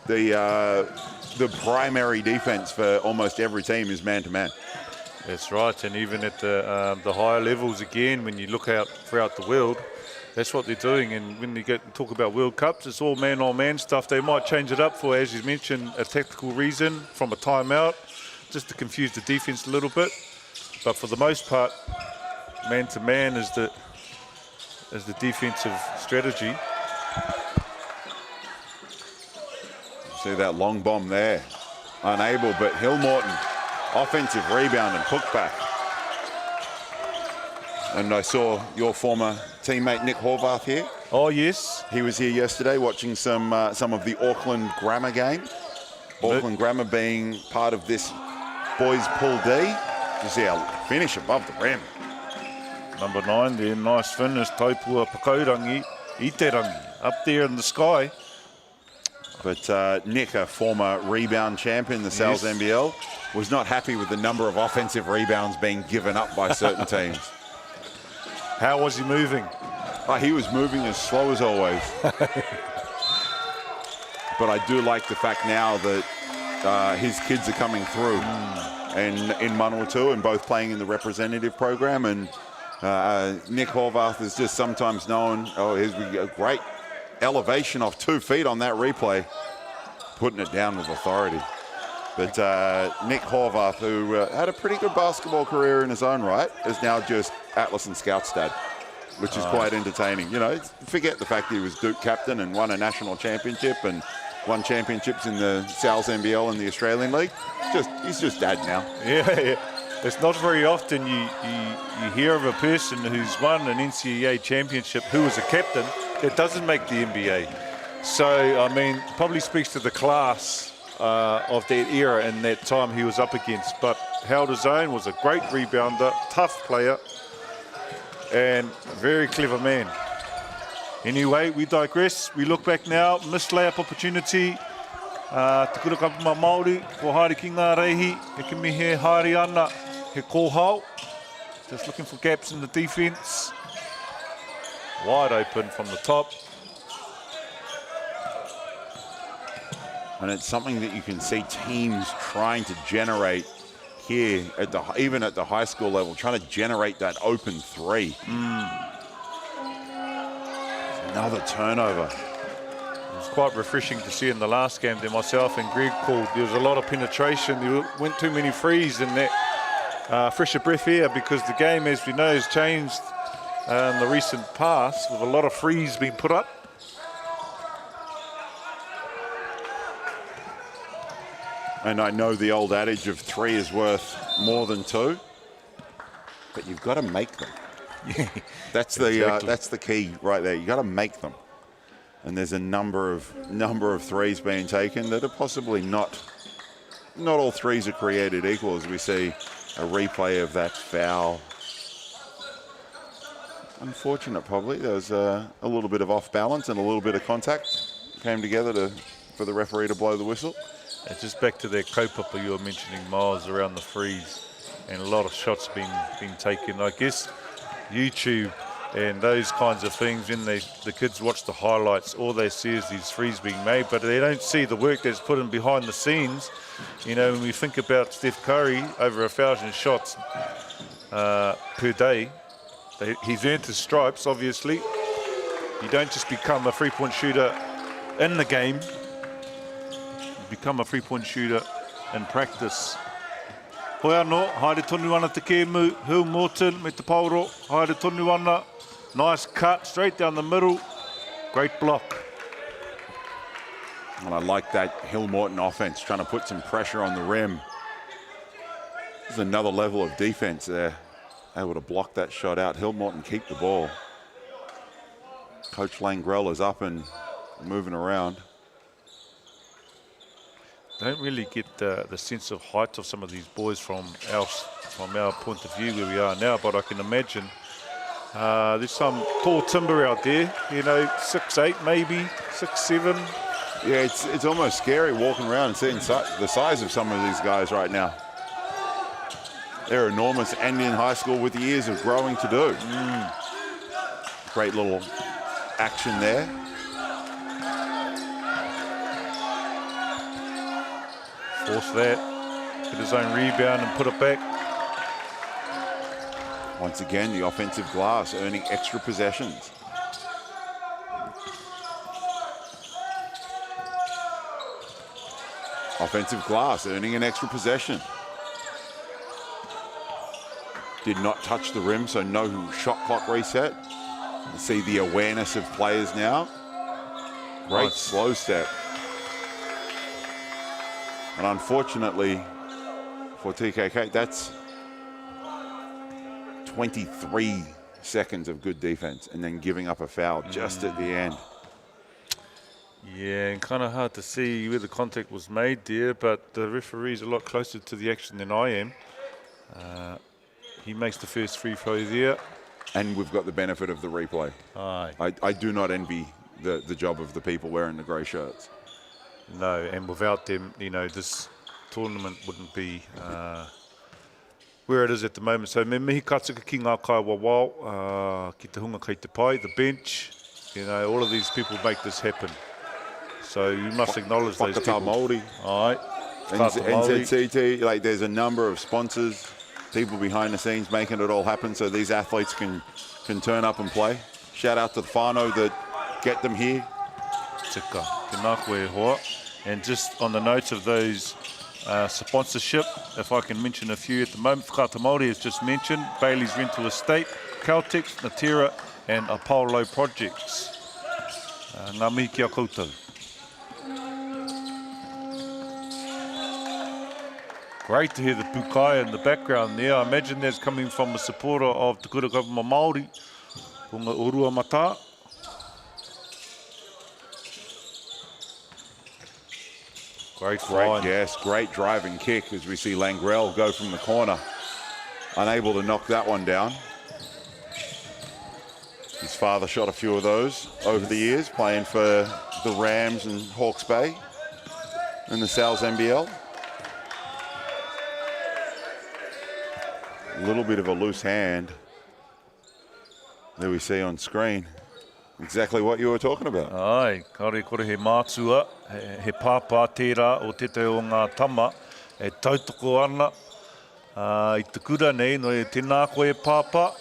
the primary defense for almost every team is man-to-man. That's right, and even at the higher levels, again, when you look out throughout the world, that's what they're doing. And when you talk about World Cups, it's all man-on-man stuff. They might change it up for, as you mentioned, a tactical reason, from a timeout, just to confuse the defense a little bit. But for the most part, man-to-man is the defensive strategy. See that long bomb there. Unable, but Hill Morton, offensive rebound and putback. And I saw your former teammate Nick Horvath here. Oh, yes. He was here yesterday watching some of the Auckland Grammar game. Auckland Grammar being part of this boys pool D. You see a finish above the rim. Number 9 there, nice finish. Taupua Pakaurangi, Iterangi, up there in the sky. But Nick, a former rebound champion in the Sales NBL, was not happy with the number of offensive rebounds being given up by certain teams. How was he moving? Oh, he was moving as slow as always. But I do like the fact now that his kids are coming through and in Manawatu and both playing in the representative program. And Nick Horvath is just sometimes known, here's a great elevation off 2 feet on that replay, putting it down with authority. But Nick Horvath, who had a pretty good basketball career in his own right, is now just Atlas and Scoutstad, which is quite entertaining. You know, forget the fact he was Duke captain and won a national championship and won championships in the Sal's NBL and the Australian League. He's just dad now. Yeah. It's not very often you hear of a person who's won an NCAA championship who was a captain that doesn't make the NBA. So, I mean, probably speaks to the class of that era and that time he was up against. But held his own, was a great rebounder, tough player, and a very clever man. Anyway, we digress. We look back now. Missed layup opportunity. Te kura kapa ma Māori, ko haere ki ngā reihi. He ke mihe haere ana, he kōhau. Just looking for gaps in the defence. Wide open from the top. And it's something that you can see teams trying to generate here, even at the high school level, trying to generate that open three. Another turnover. It was quite refreshing to see in the last game that myself and Greg called. There was a lot of penetration. There weren't too many frees in that fresher breath air, because the game, as we know, has changed in the recent past with a lot of frees being put up. And I know the old adage of 3 is worth more than 2, but you've got to make them. Yeah, that's the key right there. You got to make them. And there's a number of threes being taken that are possibly not all threes are created equal, as we see a replay of that foul. Unfortunate, probably. There was a little bit of off balance and a little bit of contact came together for the referee to blow the whistle. Just back to that kaupapa you were mentioning, Miles, around the frees, and a lot of shots being taken. I guess YouTube and those kinds of things, when the kids watch the highlights, all they see is these frees being made, but they don't see the work that's put in behind the scenes. You know, when we think about Steph Curry, over 1,000 shots per day, he's earned his stripes, obviously. You don't just become a three-point shooter in the game. Become a three-point shooter in practice. Hoi anō, haere tonu ana te kēmu, Hill Morton me te pauro, haere tonu ana. Nice cut, straight down the middle, great block. And I like that Hill Morton offense, trying to put some pressure on the rim. There's another level of defense there, able to block that shot out. Hill Morton keep the ball. Coach Langrell is up and moving around. Don't really get the sense of height of some of these boys from our point of view where we are now, but I can imagine there's some tall timber out there, you know, 6'8", maybe 6'7". Yeah, it's almost scary walking around and seeing the size of some of these guys right now. They're enormous, and in high school with the years of growing to do. Great little action there. Force that, get his own rebound and put it back. Once again, the offensive glass earning extra possessions. Offensive glass earning an extra possession. Did not touch the rim, so no shot clock reset. You see the awareness of players now. Great slow step. And unfortunately for TKK, that's 23 seconds of good defense and then giving up a foul just at the end. Yeah, and kind of hard to see where the contact was made there, but the referee's a lot closer to the action than I am. He makes the first free throw there. And we've got the benefit of the replay. Aye. I do not envy the job of the people wearing the grey shirts. No, and without them, you know, this tournament wouldn't be where it is at the moment. So me mihi katuka ki ngā kai wawao, ki te hunga kei te pai, the bench, all of these people make this happen. So you must acknowledge those people. MāORI. All right. NZSS, like there's a number of sponsors, people behind the scenes making it all happen so these athletes can turn up and play. Shout out to the whānau that get them here. Tika, te nā koe e hoa. And just on the notes of those sponsorship, if I can mention a few at the moment, Whakata Māori has just mentioned, Bailey's Rental Estate, Caltex, Natera and Apollo Projects. Ngā mihi ki a koutou. Great to hear the pukai in the background there. I imagine that's coming from a supporter of Te Kura Kaupapa Māori, Punga Urua Mata. Great yes, great driving kick as we see Langrel go from the corner. Unable to knock that one down. His father shot a few of those over the years, playing for the Rams and Hawke's Bay in the Sal's NBL. A little bit of a loose hand that we see on screen. Exactly what you were talking about. Ai, kare kore he mātua, he pāpā tērā o te teo ngā tama, e tautoko ana, I te kura nei, no e tēnā koe pāpā.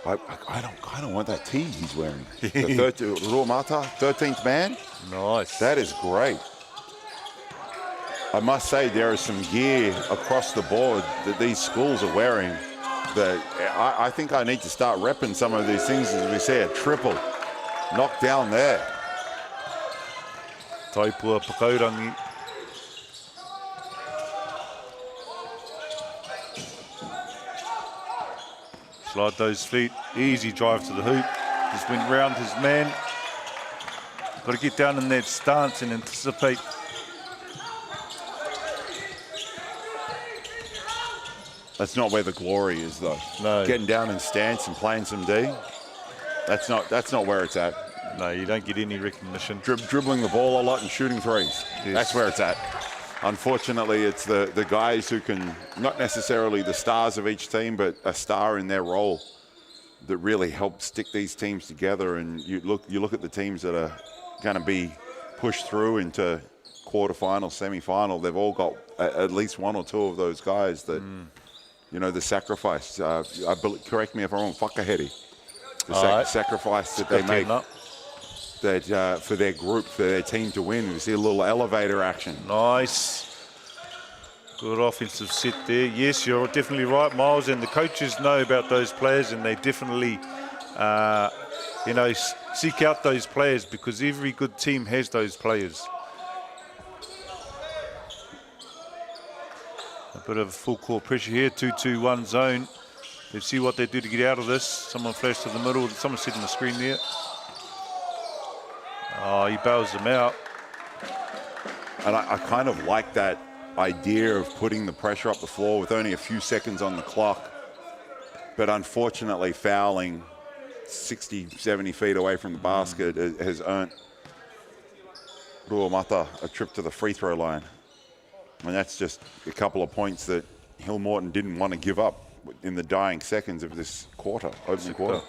I don't want that tee he's wearing. The Rua Mata, 13th man. Nice. That is great. I must say there is some gear across the board that these schools are wearing that I think I need to start repping some of these things as we see a triple knocked down there. Taipua Pakaurangi. Slide those feet, easy drive to the hoop. Just went round his man. Got to get down in that stance and anticipate. That's not where the glory is, though. No. Getting down in stance and playing some D, that's not where it's at. No, you don't get any recognition. Dribbling the ball a lot and shooting threes. Yes. That's where it's at. Unfortunately, it's the guys who can, not necessarily the stars of each team, but a star in their role that really help stick these teams together. And you look at the teams that are going to be pushed through into quarterfinal, semi-final. They've all got at least one or two of those guys that. The sacrifice, correct me if I'm wrong, whakaheri. The sacrifice that they make that, for their group, for their team to win. We see a little elevator action. Nice. Good offensive set there. Yes, you're definitely right, Miles, and the coaches know about those players and they definitely, seek out those players because every good team has those players. A bit of full court pressure here, 2-2-1 zone. Let's see what they do to get out of this. Someone flashed to the middle. Someone said on the screen there. Oh, he bails them out. And I kind of like that idea of putting the pressure up the floor with only a few seconds on the clock. But unfortunately, fouling 60, 70 feet away from the basket has earned Rua Mata a trip to the free throw line. And that's just a couple of points that Hill Morton didn't want to give up in the dying seconds of this opening quarter.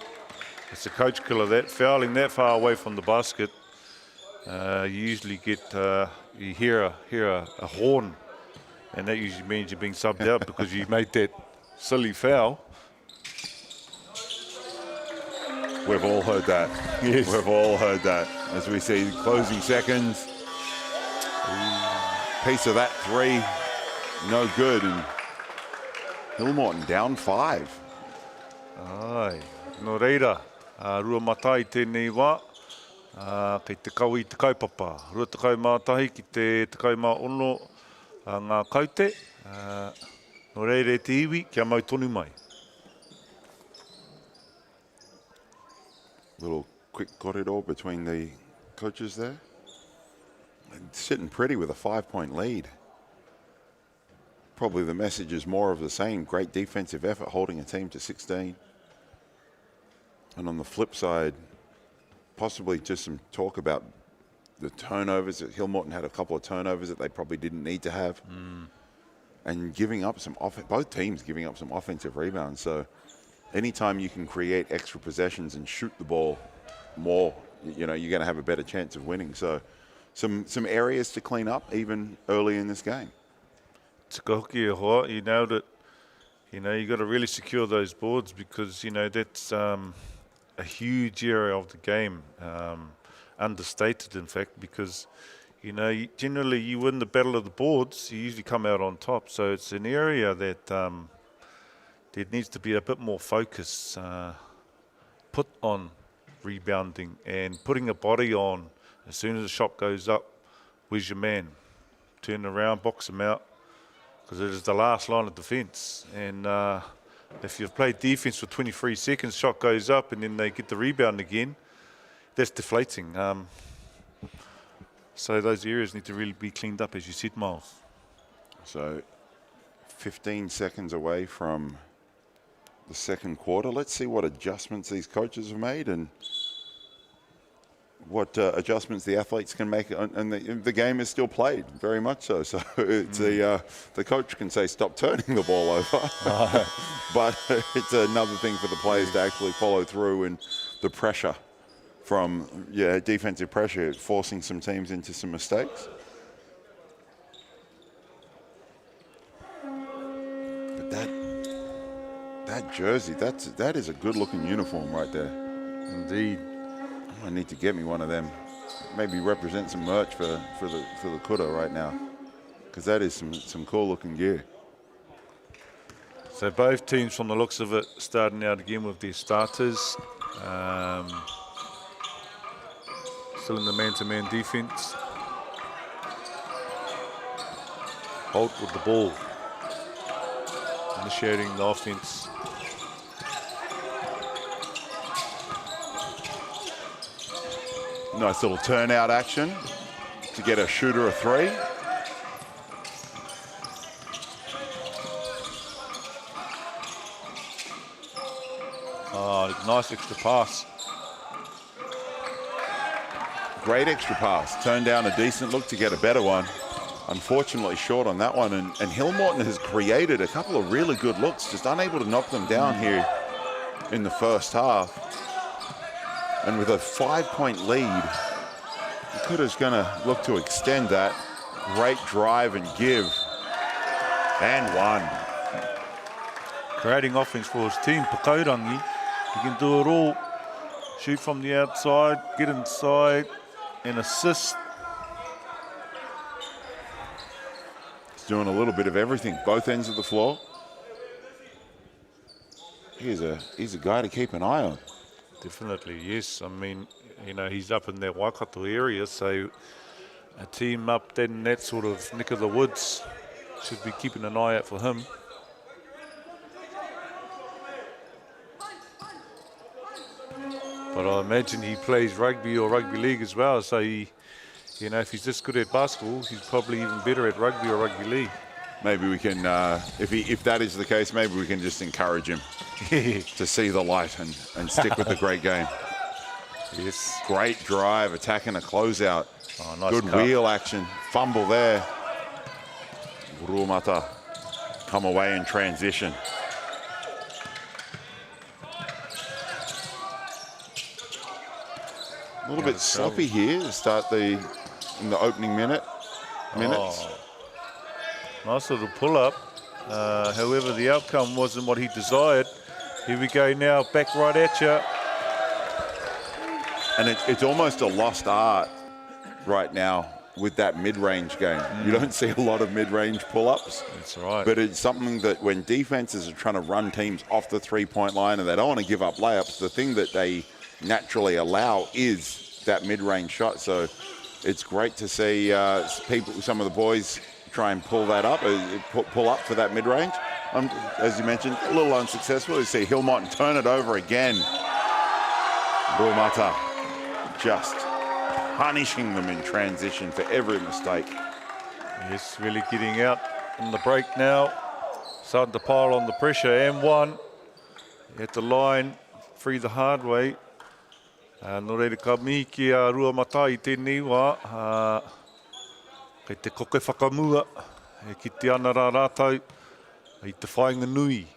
It's a coach killer, that. Fouling that far away from the basket. You usually get, you hear a horn, and that usually means you're being subbed out because you made that silly foul. We've all heard that. Yes. We've all heard that. As we see closing seconds. Piece of that three, no good, and Hill Morton down 5. Ai, no reira, Rua Mata I tēnei wā, kei te kau I te kaupapa. Rua te kau mātahi ki te kau mā ono ngā kaute, no reira te iwi, kia mau tonu mai. Little quick corridor between the coaches there. Sitting pretty with a 5-point lead. Probably the message is more of the same. Great defensive effort, holding a team to 16. And on the flip side, possibly just some talk about the turnovers. Hill Morton had a couple of turnovers that they probably didn't need to have. and giving up some both teams giving up some offensive rebounds. So anytime you can create extra possessions and shoot the ball more, you're going to have a better chance of winning. So some areas to clean up even early in this game. You nailed it. You got to really secure those boards because, that's a huge area of the game. Understated, in fact, because, generally you win the battle of the boards, you usually come out on top. So it's an area that there needs to be a bit more focus put on rebounding and putting a body on. As soon as the shot goes up, where's your man? Turn around, box him out, because it is the last line of defence. And if you've played defence for 23 seconds, shot goes up and then they get the rebound again, that's deflating. So those areas need to really be cleaned up, as you said, Miles. So 15 seconds away from the second quarter. Let's see what adjustments these coaches have made and what adjustments the athletes can make. And the game is still played, very much so. So it's the coach can say, stop turning the ball over. But it's another thing for the players to actually follow through, and the pressure from defensive pressure, forcing some teams into some mistakes. But that jersey, that is a good-looking uniform right there. Indeed. I need to get me one of them. Maybe represent some merch for the Kuta right now, because that is some cool-looking gear. So both teams, from the looks of it, starting out again with their starters. Still in the man-to-man defense. Holt with the ball, initiating the offense. Nice little turnout action to get a shooter a three. Oh, nice extra pass. Great extra pass. Turned down a decent look to get a better one. Unfortunately short on that one. And Hill Morton has created a couple of really good looks, just unable to knock them down here in the first half. And with a 5-point lead, Kuta's going to look to extend that. Great drive and give. And one. Creating offense for his team, Pakaurangi. He can do it all. Shoot from the outside, get inside, and assist. He's doing a little bit of everything, both ends of the floor. He's a guy to keep an eye on. Definitely, yes. I mean, he's up in that Waikato area, so a team up in that sort of neck of the woods should be keeping an eye out for him. But I imagine he plays rugby or rugby league as well, so he, if he's this good at basketball, he's probably even better at rugby or rugby league. Maybe we can, if that is the case, maybe we can just encourage him to see the light and stick with the great game. Yes. Great drive, attacking a closeout. Oh, nice good cut. wheel action. Fumble there. Ruamata come away in transition. A little bit sloppy here to start in the opening minutes. Oh, nice little pull-up. However, the outcome wasn't what he desired. Here we go now, back right at you. And it's almost a lost art right now with that mid-range game. You don't see a lot of mid-range pull-ups. That's right. But it's something that when defenses are trying to run teams off the three-point line and they don't want to give up layups, the thing that they naturally allow is that mid-range shot. So it's great to see some of the boys try and pull that up, pull up for that mid-range. As you mentioned, a little unsuccessful. You see Hill Morton turn it over again. Ruamata just punishing them in transition for every mistake. Yes, really getting out on the break now. Starting to pile on the pressure, and one. At the line, free the hard way. No reira ka mihi ki a Ruamata I tēnei wā. Kei te koke whakamua. E ki te ana rā rātou, i te whainga nui.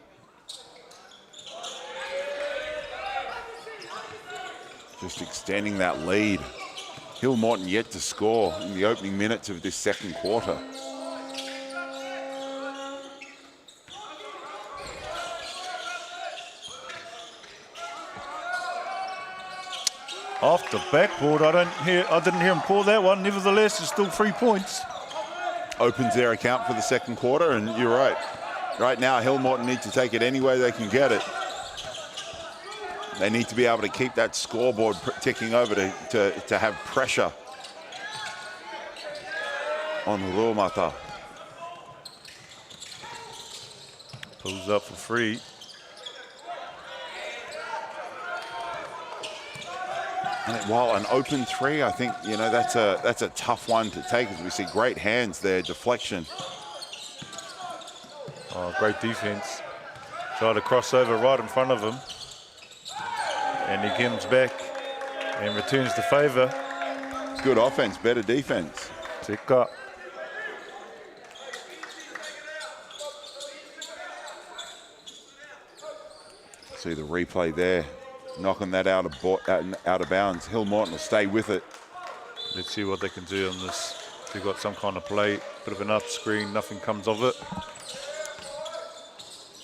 Just extending that lead. Hill Morton yet to score in the opening minutes of this second quarter. Off the backboard, I didn't hear him call that one. Nevertheless, it's still 3 points. Opens their account for the second quarter, and you're right. Right now, Hill Morton need to take it any way they can get it. They need to be able to keep that scoreboard ticking over to have pressure on Ruamata. Pulls up for free. And while an open three, I think, you know, that's a tough one to take, as we see great hands there, deflection. Oh, great defense. Tried to cross over right in front of him. And he comes back and returns the favour. Good offense, better defense. Tika. See the replay there. Knocking that out of bounds. Hill Morton will stay with it. Let's see what they can do on this. They've got some kind of play, bit of an up screen, nothing comes of it.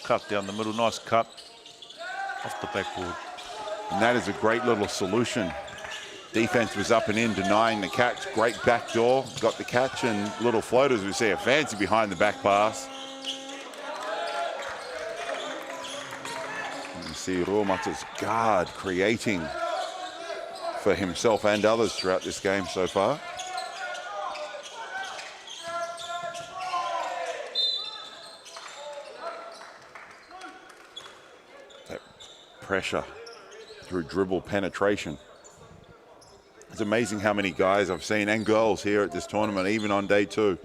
Cut down the middle, nice cut off the backboard. And that is a great little solution. Defense was up and in, denying the catch. Great back door, got the catch, and little floaters. We see a fancy behind the back pass. You see Ruamata's guard creating for himself and others throughout this game so far. That pressure through dribble penetration. It's amazing how many guys I've seen, and girls here at this tournament, even on day 2,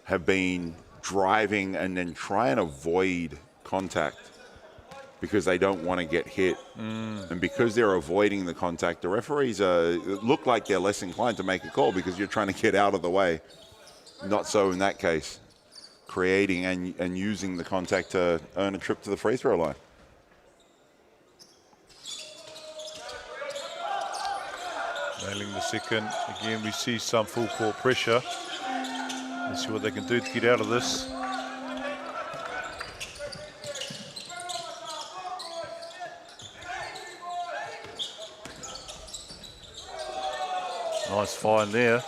have been driving and then try and avoid contact because they don't want to get hit. And because they're avoiding the contact, the referees look like they're less inclined to make a call because you're trying to get out of the way. Not so in that case. Creating and using the contact to earn a trip to the free throw line. Nailing the second. Again, we see some full court pressure. Let's see what they can do to get out of this. Nice find there.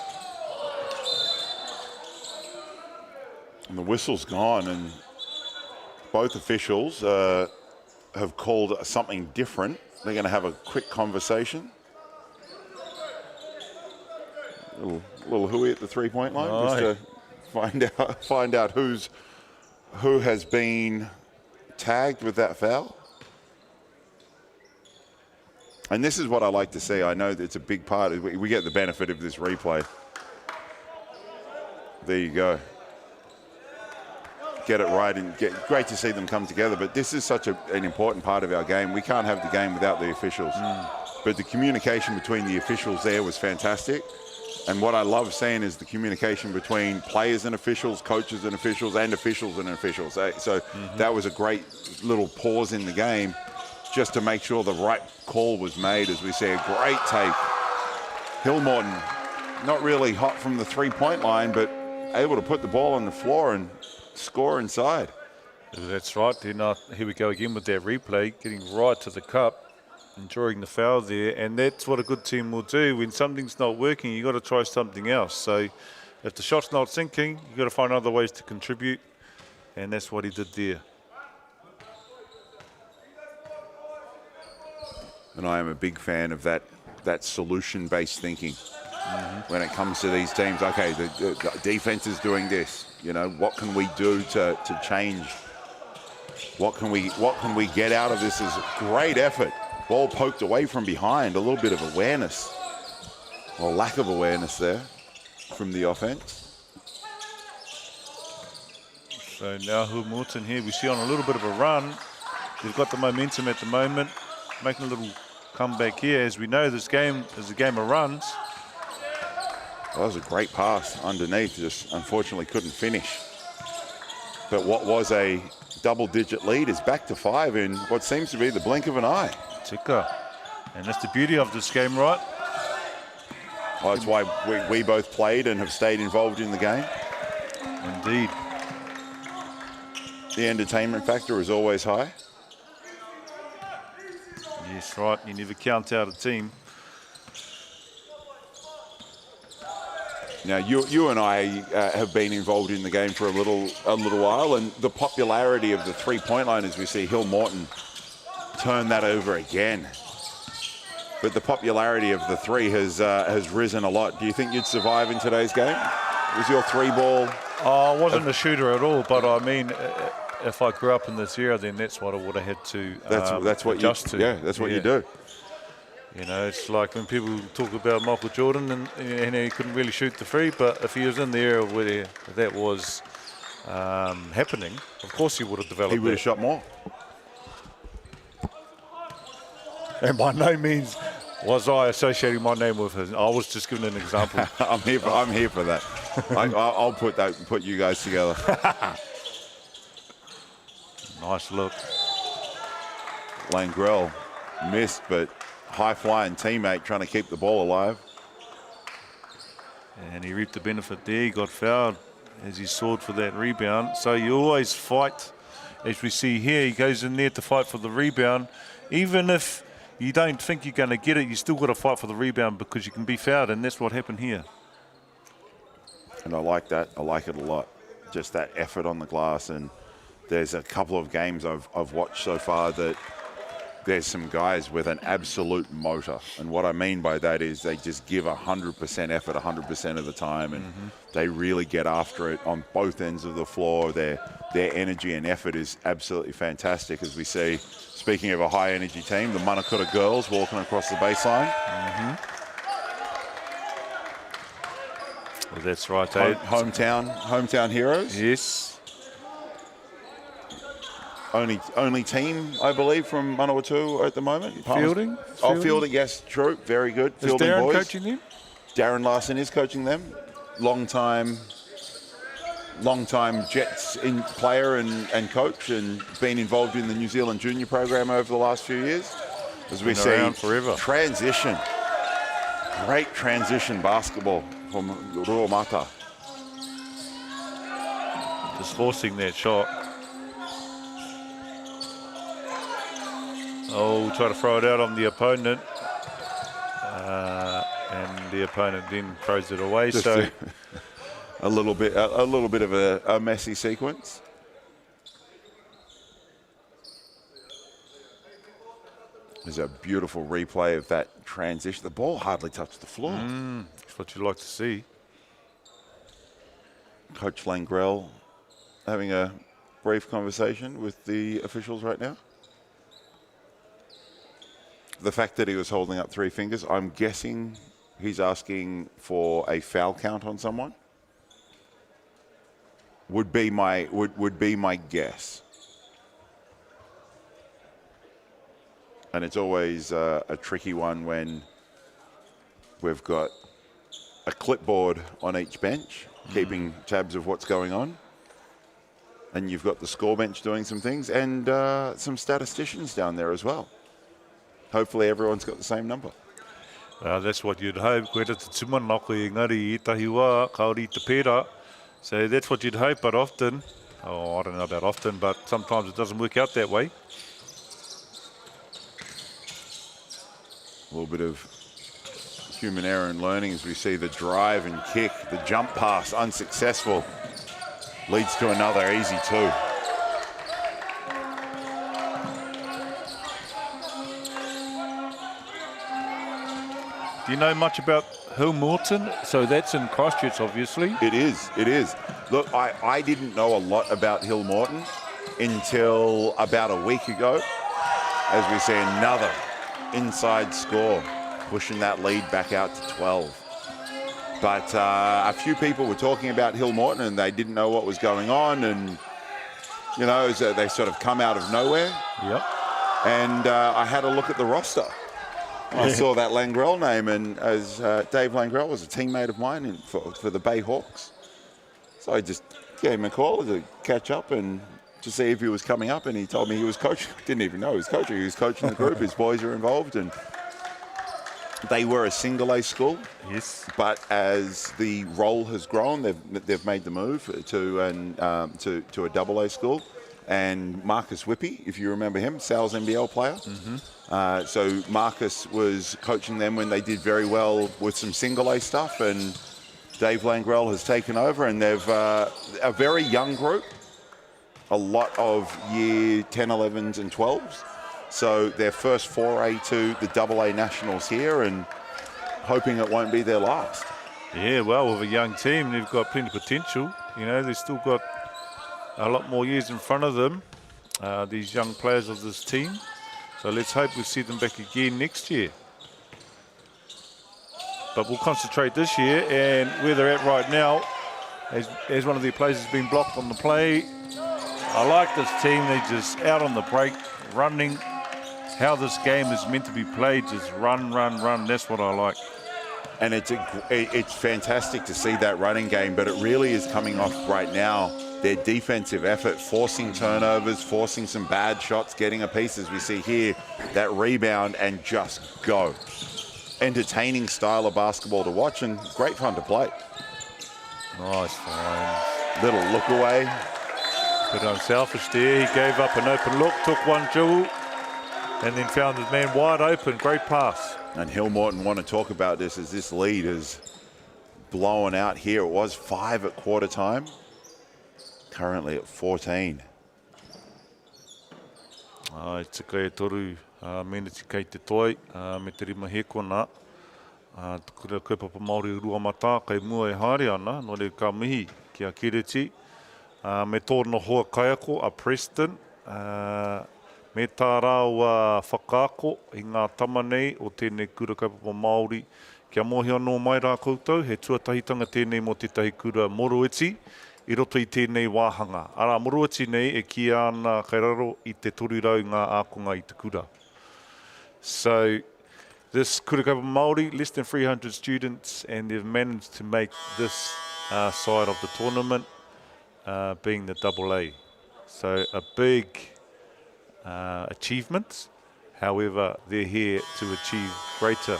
And the whistle's gone, and both officials have called something different. They're going to have a quick conversation. Little hooey at the three-point line, just to find out who has been tagged with that foul. And this is what I like to see. I know that it's a big part. We get the benefit of this replay. There you go. Get it right, and great to see them come together. But this is such an important part of our game. We can't have the game without the officials. But the communication between the officials there was fantastic. And what I love seeing is the communication between players and officials, coaches and officials, and officials and officials. So that was a great little pause in the game just to make sure the right call was made, as we see a great take. Hill Morton, not really hot from the three-point line, but able to put the ball on the floor and score inside. That's right. Then here we go again with that replay, getting right to the cup. Enjoying the foul there, and that's what a good team will do. When something's not working, you've got to try something else. So if the shot's not sinking, you've got to find other ways to contribute, and that's what he did there. And I am a big fan of that solution-based thinking. When it comes to these teams, okay, the defense is doing this. You know, what can we do to change? What can we get out of this? Is great effort. Ball poked away from behind, a little bit of awareness, or lack of awareness there from the offense. So now Hill Morton here, we see on a little bit of a run. They've got the momentum at the moment, making a little comeback here. As we know, this game is a game of runs. Well, that was a great pass underneath, just unfortunately couldn't finish. But what was a double-digit lead is back to 5 in what seems to be the blink of an eye. Tika. And that's the beauty of this game, right? Well, that's why we both played and have stayed involved in the game. Indeed. The entertainment factor is always high. Yes, right. You never count out a team. Now, you and I have been involved in the game for a little while, and the popularity of the three-point line, as we see Hill Morton turn that over again. But the popularity of the three has risen a lot. Do you think you'd survive in today's game? Was your three ball? Oh, I wasn't a shooter at all, but I mean, if I grew up in this era, then that's what I would have had to that's what adjust to. Yeah, that's what you do. You know, it's like when people talk about Michael Jordan and he couldn't really shoot the three, but if he was in the era where that was happening, of course he would have developed. He would have shot more. And by no means was I associating my name with him. I was just giving an example. I'm here for that. I'll put you guys together. Nice look. Langrell missed, but high-flying teammate trying to keep the ball alive. And he reaped the benefit there. He got fouled as he soared for that rebound. So you always fight, as we see here. He goes in there to fight for the rebound. Even if you don't think you're going to get it, you still got to fight for the rebound because you can be fouled, and that's what happened here. And I like that. I like it a lot. Just that effort on the glass. And there's a couple of games I've watched so far that there's some guys with an absolute motor. And what I mean by that is they just give 100% effort 100% of the time, and they really get after it on both ends of the floor. Their energy and effort is absolutely fantastic, as we see. Speaking of a high-energy team, the Manakura girls walking across the baseline. Well, that's right. Hometown heroes. Yes. Only team, I believe, from Manawatu at the moment. Fielding? Oh, Fielding, yes, true. Very good. Is Fielding Darren boys. coaching them? Darren Larson is coaching them. Long time Jets player and coach, and been involved in the New Zealand junior program over the last few years. As we see, forever. Transition. Great transition basketball from Ruomata. Just forcing that shot. Oh, try to throw it out on the opponent. And the opponent then throws it away. Just so a little bit of a messy sequence. There's a beautiful replay of that transition. The ball hardly touched the floor. That's what you like to see. Coach Langrell having a brief conversation with the officials right now. The fact that he was holding up three fingers, I'm guessing he's asking for a foul count on someone. Would be my guess. And it's always a tricky one when we've got a clipboard on each bench, keeping tabs of what's going on. And you've got the score bench doing some things, and some statisticians down there as well. Hopefully everyone's got the same number. That's what you'd hope. Koe te tumanako I ngari I tahi wā, kaori te pērā. So that's what you'd hope, but often, I don't know about often, but sometimes it doesn't work out that way. A little bit of human error and learning as we see the drive and kick, the jump pass unsuccessful. Leads to another easy two. Do you know much about Hill Morton? So that's in Christchurch, obviously. It is. Look, I didn't know a lot about Hill Morton until about a week ago, as we see another inside score, pushing that lead back out to 12. But a few people were talking about Hill Morton and they didn't know what was going on, and you know, they sort of come out of nowhere. Yep. And I had a look at the roster. I saw that Langrell name, and as Dave Langrell was a teammate of mine for the Bay Hawks. So I just gave him a call to catch up and to see if he was coming up, and he told me he was coaching. Didn't even know he was coaching. He was coaching the group. His boys are involved, and they were a single A school. Yes. But as the role has grown, they've made the move to a double A school. And Marcus Whippy, if you remember him, Sal's NBL player. So Marcus was coaching them when they did very well with some single A stuff, and Dave Langrell has taken over, and they've a very young group, a lot of year 10, 11s and 12s. So their first foray to the double A nationals here, and hoping it won't be their last. Yeah, well, with a young team, they've got plenty of potential. You know, they've still got a lot more years in front of them, these young players of this team. So let's hope we see them back again next year. But we'll concentrate this year, and where they're at right now, as one of their players has been blocked on the play. I like this team. They're just out on the break, running. How this game is meant to be played, just run. That's what I like. And it's fantastic to see that running game, but it really is coming off right now. Their defensive effort, forcing turnovers, forcing some bad shots, getting a piece, as we see here, that rebound and just go. Entertaining style of basketball to watch, and great fun to play. Nice find. Little look away. Bit unselfish there. He gave up an open look, took one dribble, and then found his man wide open. Great pass. And Hill Morton want to talk about this as this lead is blowing out here. It was 5 at quarter time. Currently at 14. Te kai toru meneti kei te toi, me te rima he kona. Te kura kaupapa Māori rua mata, kai mua e haere ana, no re ka mihi ki a Kiriti. Me tōna hoa kaiako a Preston. Me tā rau whakaako i ngā tamanei o tēnei kura kaupapa Māori. Kia mohi anō mai rā koutou, he tuatahitanga tēnei mo te tahi kura Moroiti. I roto i tēnei wāhanga. Ara, Moroiti nei e ki ana kai raro i te torirau ngā ākonga i te kura. So, this kura kaupapa Māori, less than 300 students, and they've managed to make this side of the tournament being the double A. So, a big achievement. However, they're here to achieve greater.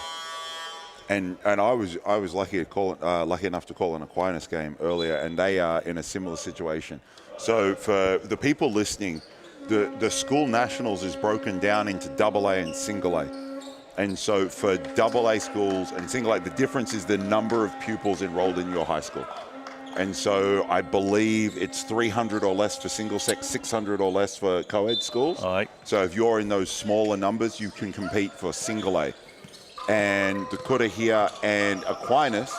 And I was lucky enough to call an Aquinas game earlier, and they are in a similar situation. So for the people listening, the school nationals is broken down into double A and single A. And so for double A schools and single A, the difference is the number of pupils enrolled in your high school. And so I believe it's 300 or less for single sex, 600 or less for co-ed schools. Aye. So if you're in those smaller numbers, you can compete for single A. And the Kura here and Aquinas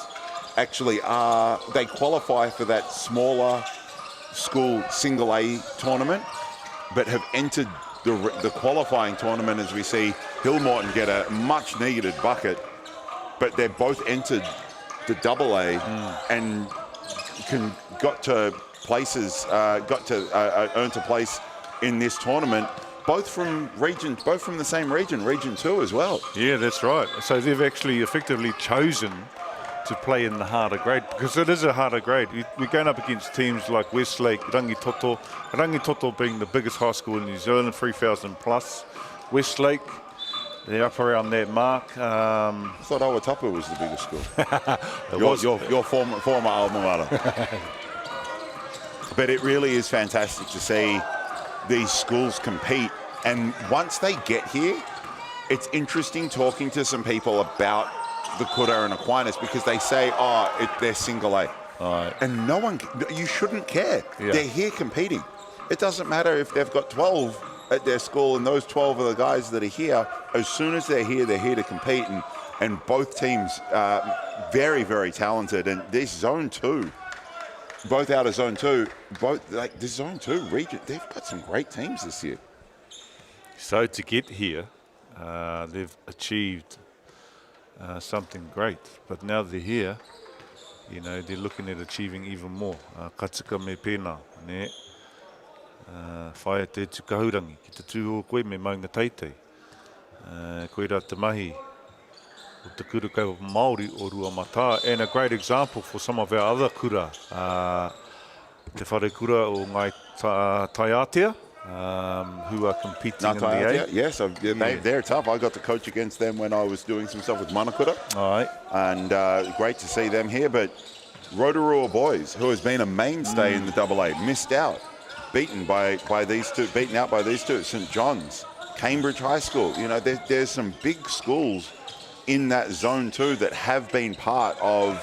actually they qualify for that smaller school single A tournament, but have entered the qualifying tournament, as we see Hill Morton get a much needed bucket, but they've both entered the double A and got to earn a place in this tournament. Both from the same region, Region 2 as well. Yeah, that's right. So they've actually effectively chosen to play in the harder grade, because it is a harder grade. We're going up against teams like Westlake, Rangitoto being the biggest high school in New Zealand, 3,000 plus. Westlake, they're up around that mark. I thought Awatapu was the biggest school. your former alma mater. But it really is fantastic to see these schools compete, and once they get here, it's interesting talking to some people about the Kura and Aquinas, because they say, they're single A. And you shouldn't care. Yeah. They're here competing. It doesn't matter if they've got 12 at their school, and those 12 are the guys that are here. As soon as they're here to compete, and both teams are very, very talented. And this Zone 2, both out of Zone 2, this Zone 2 region, they've got some great teams this year. So to get here, they've achieved something great. But now they're here, they're looking at achieving even more. Katika me pēnā, ne? Whaia te tukahurangi, ki te tūho koe me maunga teitei. Koe rā te mahi o te kura kaupapa Māori o rua mata, and a great example for some of our other kura te wharekura o ngai Taiatea, who are competing in the A. Yes, they're tough. I got to coach against them when I was doing some stuff with Manakura. All right. And great to see them here. But Rotorua boys, who has been a mainstay in the AA, missed out. Beaten out by these two at St. John's, Cambridge High School. You know, there's some big schools in that zone too that have been part of,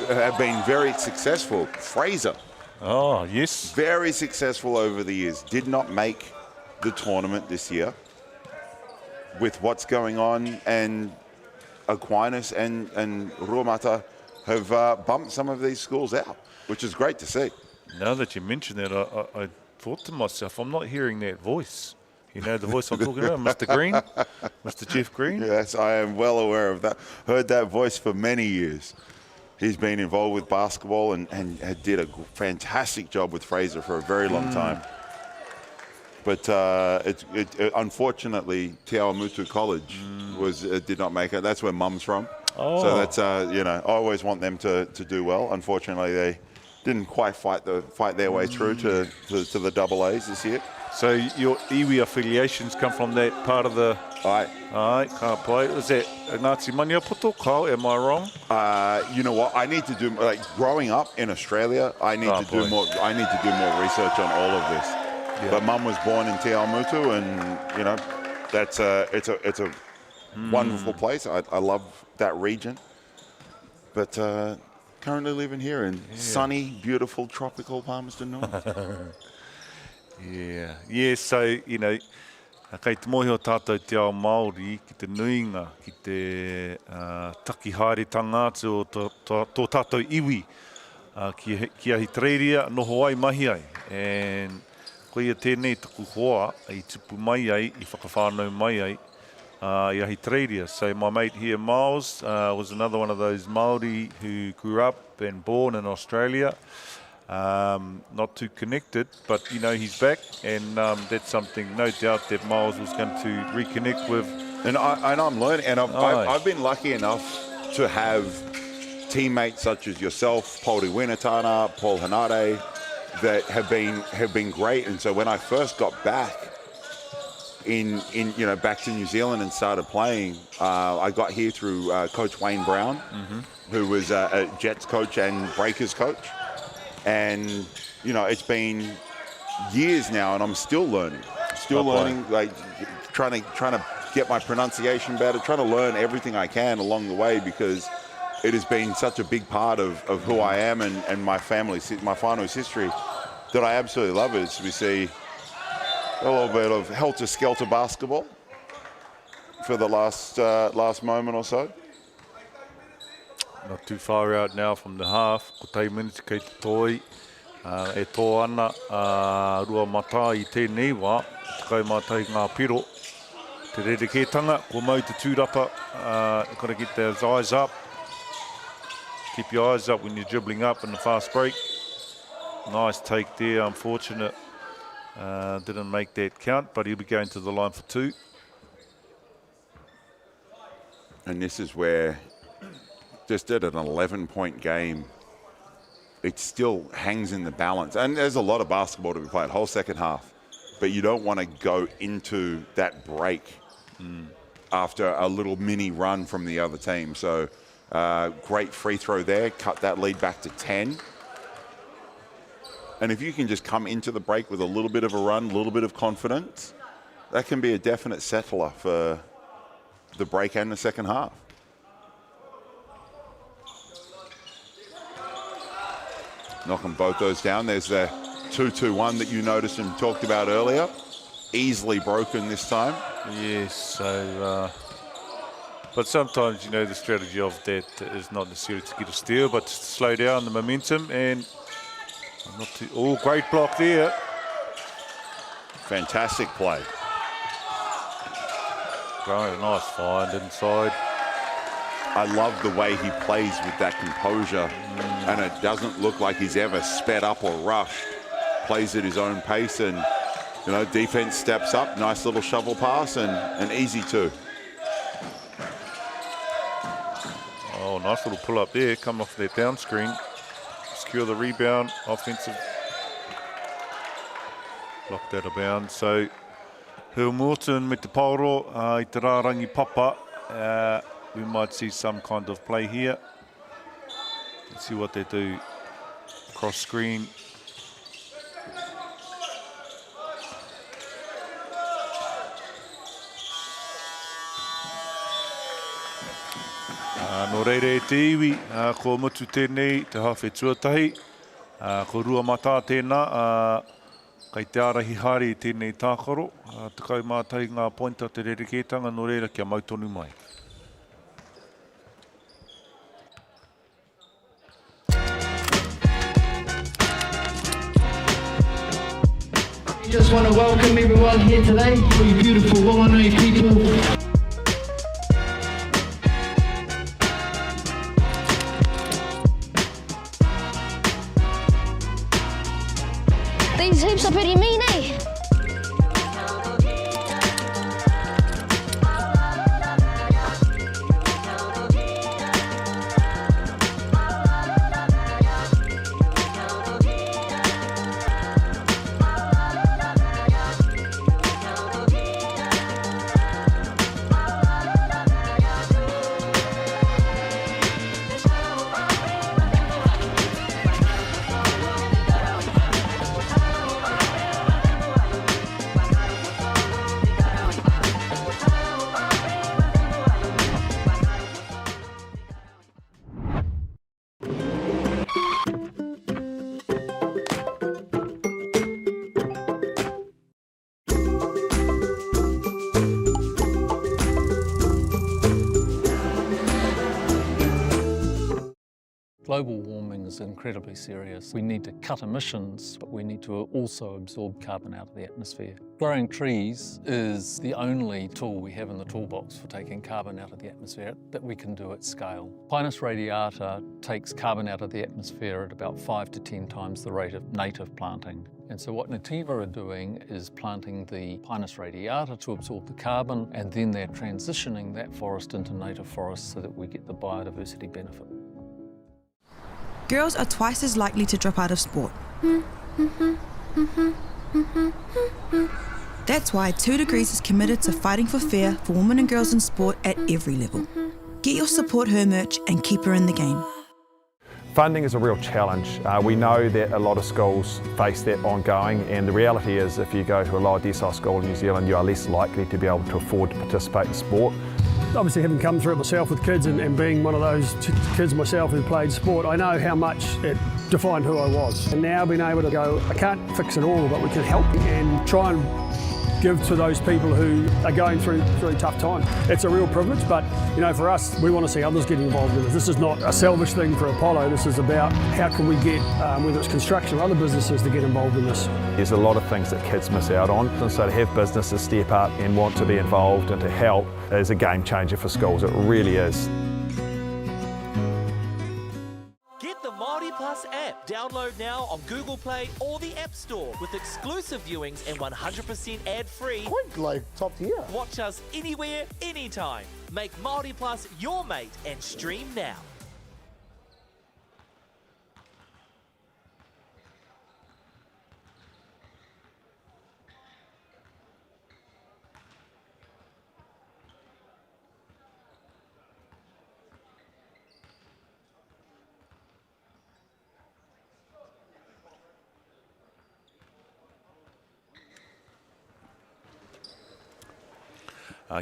have been very successful. Fraser. Oh, yes. Very successful over the years. Did not make the tournament this year with what's going on, and Aquinas and Ruamata have bumped some of these schools out, which is great to see. Now that you mention that, I thought to myself, I'm not hearing that voice. You know the voice I'm talking about, Mr. Green, Mr. Jeff Green? Yes, I am well aware of that. Heard that voice for many years. He's been involved with basketball and did a fantastic job with Fraser for a very long time. But unfortunately, Te Awamutu College did not make it. That's where Mum's from. Oh. So that's, you know, I always want them to do well. Unfortunately, they didn't quite fight their way through to the AAs this year. So your iwi affiliations come from that part of the... Aye, can't play. Is that Ngāti Maniapoto? Kyle, am I wrong? You know what? I need to do, like, growing up in Australia, I need to do more research on all of this. Yeah. But Mum was born in Te Awamutu, and you know, that's it's a wonderful place. I love that region. But currently living here in sunny, beautiful, tropical Palmerston North. Yeah, so, you know, kei te mohi o tātou te ao Māori ki te nuinga, ki te takihaeretanga o tō tātou iwi, ki ahi treiria, noho ai mahi ai. And koe ia tēnei taku hoa, i tupu mai ai, i whakawhānau mai ai, i ahi treiria. So my mate here, Miles, was another one of those Māori who grew up and born in Australia. Not too connected, but you know, he's back, and that's something, no doubt, that Miles was going to reconnect with. And I'm learning, and I've been lucky enough to have teammates such as yourself, Pauli Winatana, Paul Hanare, that have been great. And so when I first got back back to New Zealand and started playing, I got here through Coach Wayne Brown, who was a Jets coach and Breakers coach. And, you know, it's been years now, and I'm still learning. Like trying to get my pronunciation better, trying to learn everything I can along the way, because it has been such a big part of who I am and my family's, my whānua's history, that I absolutely love it. We see a little bit of helter-skelter basketball for the last moment or so. Not too far out now from the half. Ko tei minutes kei te toi. E tō ana rua mata i tēnei wā. Te kai mātai ngā piro. Te rerekētanga, ko mau te tūrapa. You've got to get those eyes up. Keep your eyes up when you're dribbling up in the fast break. Nice take there, unfortunate. Didn't make that count, but he'll be going to the line for two. And this is where, just at an 11-point game, it still hangs in the balance. And there's a lot of basketball to be played, whole second half. But you don't want to go into that break after a little mini run from the other team. So great free throw there, cut that lead back to 10. And if you can just come into the break with a little bit of a run, a little bit of confidence, that can be a definite settler for the break and the second half. Knocking both those down. There's the 2-2-1 that you noticed and talked about earlier. Easily broken this time. Yes, so, but sometimes, you know, the strategy of that is not necessarily to get a steal, but to slow down the momentum. And not too, oh, great block there. Fantastic play. Great, nice find inside. I love the way he plays with that composure, and it doesn't look like he's ever sped up or rushed. Plays at his own pace, and you know, defense steps up. Nice little shovel pass, and an easy two. Oh, nice little pull up there. Come off their down screen. Just secure the rebound, offensive. Blocked out of bounds. So Hill Morton me te pauro I te rārangi papa. We might see some kind of play here. Let's see what they do. Cross screen. No reire te iwi, ko mutu tēnei, te hawhi tuatahi. Ko rua mata tēnā, kai te arahi hari tēnei tākaro. Te kai mātai ngā pointa te rerekētanga, no reira kia mautonu mai. Just want to welcome everyone here today, all you beautiful Whanganui people. These hoops are pretty mean, eh? Global warming is incredibly serious. We need to cut emissions, but we need to also absorb carbon out of the atmosphere. Growing trees is the only tool we have in the toolbox for taking carbon out of the atmosphere that we can do at scale. Pinus radiata takes carbon out of the atmosphere at about 5 to 10 times the rate of native planting. And so what Nativa are doing is planting the Pinus radiata to absorb the carbon, and then they're transitioning that forest into native forests so that we get the biodiversity benefit. Girls are twice as likely to drop out of sport. That's why 2 Degrees is committed to fighting for fair for women and girls in sport at every level. Get your Support Her merch and keep her in the game. Funding is a real challenge. We know that a lot of schools face that ongoing, and the reality is if you go to a lower decile school in New Zealand, you are less likely to be able to afford to participate in sport. Obviously, having come through it myself with kids and being one of those kids myself who played sport, I know how much it defined who I was. And now being able to go, I can't fix it all, but we can help and try and give to those people who are going through really tough times. It's a real privilege, but you know, for us, we want to see others get involved in this. This is not a selfish thing for Apollo. This is about how can we get, whether it's construction or other businesses, to get involved in this. There's a lot of things that kids miss out on, and so to have businesses step up and want to be involved and to help is a game changer for schools. It really is. Get the MāORI Plus app. Download now on Google Play or the App Store with exclusive viewings and 100% ad-free. Quite like top tier. Watch us anywhere, anytime. Make MāORI Plus your mate and stream now.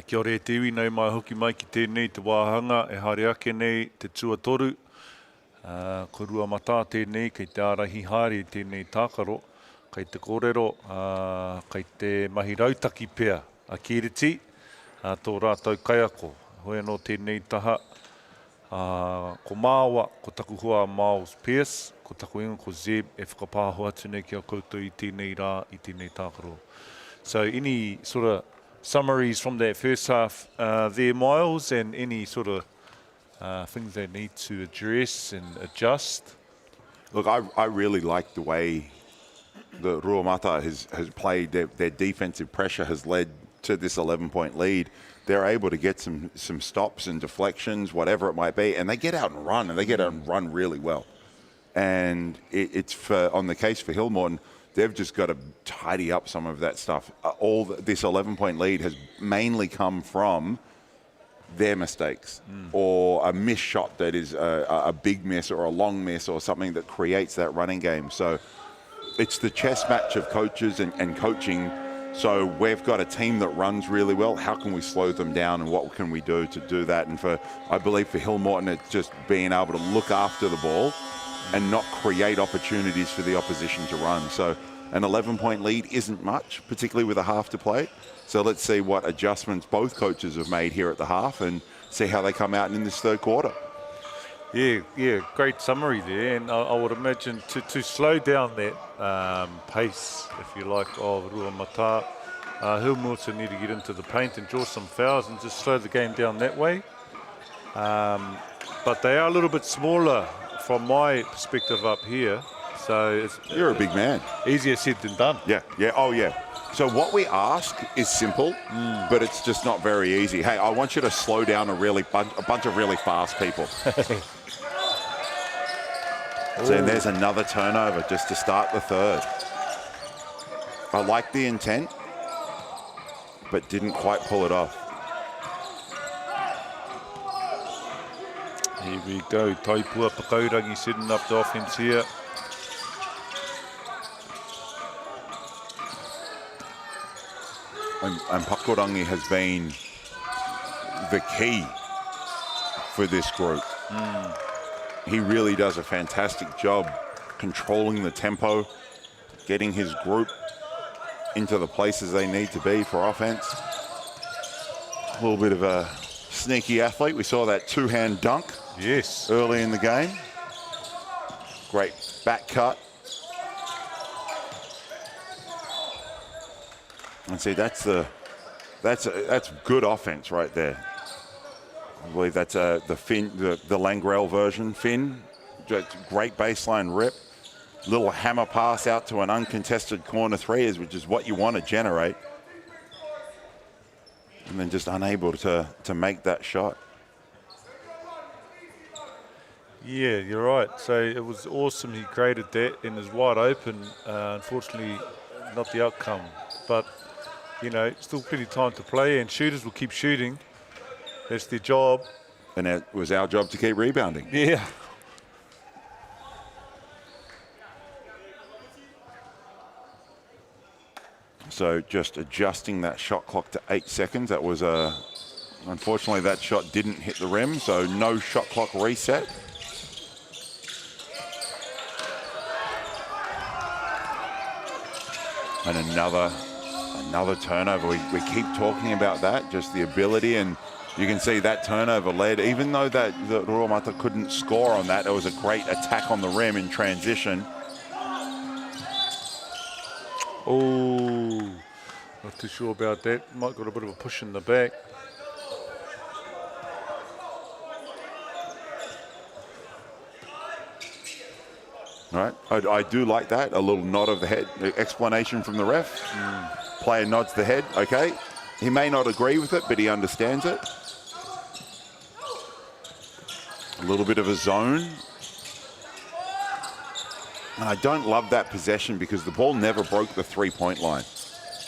Kia ore te iwi nei mai hoki mai ki tēnei te wāhanga e haere ake nei te tuatoru. Ko rua mata tēnei kei te arahi hari tēnei tākaro, kei te kōrero, kei te mahi rautaki pea a Kiriti, tō rātou kaiako. Hoi anō tēnei taha, ko Māua, ko taku hua Miles Pierce, ko taku inga ko Zeb, e whakapāho atu nei ki a koutou I tēnei rā, I tēnei tākaro. So any sort of summaries from that first half there, Miles, and any sort of things they need to address and adjust? Look, I really like the way the Ruamata has played. Their defensive pressure has led to this 11-point lead. They're able to get some stops and deflections, whatever it might be, and they get out and run really well. And it's on the case for Hillmorton, they've just got to tidy up some of that stuff. This 11-point lead has mainly come from their mistakes or a missed shot that is a big miss or a long miss or something that creates that running game. So it's the chess match of coaches and coaching. So we've got a team that runs really well. How can we slow them down and what can we do to do that? And I believe for Hillmorton, it's just being able to look after the ball and not create opportunities for the opposition to run. So an 11-point lead isn't much, particularly with a half to play. So let's see what adjustments both coaches have made here at the half and see how they come out in this third quarter. Yeah, great summary there. And I would imagine to slow down that pace, if you like, of Ruamata, Hillmorton need to get into the paint and draw some fouls and just slow the game down that way. But they are a little bit smaller from my perspective up here. So you're a big man. Easier said than done. Yeah. Oh, yeah. So what we ask is simple, but it's just not very easy. Hey, I want you to slow down a bunch of really fast people. So there's another turnover just to start the third. I like the intent, but didn't quite pull it off. Here we go. Taipua Pakaurangi setting up the offense here. And Pakaurangi has been the key for this group. He really does a fantastic job controlling the tempo, getting his group into the places they need to be for offense. A little bit of a sneaky athlete. We saw that two-hand dunk early in the game. Great back cut. And see, that's good offense right there. I believe that's the Finn, the Langrel version. Finn, just great baseline rip. Little hammer pass out to an uncontested corner three, which is what you want to generate. And then just unable to make that shot. Yeah, you're right. So it was awesome. He created that and is wide open. Unfortunately, not the outcome. But, you know, still plenty of time to play, and shooters will keep shooting. That's their job. And it was our job to keep rebounding. Yeah. So just adjusting that shot clock to 8 seconds. That was unfortunately that shot didn't hit the rim, so no shot clock reset. And another turnover. We keep talking about that, just the ability, and you can see that turnover led, even though that Ruamata couldn't score on that, it was a great attack on the rim in transition. Oh, not too sure about that. Might got a bit of a push in the back. All right, I do like that. A little nod of the head, explanation from the ref. Player nods the head, okay. He may not agree with it, but he understands it. A little bit of a zone. And I don't love that possession because the ball never broke the three-point line.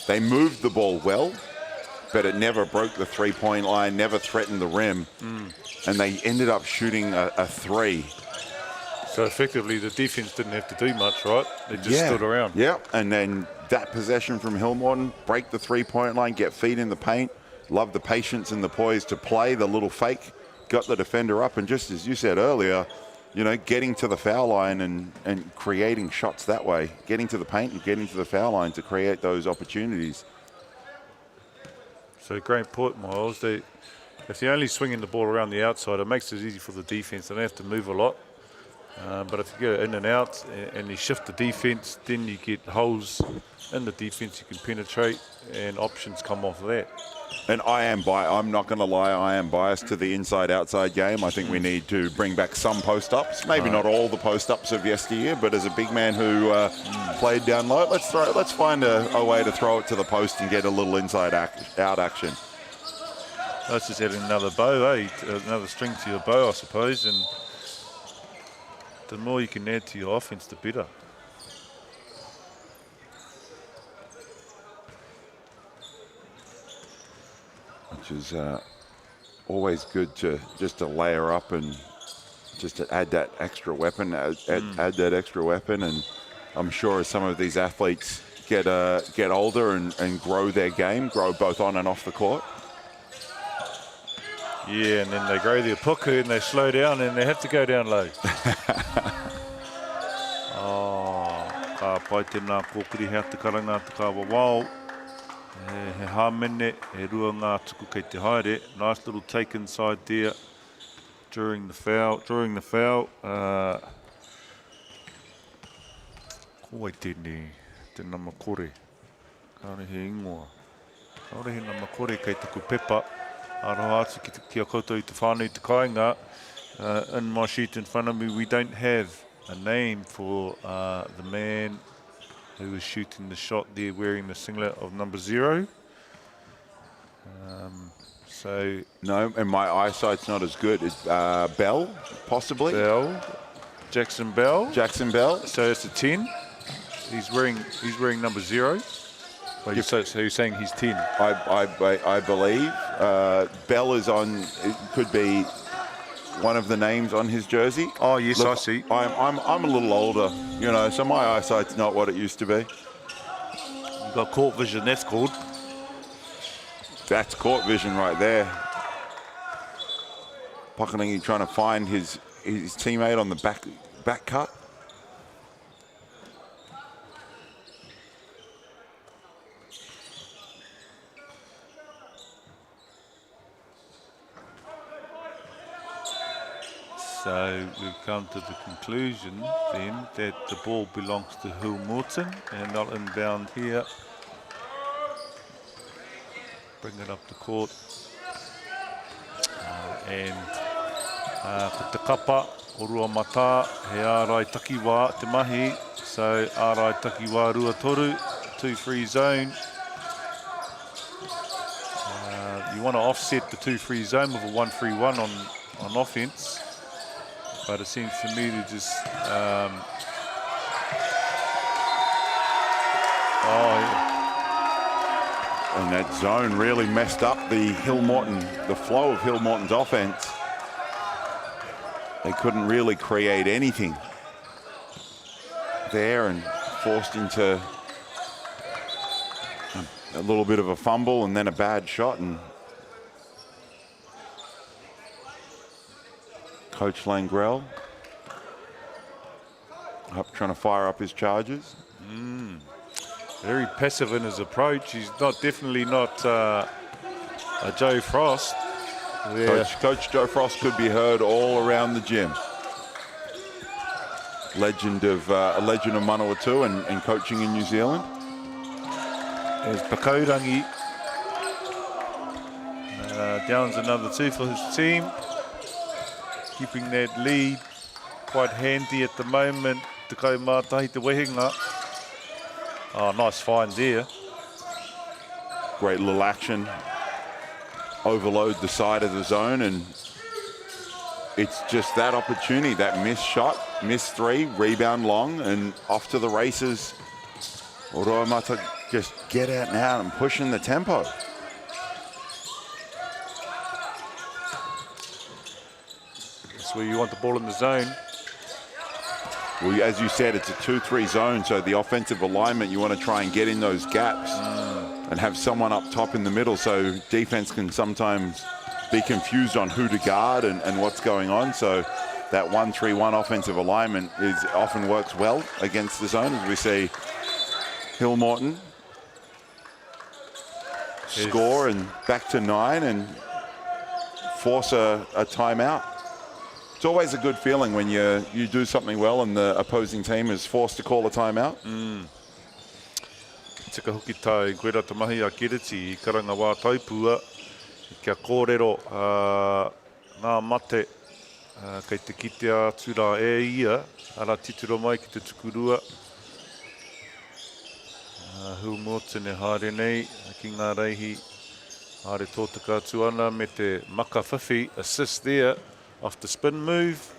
They moved the ball well, but it never broke the three-point line, never threatened the rim. And they ended up shooting a three. So effectively, the defense didn't have to do much, right? They just stood around. Yeah, and then that possession from Hillmorton, break the three-point line, get feet in the paint. Love the patience and the poise to play the little fake, got the defender up, and just as you said earlier, you know, getting to the foul line and creating shots that way, getting to the paint and getting to the foul line to create those opportunities. So great point, Miles. If they're only swinging the ball around the outside, it makes it easy for the defense. They don't have to move a lot. But if you go in and out and you shift the defense, then you get holes in the defense you can penetrate, and options come off of that. And I'm not going to lie, I am biased to the inside-outside game. I think we need to bring back some post-ups. Maybe not all the post-ups of yesteryear, but as a big man who played down low, let's find a way to throw it to the post and get a little inside-out action. That's just adding another bow, another string to your bow, I suppose. And The more you can add to your offense, the better. Which is always good to just to layer up and just to add that extra weapon, add that extra weapon. And I'm sure as some of these athletes get older and grow their game, grow both on and off the court. Yeah, and then they grow their puku and they slow down and they have to go down low. Ka pai tēnā kōkiri hea te karanga te kawa wao. He hāmene, he rua ngā tuku kei te haere. Nice little take inside there during the foul. Koi tēnei, tēnā makore. Kāre he ingoa. Kāre he nā makore kei taku pepa. Aroha atu ki a koutou I te whānau te kāinga. In my sheet in front of me, we don't have a name for the man who was shooting the shot there wearing the singlet of number 0. So no, and my eyesight's not as good as Bell, possibly. Bell, Jackson Bell. Jackson Bell. So it's a 10. He's wearing number 0. Well, so you're saying he's 10? I believe Bell is on. It could be one of the names on his jersey. Oh yes, look, I see. I'm a little older, you know, so my eyesight's not what it used to be. You've got court vision. That's called. That's court vision right there. Pakanagi trying to find his teammate on the back cut. So we've come to the conclusion then that the ball belongs to Hill Morton, and they'll inbound here. Bring it up the court. And ko te kapa, o rua mata, he ārai takiwā te mahi. So ārai takiwā rua toru, 2-free zone. You want to offset the 2-free zone with a 1-3-1 on offense. But it seems to me to just and that zone really messed up the flow of Hill Morton's offense. They couldn't really create anything there and forced into a little bit of a fumble and then a bad shot. And Coach Langrell trying to fire up his charges. Very passive in his approach. He's definitely not a Joe Frost. Yeah. Coach Joe Frost could be heard all around the gym. A legend of Manawatu and coaching in New Zealand. There's Pakaurangi. Downs another 2 for his team. Keeping that lead quite handy at the moment. Te kaumātahi te wehinga. Oh, nice find there. Great little action. Overload the side of the zone, and it's just that opportunity, that missed shot, missed 3, rebound long, and off to the races. Oroamata just get out now and pushing the tempo. That's where you want the ball in the zone. Well, as you said, it's a 2-3 zone, so the offensive alignment, you want to try and get in those gaps and have someone up top in the middle, so defense can sometimes be confused on who to guard and what's going on. So that 1-3-1 offensive alignment often works well against the zone, as we see Hill Morton score and back to 9 and force a timeout. It's always a good feeling when you do something well and the opposing team is forced to call a timeout. Tika hoki tai koe rata mahi a Kiriti I karanga wā taipua I kia kōrero ngā mate kei te kitea tura ia ara tituro mai ki te tukurua. Hill Morton e haere nei ki ngā reihi haere tōtaka atu ana me te maka whiwhi assist there off the spin move.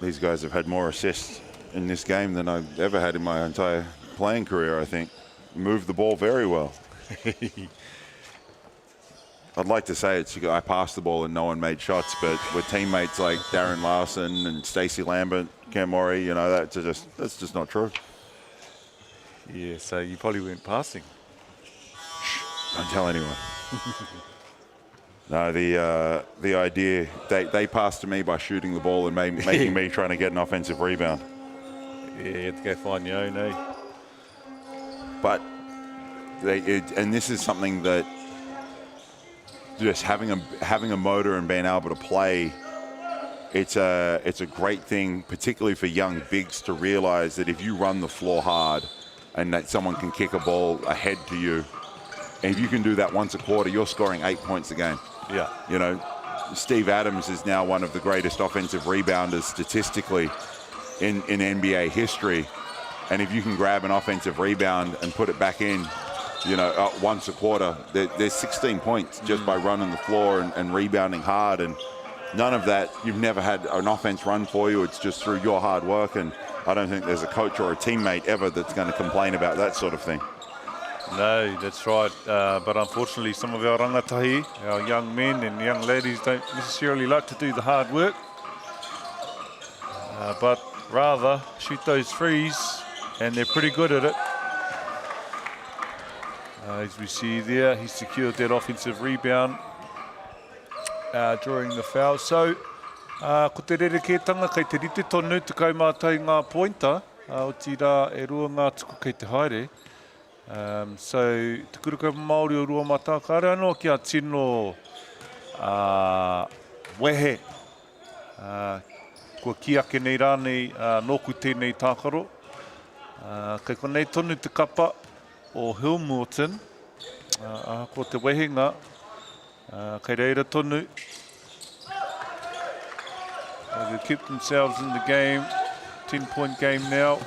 these guys have had more assists in this game than I've ever had in my entire playing career, I think. Moved the ball very well. I'd like to say I passed the ball and no one made shots, but with teammates like Darren Larson and Stacey Lambert, MΑORI, you know, that's just not true. Yeah, so you probably weren't passing. Shh, don't tell anyone. No, the idea, they passed to me by shooting the ball and making me trying to get an offensive rebound. Yeah, you have to go find your own, eh? But, and this is something that just having a motor and being able to play, it's a great thing, particularly for young bigs, to realize that if you run the floor hard and that someone can kick a ball ahead to you, and if you can do that once a quarter, you're scoring 8 points a game. Yeah. You know, Steve Adams is now one of the greatest offensive rebounders statistically in NBA history. And if you can grab an offensive rebound and put it back in, you know, once a quarter, there's 16 points just by running the floor and rebounding hard. And none of that, you've never had an offense run for you. It's just through your hard work. And I don't think there's a coach or a teammate ever that's going to complain about that sort of thing. No, that's right. But unfortunately, some of our rangatahi, our young men and young ladies, don't necessarily like to do the hard work, but rather shoot those threes, and they're pretty good at it. As we see there, he secured that offensive rebound during the foul. So, ko te rerekētanga kei te rite tonu te kaumātai ngā pointa, o tira e rua ngā tuku kei te haere. So, te kurukau Māori o rua mata, ka rea anō ki a tino wehe. Kua ki ake nei rānei nōku tēnei tākaro. Kei konei tonu te kapa o Hamilton, ko te wehenga, kei reira tonu. They've kept themselves in the game, 10-point game now.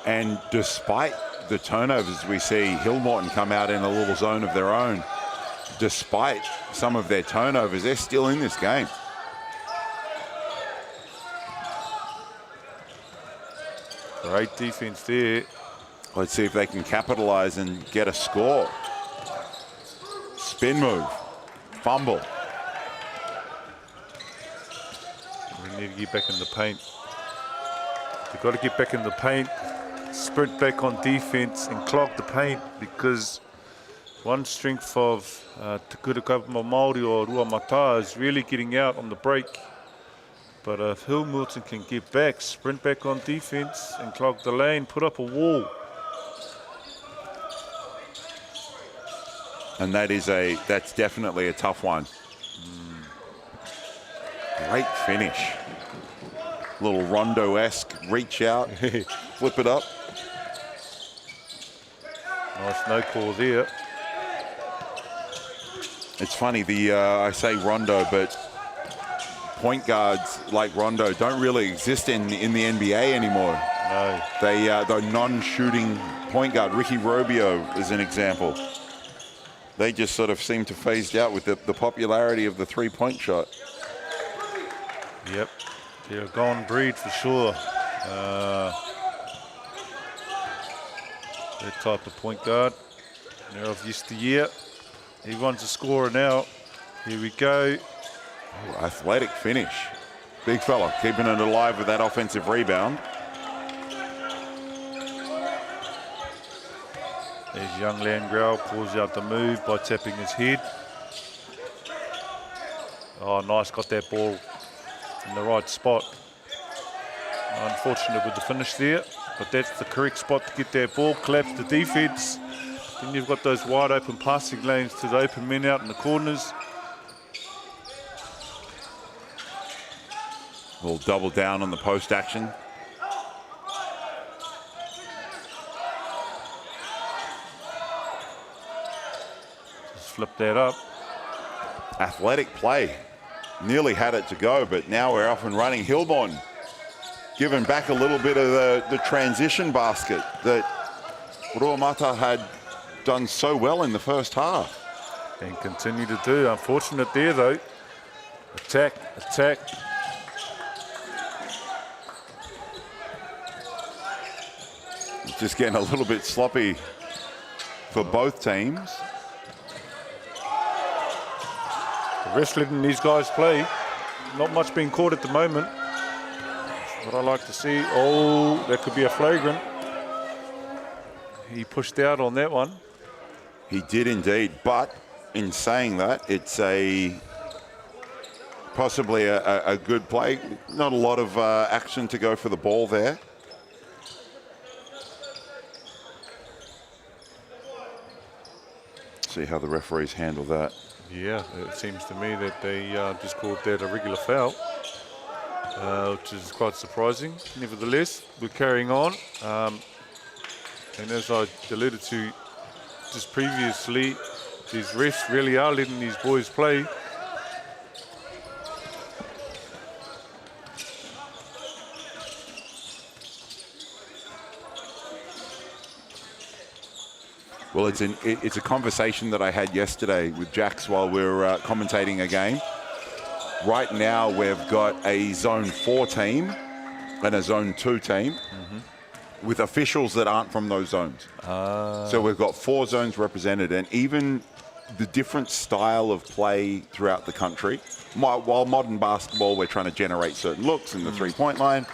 And despite the turnovers, we see Hillmorton come out in a little zone of their own. Despite some of their turnovers, they're still in this game. Great defense there. Let's see if they can capitalize and get a score. Spin move, fumble. We need to get back in the paint. They've got to get back in the paint, sprint back on defense and clog the paint, because one strength of Te Kurukapa Māori o Rua Mata is really getting out on the break. But if Hamilton can get back, sprint back on defense and clog the lane, put up a wall. And that's definitely a tough one. Great finish. Little Rondo-esque reach out, flip it up. Nice no call there. It's funny, I say Rondo, but point guards like Rondo don't really exist in the NBA anymore. No. The non-shooting point guard, Ricky Rubio is an example. They just sort of seem to phased out with the popularity of the three-point shot. Yep, they're a gone breed for sure. That type of point guard. They're of yesteryear. Everyone's a scorer now. Here we go. Oh, athletic finish. Big fella keeping it alive with that offensive rebound. There's young Landgrau, pulls out the move by tapping his head. Oh, nice, got that ball in the right spot. Unfortunate with the finish there, but that's the correct spot to get that ball, collapse the defense. Then you've got those wide open passing lanes to the open men out in the corners. We'll double down on the post action. Just flip that up. Athletic play. Nearly had it to go, but now we're off and running. Hillborn giving back a little bit of the transition basket that Rua Mata had done so well in the first half. And continue to do. Unfortunate there though. Attack, attack. Just getting a little bit sloppy for both teams. The rest letting these guys play. Not much being caught at the moment. What I like to see. Oh, that could be a flagrant. He pushed out on that one. He did indeed, but in saying that, it's possibly a good play. Not a lot of action to go for the ball there. See how the referees handle that. Yeah, it seems to me that they just called that a regular foul, which is quite surprising. Nevertheless, we're carrying on. And as I alluded to just previously, these refs really are letting these boys play. Well, it's a conversation that I had yesterday with Jax while we were commentating a game. Right now, we've got a Zone 4 team and a Zone 2 team with officials that aren't from those zones. So we've got 4 zones represented, and even the different style of play throughout the country. While modern basketball, we're trying to generate certain looks in the three-point line.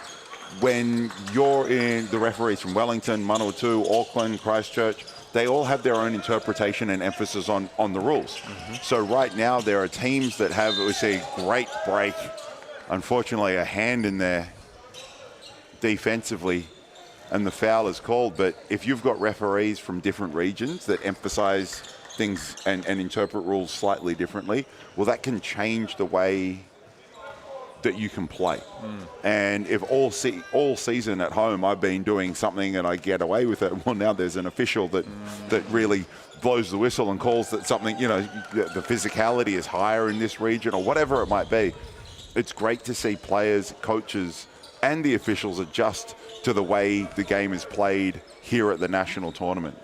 When you're in the referees from Wellington, Manawatu, Auckland, Christchurch, they all have their own interpretation and emphasis on the rules. So right now there are teams that have, we see, great break. Unfortunately, a hand in there defensively, and the foul is called. But if you've got referees from different regions that emphasize things and interpret rules slightly differently, well, that can change the way that you can play. And if all season at home I've been doing something and I get away with it, well, now there's an official that really blows the whistle and calls that something, you know, the physicality is higher in this region or whatever it might be. It's great to see players, coaches, and the officials adjust to the way the game is played here at the national tournament.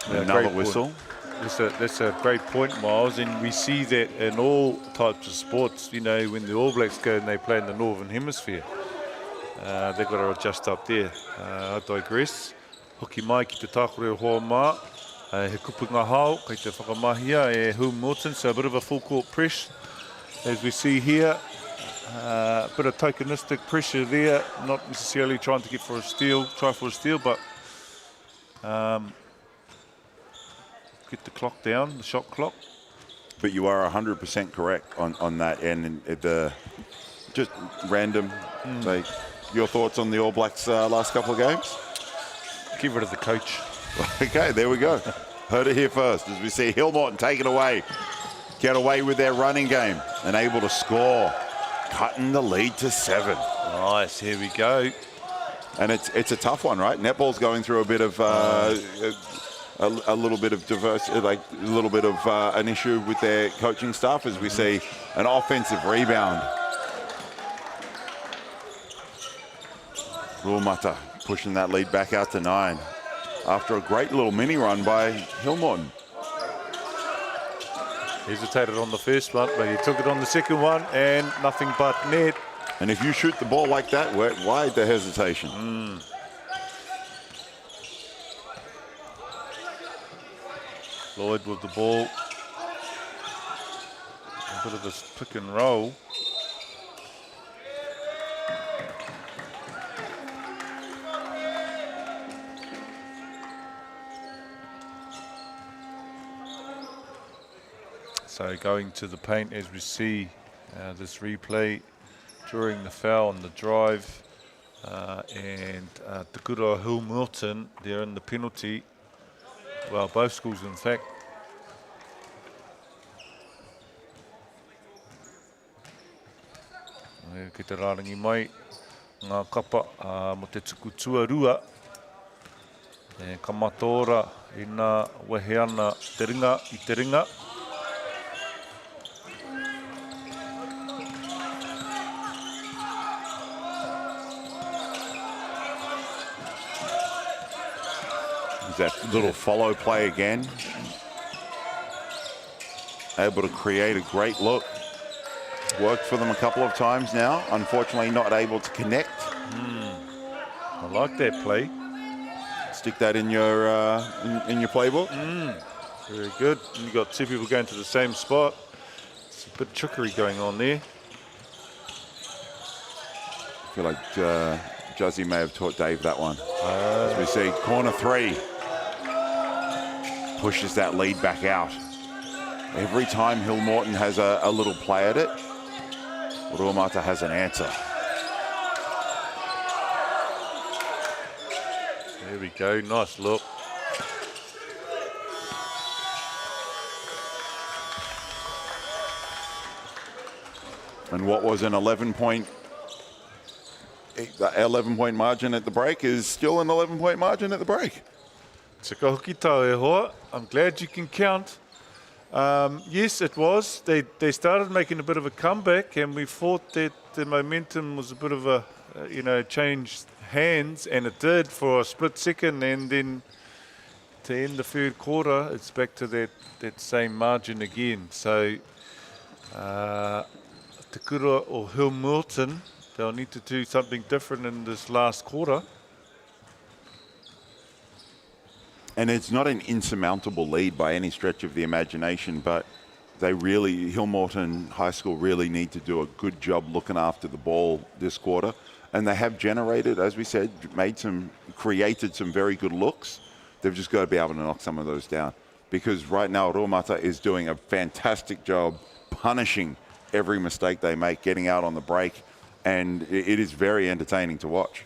Another whistle. That's a great point, Miles, and we see that in all types of sports. You know, when the All Blacks go and they play in the Northern Hemisphere, they've got to adjust up there. I digress. Hoki mai ki te tākore hoa mā, he kupunga hao, kei te whakamahia e Hugh Milton, so a bit of a full court press, as we see here. A bit of tokenistic pressure there, not necessarily trying to get for a steal, try for a steal, but get the clock down, the shot clock. But you are 100% correct on that end. And just random, like, your thoughts on the All Blacks last couple of games? Get rid of the coach. Okay, there we go. Heard it here first as we see Hill Morton take it away. Get away with their running game and able to score. Cutting the lead to 7. Nice, here we go. And it's a tough one, right? Netball's going through a bit of a little bit of diversity, like a little bit of an issue with their coaching staff as we see an offensive rebound. Ruamata pushing that lead back out to 9 after a great little mini run by Hill Morton. Hesitated on the first one, but he took it on the second one and nothing but net. And if you shoot the ball like that, why the hesitation? Lloyd with the ball. A bit of a pick and roll. So going to the paint as we see this replay during the foul on the drive. And Te Kura Hill Milton, they're in the penalty. Well, both schools, in fact. Ki te rārangi mai, ngā kapa mo te tuku tuarua. E kamatora i nā wehe ana te ringa i te ringa. That little follow play again. able to create a great look. Worked for them a couple of times now. Unfortunately, not able to connect. I like that play. Stick that in your playbook. Very good. And you've got two people going to the same spot. It's a bit of trickery going on there. I feel like Juzzy may have taught Dave that one. As we see, corner 3 pushes that lead back out. Every time Hill Morton has a little play at it, Ruamata has an answer. There we go, nice look. And what was an 11-point margin at the break is still an 11-point margin at the break. Te ka hoki tau e hoa. I'm glad you can count. Yes, it was. They started making a bit of a comeback, and we thought that the momentum was a bit of a, changed hands, and it did for a split second, and then to end the third quarter, it's back to that same margin again. So, Te Kura or Hill Milton, they'll need to do something different in this last quarter. And it's not an insurmountable lead by any stretch of the imagination, but Hill Morton High School really need to do a good job looking after the ball this quarter. And they have generated, as we said, created some very good looks. They've just got to be able to knock some of those down. Because right now, Ruamata is doing a fantastic job punishing every mistake they make, getting out on the break. And it is very entertaining to watch.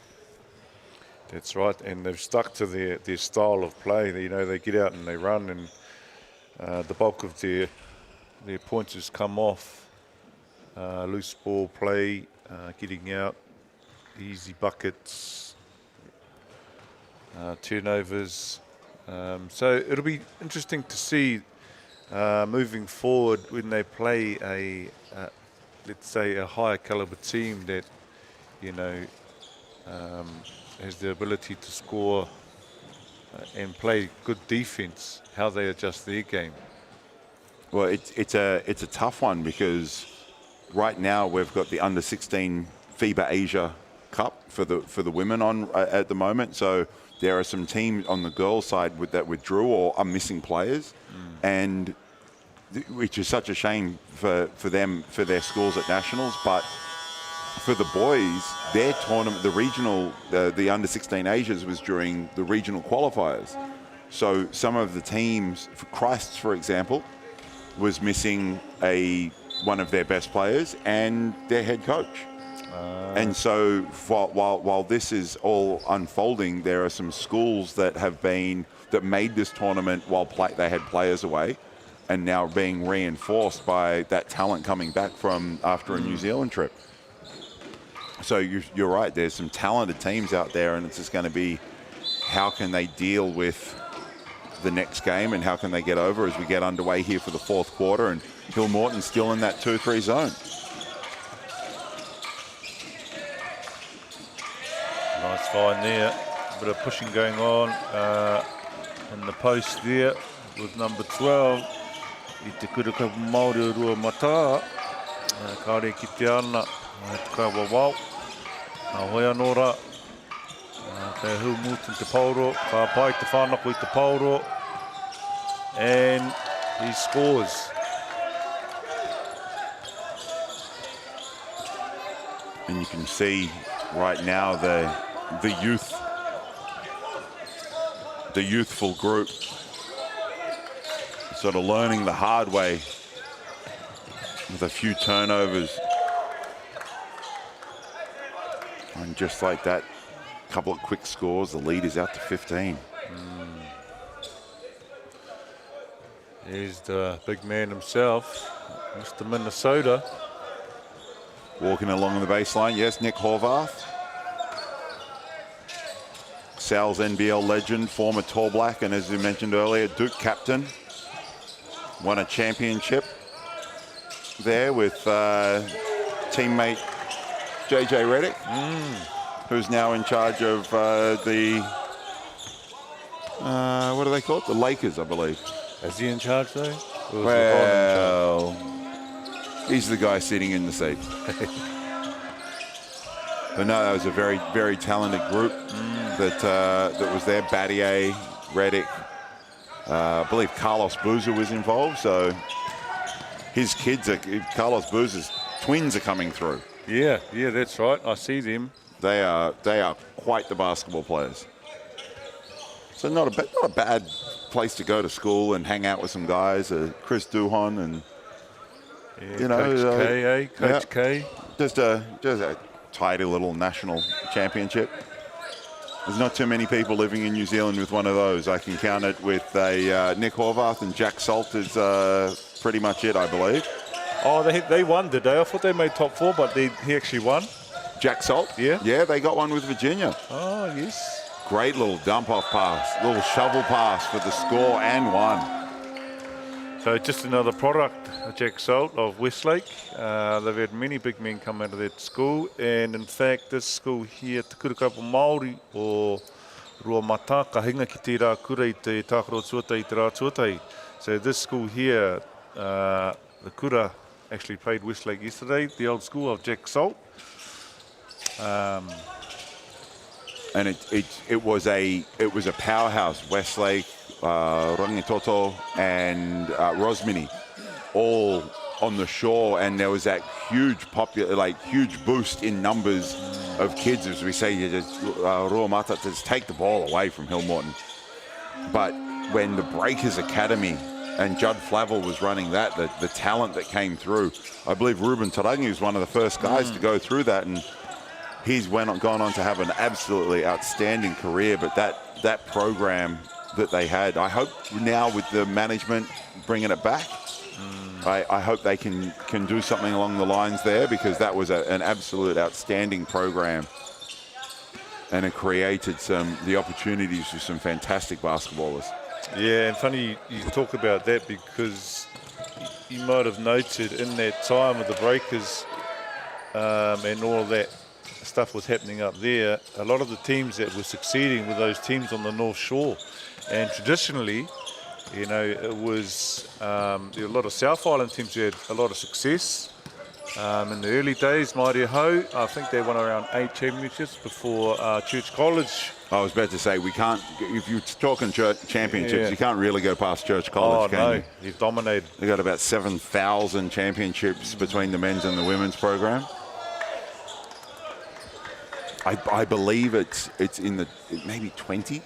That's right, and they've stuck to their style of play. They get out and they run, and the bulk of their points has come off loose ball play, getting out, easy buckets, turnovers. So it'll be interesting to see moving forward when they play let's say a higher caliber team that has the ability to score and play good defense, how they adjust their game. Well, it's a tough one because right now we've got the under-16 FIBA Asia Cup for the women on at the moment. So there are some teams on the girls' side that withdrew or are missing players, and which is such a shame for them, for their schools at nationals. But for the boys, their tournament, the regional, the under-16 Asias was during the regional qualifiers. So some of the teams, for Christ's, for example, was missing one of their best players and their head coach. And so while this is all unfolding, there are some schools that made this tournament while they had players away, and now being reinforced by that talent coming back from after a New Zealand trip. So you're right, there's some talented teams out there, and it's just going to be how can they deal with the next game and how can they get over as we get underway here for the fourth quarter, and Hill Morton still in that 2-3 zone. Nice find there, a bit of pushing going on in the post there with number 12. I te kura ka Māori Ruamata, kāre ki te ana, te kawa wau. Nā hoi anō rā, te Hill Morton te pauro, ka pai te whānako i te pauro, and he scores. And you can see right now the youthful group sort of learning the hard way with a few turnovers. And just like that, a couple of quick scores, the lead is out to 15. Here's the big man himself, Mr. Minnesota. Walking along the baseline, yes, Nick Horvath. Sal's NBL legend, former Tall Black, and as we mentioned earlier, Duke captain. Won a championship there with teammate JJ Redick, who's now in charge of what do they call it? The Lakers, I believe. Is he in charge though? Well, he's the guy sitting in the seat. But no, that was a very, very talented group that was there. Battier, Reddick, I believe Carlos Boozer was involved. So his kids, Carlos Boozer's twins are coming through. Yeah, that's right. I see them. They are quite the basketball players. So not a bad place to go to school and hang out with some guys. Chris Duhon and Coach K, Coach K. Just a tidy little national championship. There's not too many people living in New Zealand with one of those. I can count it with Nick Horvath, and Jack Salt is pretty much it, I believe. Oh, they won today. I thought they made top 4, but he actually won. Jack Salt? Yeah. Yeah, they got one with Virginia. Oh, yes. Great little dump-off pass, little shovel pass for the score and one. So just another product, Jack Salt of Westlake. They've had many big men come out of that school, and in fact, this school here, Te Kurukapa Māori o Rua Mata, ka hinga ki te rā kura I te tākaro tuatai I te rā tuatai. So this school here, the kura actually played Westlake yesterday, the old school of Jack Salt. And it was a powerhouse. Westlake, Rangitoto, and Rosmini, all on the shore, and there was that huge huge boost in numbers of kids, as we say. Ruamata just take the ball away from Hill Morton. But when the Breakers Academy and Judd Flavel was running that, the talent that came through, I believe Ruben Tarangi was one of the first guys to go through that, and he's gone on to have an absolutely outstanding career. But that program that they had, I hope now with the management bringing it back, I hope they can do something along the lines there, because that was an absolute outstanding program, and it created the opportunities for some fantastic basketballers. Yeah, and funny you talk about that, because you might have noted in that time of the Breakers and all of that stuff was happening up there, a lot of the teams that were succeeding were those teams on the North Shore. And traditionally, it was there were a lot of South Island teams who had a lot of success. In the early days, Māori Hau, I think they won around 8 championships before Church College. I was about to say, we can't, if you're talking church championships, you can't really go past Church College, can you? They've dominated. They got about 7,000 championships between the men's and the women's program. I believe it's in the maybe 20,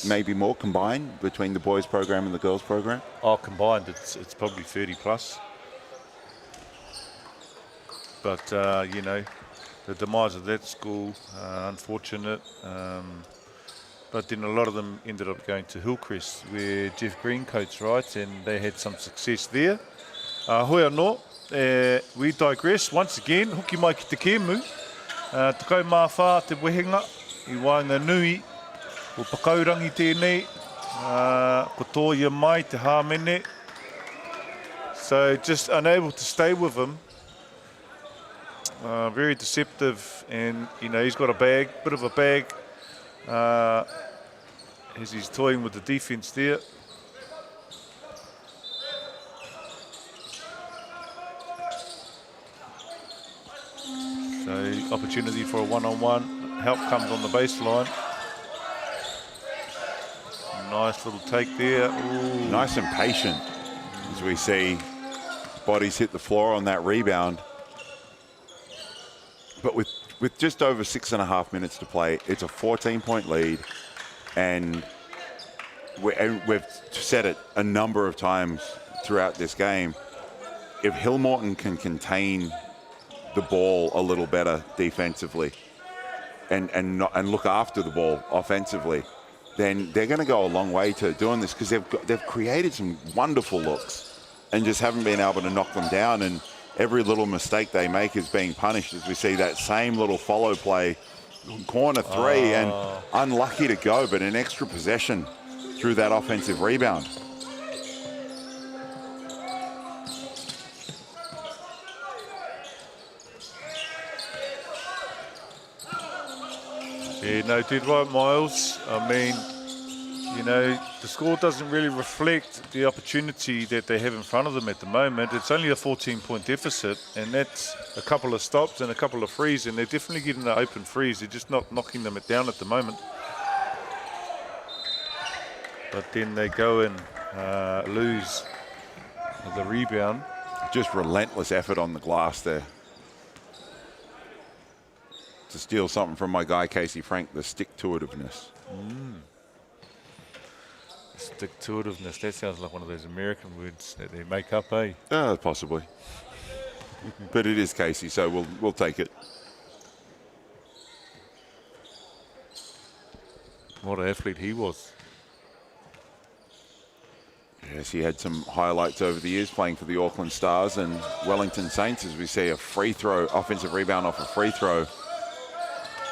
maybe more combined between the boys program and the girls program. Oh, combined, it's probably 30 plus. But the demise of that school, unfortunate. But then a lot of them ended up going to Hillcrest, where Jeff Green coached, right? And they had some success there. Hoi anō, we digress once again. Hoki mai ki te kēmu. Takau mā whā te wehenga, I wāinga nui, o pakaurangi tēnei, ko tōia mai te hāmene. So just unable to stay with him. Very deceptive, and he's got a bit of a bag, as he's toying with the defense there. So opportunity for a one-on-one. Help comes on the baseline. Nice little take there. Ooh. Nice and patient, as we see bodies hit the floor on that rebound. But with just over 6.5 minutes to play, it's a 14-point lead, and we've said it a number of times throughout this game. If Hill Morton can contain the ball a little better defensively and look after the ball offensively, then they're going to go a long way to doing this, because they've created some wonderful looks and just haven't been able to knock them down. And every little mistake they make is being punished, as we see that same little follow play, corner three, and unlucky to go, but an extra possession through that offensive rebound. Yeah, no, did right, Miles. I mean, you know, the score doesn't really reflect the opportunity that they have in front of them at the moment. It's only a 14-point deficit, and that's a couple of stops and a couple of frees, and they're definitely getting the open frees. They're just not knocking them down at the moment. But then they go and lose the rebound. Just relentless effort on the glass there. To steal something from my guy, Casey Frank, the stick-to-itiveness. Stick-to-itiveness, that sounds like one of those American words that they make up, eh? Possibly. But it is Casey, so we'll take it. What an athlete he was. Yes, he had some highlights over the years playing for the Auckland Stars and Wellington Saints, as we see a free throw, offensive rebound off a free throw.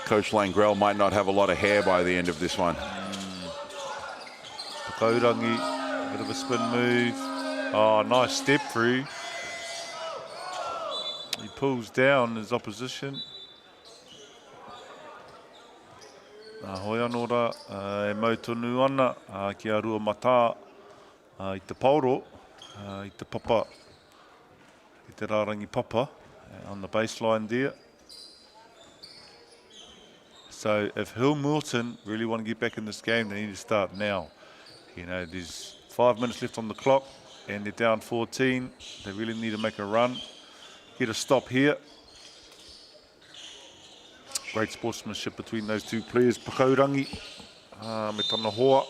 Coach Langrell might not have a lot of hair by the end of this one. Pakaurangi, bit of a spin move. Oh, nice step through. He pulls down his opposition. Hoi anō rā, e mautonu ana ki a rua mata I te pauro, I te papa, I te rārangi papa on the baseline there. So if Hill Milton really want to get back in this game, they need to start now. You know, there's 5 minutes left on the clock and they're down 14. They really need to make a run, get a stop here. Great sportsmanship between those two players. Pakaurangi, me tana hoa.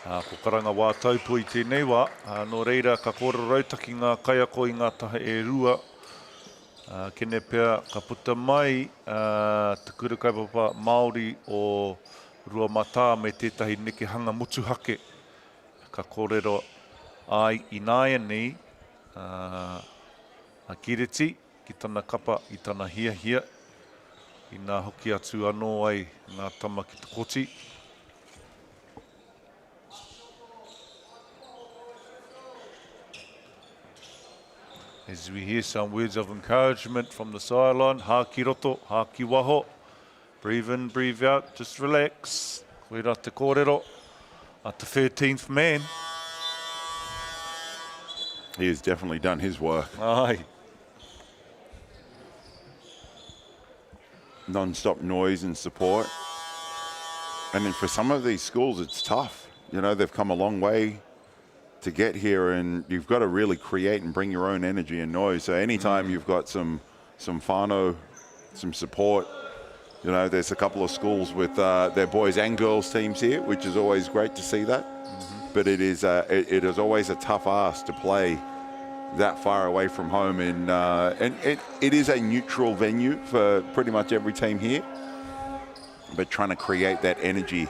Ko karanga wā taupua I tēnei wā, nō reira ka kora rautaki ngā kaiako I ngā taha e rua. Kene pēr ka puta mai te kura kaipapa Māori o Rua Mata me tētahi neke hanga mutuhake. Ka kōrero ai I nāia nei, a kireti ki tana kapa I tana hia, I nā hoki atu anō ai ngā tama ki te koti. As we hear some words of encouragement from the sideline, haki roto, haki waho, breathe in, breathe out, just relax. Koe rā te kōrero, at the 13th man. He has definitely done his work. Aye. Non-stop noise and support. And then for some of these schools, it's tough. You know, they've come a long way to get here, and you've got to really create and bring your own energy and noise. So anytime you've got some whānau, some support, you know, there's a couple of schools with their boys and girls teams here, which is always great to see that. But it is always a tough ask to play that far away from home, and it is a neutral venue for pretty much every team here. But trying to create that energy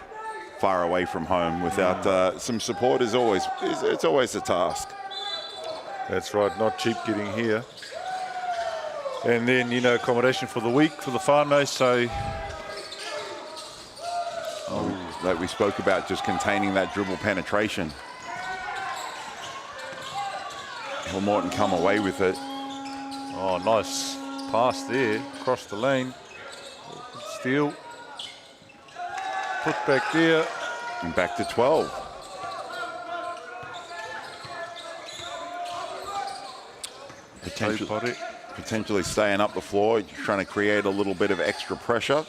far away from home without some support is always a task. That's right, not cheap getting here. And then, you know, accommodation for the week for the whānau, so... Like we spoke about, just containing that dribble penetration. Will Morton come away with it? Oh, nice pass there, across the lane. Steal. Put back there. And back to 12. Potentially staying up the floor, trying to create a little bit of extra pressure.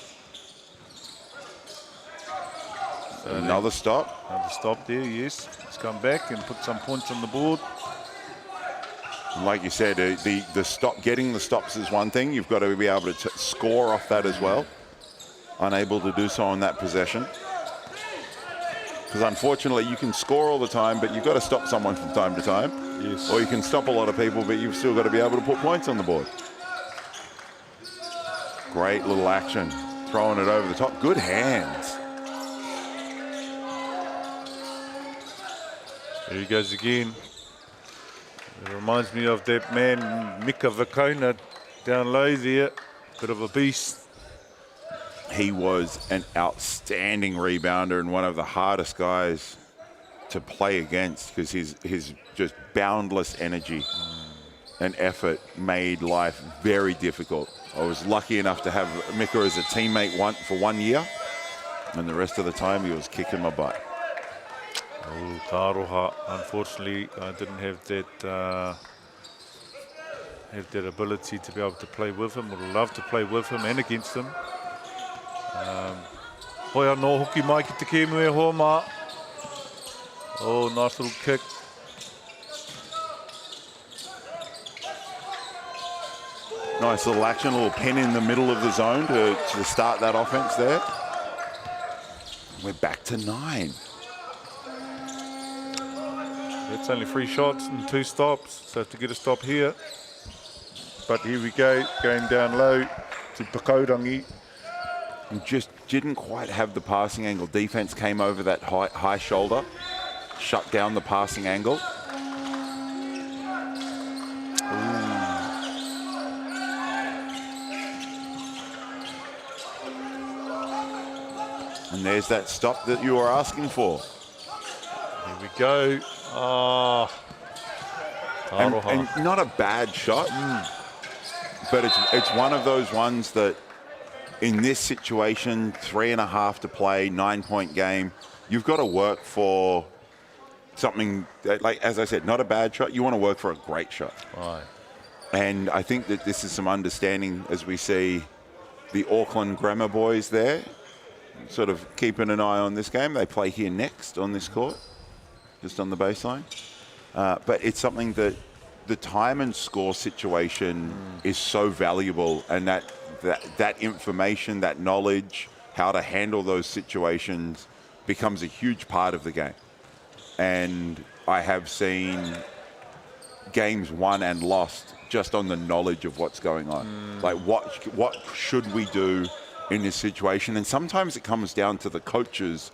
So another stop. Another stop there, yes. Let's come back and put some points on the board. And like you said, getting the stops is one thing. You've got to be able to score off that as well. Unable to do so on that possession. Because unfortunately, you can score all the time, but you've got to stop someone from time to time. Yes. Or you can stop a lot of people, but you've still got to be able to put points on the board. Great little action. Throwing it over the top. Good hands. There he goes again. It reminds me of that man, Mika Vakona, down low there. Bit of a beast. He was an outstanding rebounder and one of the hardest guys to play against because his just boundless energy. and effort made life very difficult. I was lucky enough to have Mika as a teammate for 1 year, and the rest of the time he was kicking my butt. Oh, Tāroha, unfortunately, I didn't have that ability to be able to play with him. Would love to play with him and against him. Hoi anō hoki mai ki te kēmu e hoa mā. Oh, nice little kick. Nice little action, a little pin in the middle of the zone to start that offense there. We're back to 9. It's only 3 shots and 2 stops, so have to get a stop here. But here we go, going down low to Pakaurangi. And just didn't quite have the passing angle. Defense came over that high shoulder, shut down the passing angle. And there's that stop that you were asking for. Here we go. Ah, and not a bad shot, but it's one of those ones that in this situation, 3.5 to play, 9-point game, you've got to work for something that, like, as I said, not a bad shot. You want to work for a great shot. Right. And I think that this is some understanding as we see the Auckland Grammar boys there sort of keeping an eye on this game. They play here next on this court, just on the baseline. But it's something that the time and score situation is so valuable, and that information, that knowledge, how to handle those situations becomes a huge part of the game. And I have seen games won and lost just on the knowledge of what's going on. Like what should we do in this situation? And sometimes it comes down to the coaches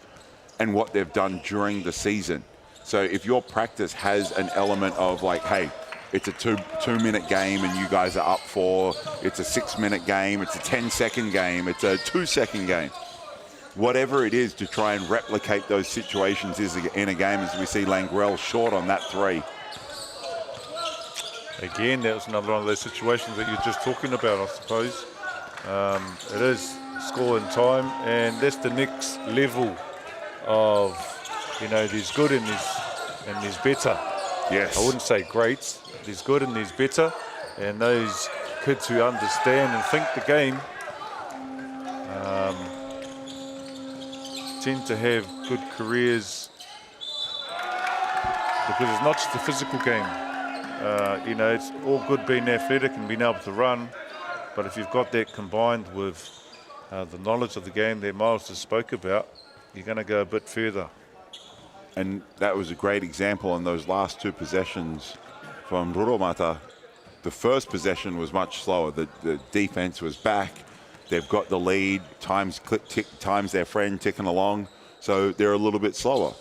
and what they've done during the season. So if your practice has an element of like, hey, it's a two-minute game and you guys are up 4, it's a 6-minute game, it's a 10-second game, it's a 2-second game. Whatever it is to try and replicate those situations in a game, as we see Langrel short on that 3. Again, that was another one of those situations that you're just talking about, I suppose. It is score in time, and that's the next level of, you know, there's good and there's better. Yes. I wouldn't say great. There's good and there's better, and those kids who understand and think the game tend to have good careers, because it's not just a physical game. You know, it's all good being athletic and being able to run, but if you've got that combined with the knowledge of the game that Miles just spoke about, you're going to go a bit further. And that was a great example on those last 2 possessions from Ruromata. The first possession was much slower. The defense was back. They've got the lead. Time's their friend ticking along. So they're a little bit slower.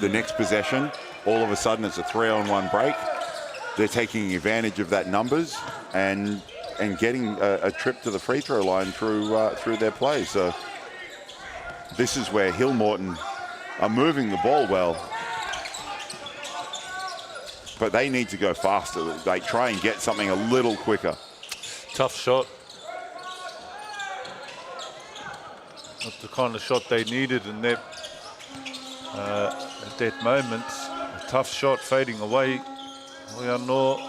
The next possession, all of a sudden it's a 3-on-1 break. They're taking advantage of that numbers and getting a trip to the free throw line through their play. So this is where Hill Morton are moving the ball well, but they need to go faster. They try and get something a little quicker. Tough shot. Not the kind of shot they needed in that at that moment. A tough shot fading away. Oiano.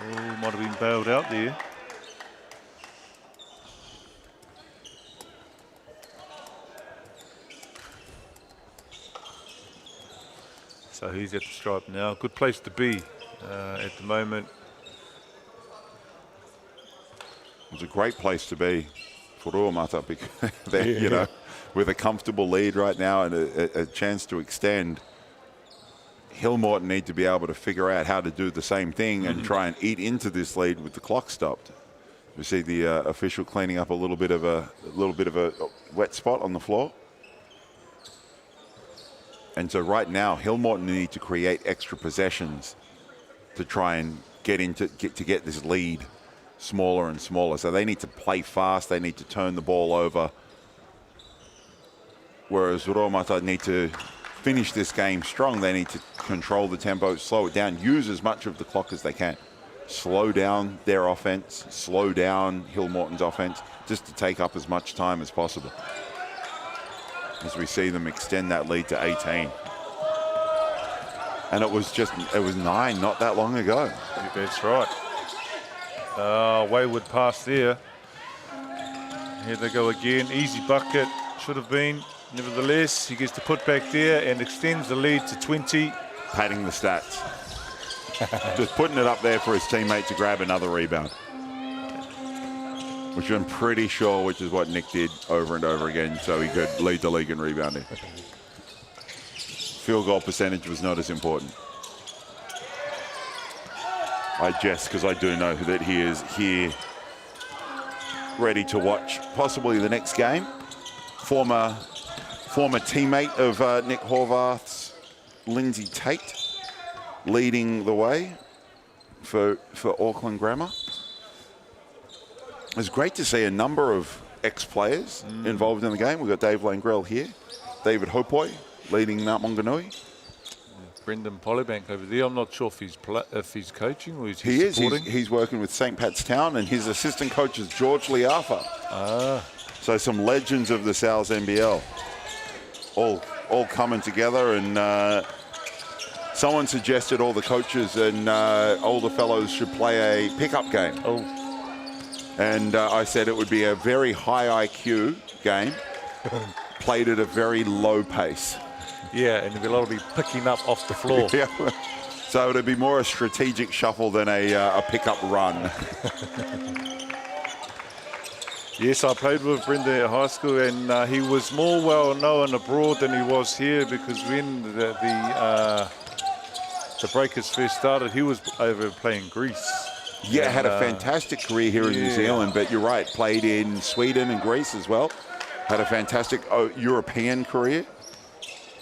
Oh, might have been bailed out there. So he's at the stripe now. Good place to be at the moment. It's a great place to be for Ruromata, because they're, you know, with a comfortable lead right now and a chance to extend. Hill Morton need to be able to figure out how to do the same thing and try and eat into this lead with the clock stopped. We see the official cleaning up a little bit of a wet spot on the floor. And so right now, Hill Morton need to create extra possessions to try and get this lead smaller and smaller. So they need to play fast. They need to turn the ball over. Whereas Ruromata need to finish this game strong, they need to control the tempo, slow it down, use as much of the clock as they can. Slow down their offense, slow down Hill Morton's offense, just to take up as much time as possible. As we see them extend that lead to 18. And it was 9 not that long ago. That's right. Wayward pass there. Here they go again. Easy bucket, should have been. Nevertheless, he gets the put back there and extends the lead to 20. Padding the stats. Just putting it up there for his teammate to grab another rebound. Which I'm pretty sure, which is what Nick did over and over again, so he could lead the league in rebounding. Field goal percentage was not as important. I jest because I do know that he is here ready to watch possibly the next game. Former teammate of Nick Horvath's, Lindsay Tate, leading the way for Auckland Grammar. It's great to see a number of ex-players involved in the game. We've got Dave Langrell here, David Hopoi leading Mount Maunganui. Brendan Polybank over there. I'm not sure if he's coaching or he's supporting. He's working with St. Pat's Town, and his assistant coach is George Liafa. So some legends of the Sal's NBL all coming together, and someone suggested all the coaches and older fellows should play a pickup game. And I said it would be a very high IQ game, played at a very low pace. Yeah, and there'll be a lot of be picking up off the floor. Yeah. So it'd be more a strategic shuffle than a pickup run. Yes, I played with Brenda at high school, and he was more well known abroad than he was here, because when the Breakers first started, he was over playing Greece. Yeah, had a fantastic career here in New Zealand, but you're right, played in Sweden and Greece as well. Had a fantastic European career.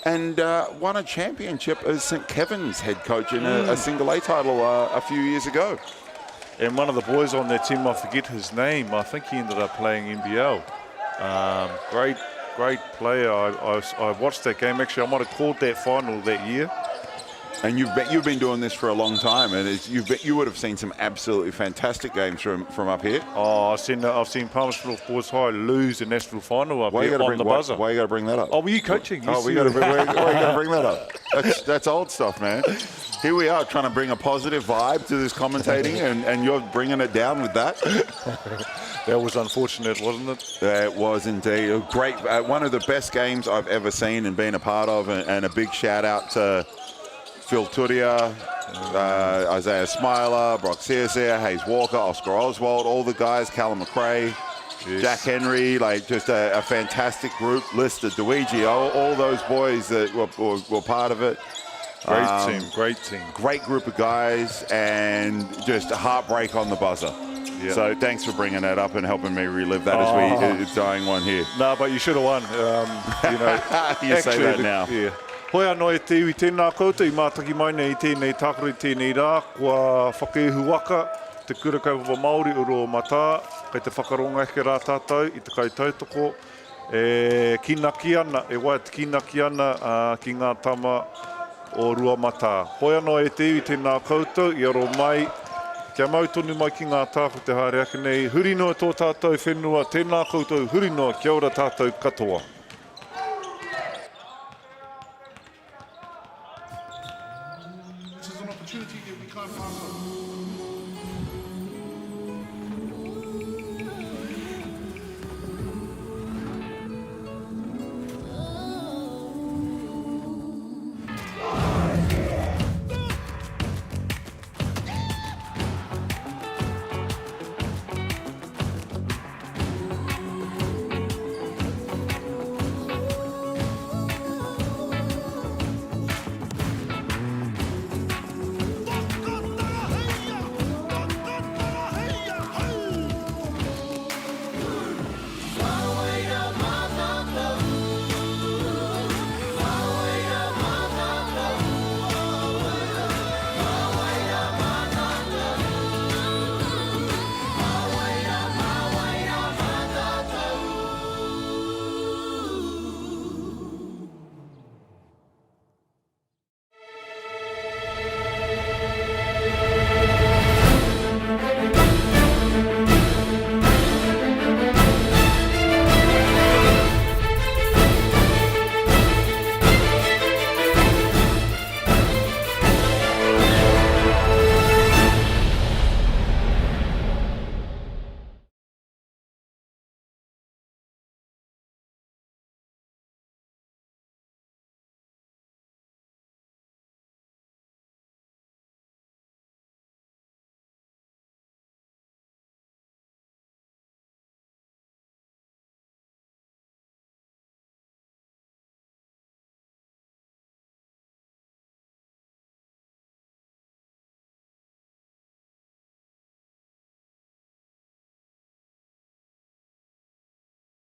And won a championship as St. Kevin's head coach in a single A title a few years ago. And one of the boys on their team, I forget his name, I think he ended up playing NBL. Great player. I watched that game. Actually, I might have called that final that year. And you've been doing this for a long time, and you would have seen some absolutely fantastic games from up here. Oh, I've seen Palmerston North Boys High lose the national final up here on the buzzer. Why you got to bring that up? Oh, were you coaching? Why you got to bring that up? That's old stuff, man. Here we are trying to bring a positive vibe to this commentating, and you're bringing it down with that. That was unfortunate, wasn't it? It was indeed. A great, one of the best games I've ever seen and been a part of, and a big shout out to Phil Turia, Isaiah Smiler, Brock Searseer, Hayes Walker, Oscar Oswald, all the guys, Callum McRae, Jack Henry, like just a fantastic group. Lister, Dweegi, all those boys that were part of it. Great team. Great group of guys, and just a heartbreak on the buzzer. Yep. So thanks for bringing that up and helping me relive that as it's dying one here. No, but you should have won. You say that now. Yeah. Hoi anō e te iwi tēnā koutou, I mātaki mai nei tēnei tākore tēnei rā, kua whakehu waka, te kura kaupapa Māori uro o mata, kei te whakaronga eke rā tātou, I te kai tautoko, kinaki ana, wai te kinaki ana ki ngā tama o rua mata. Hoi anō e te iwi tēnā koutou, I aro mai, kia mautonu mai ki ngā tāko te haere ake nei, huri noa tō tātou whenua, tēnā koutou, huri noa, kia ora tātou katoa.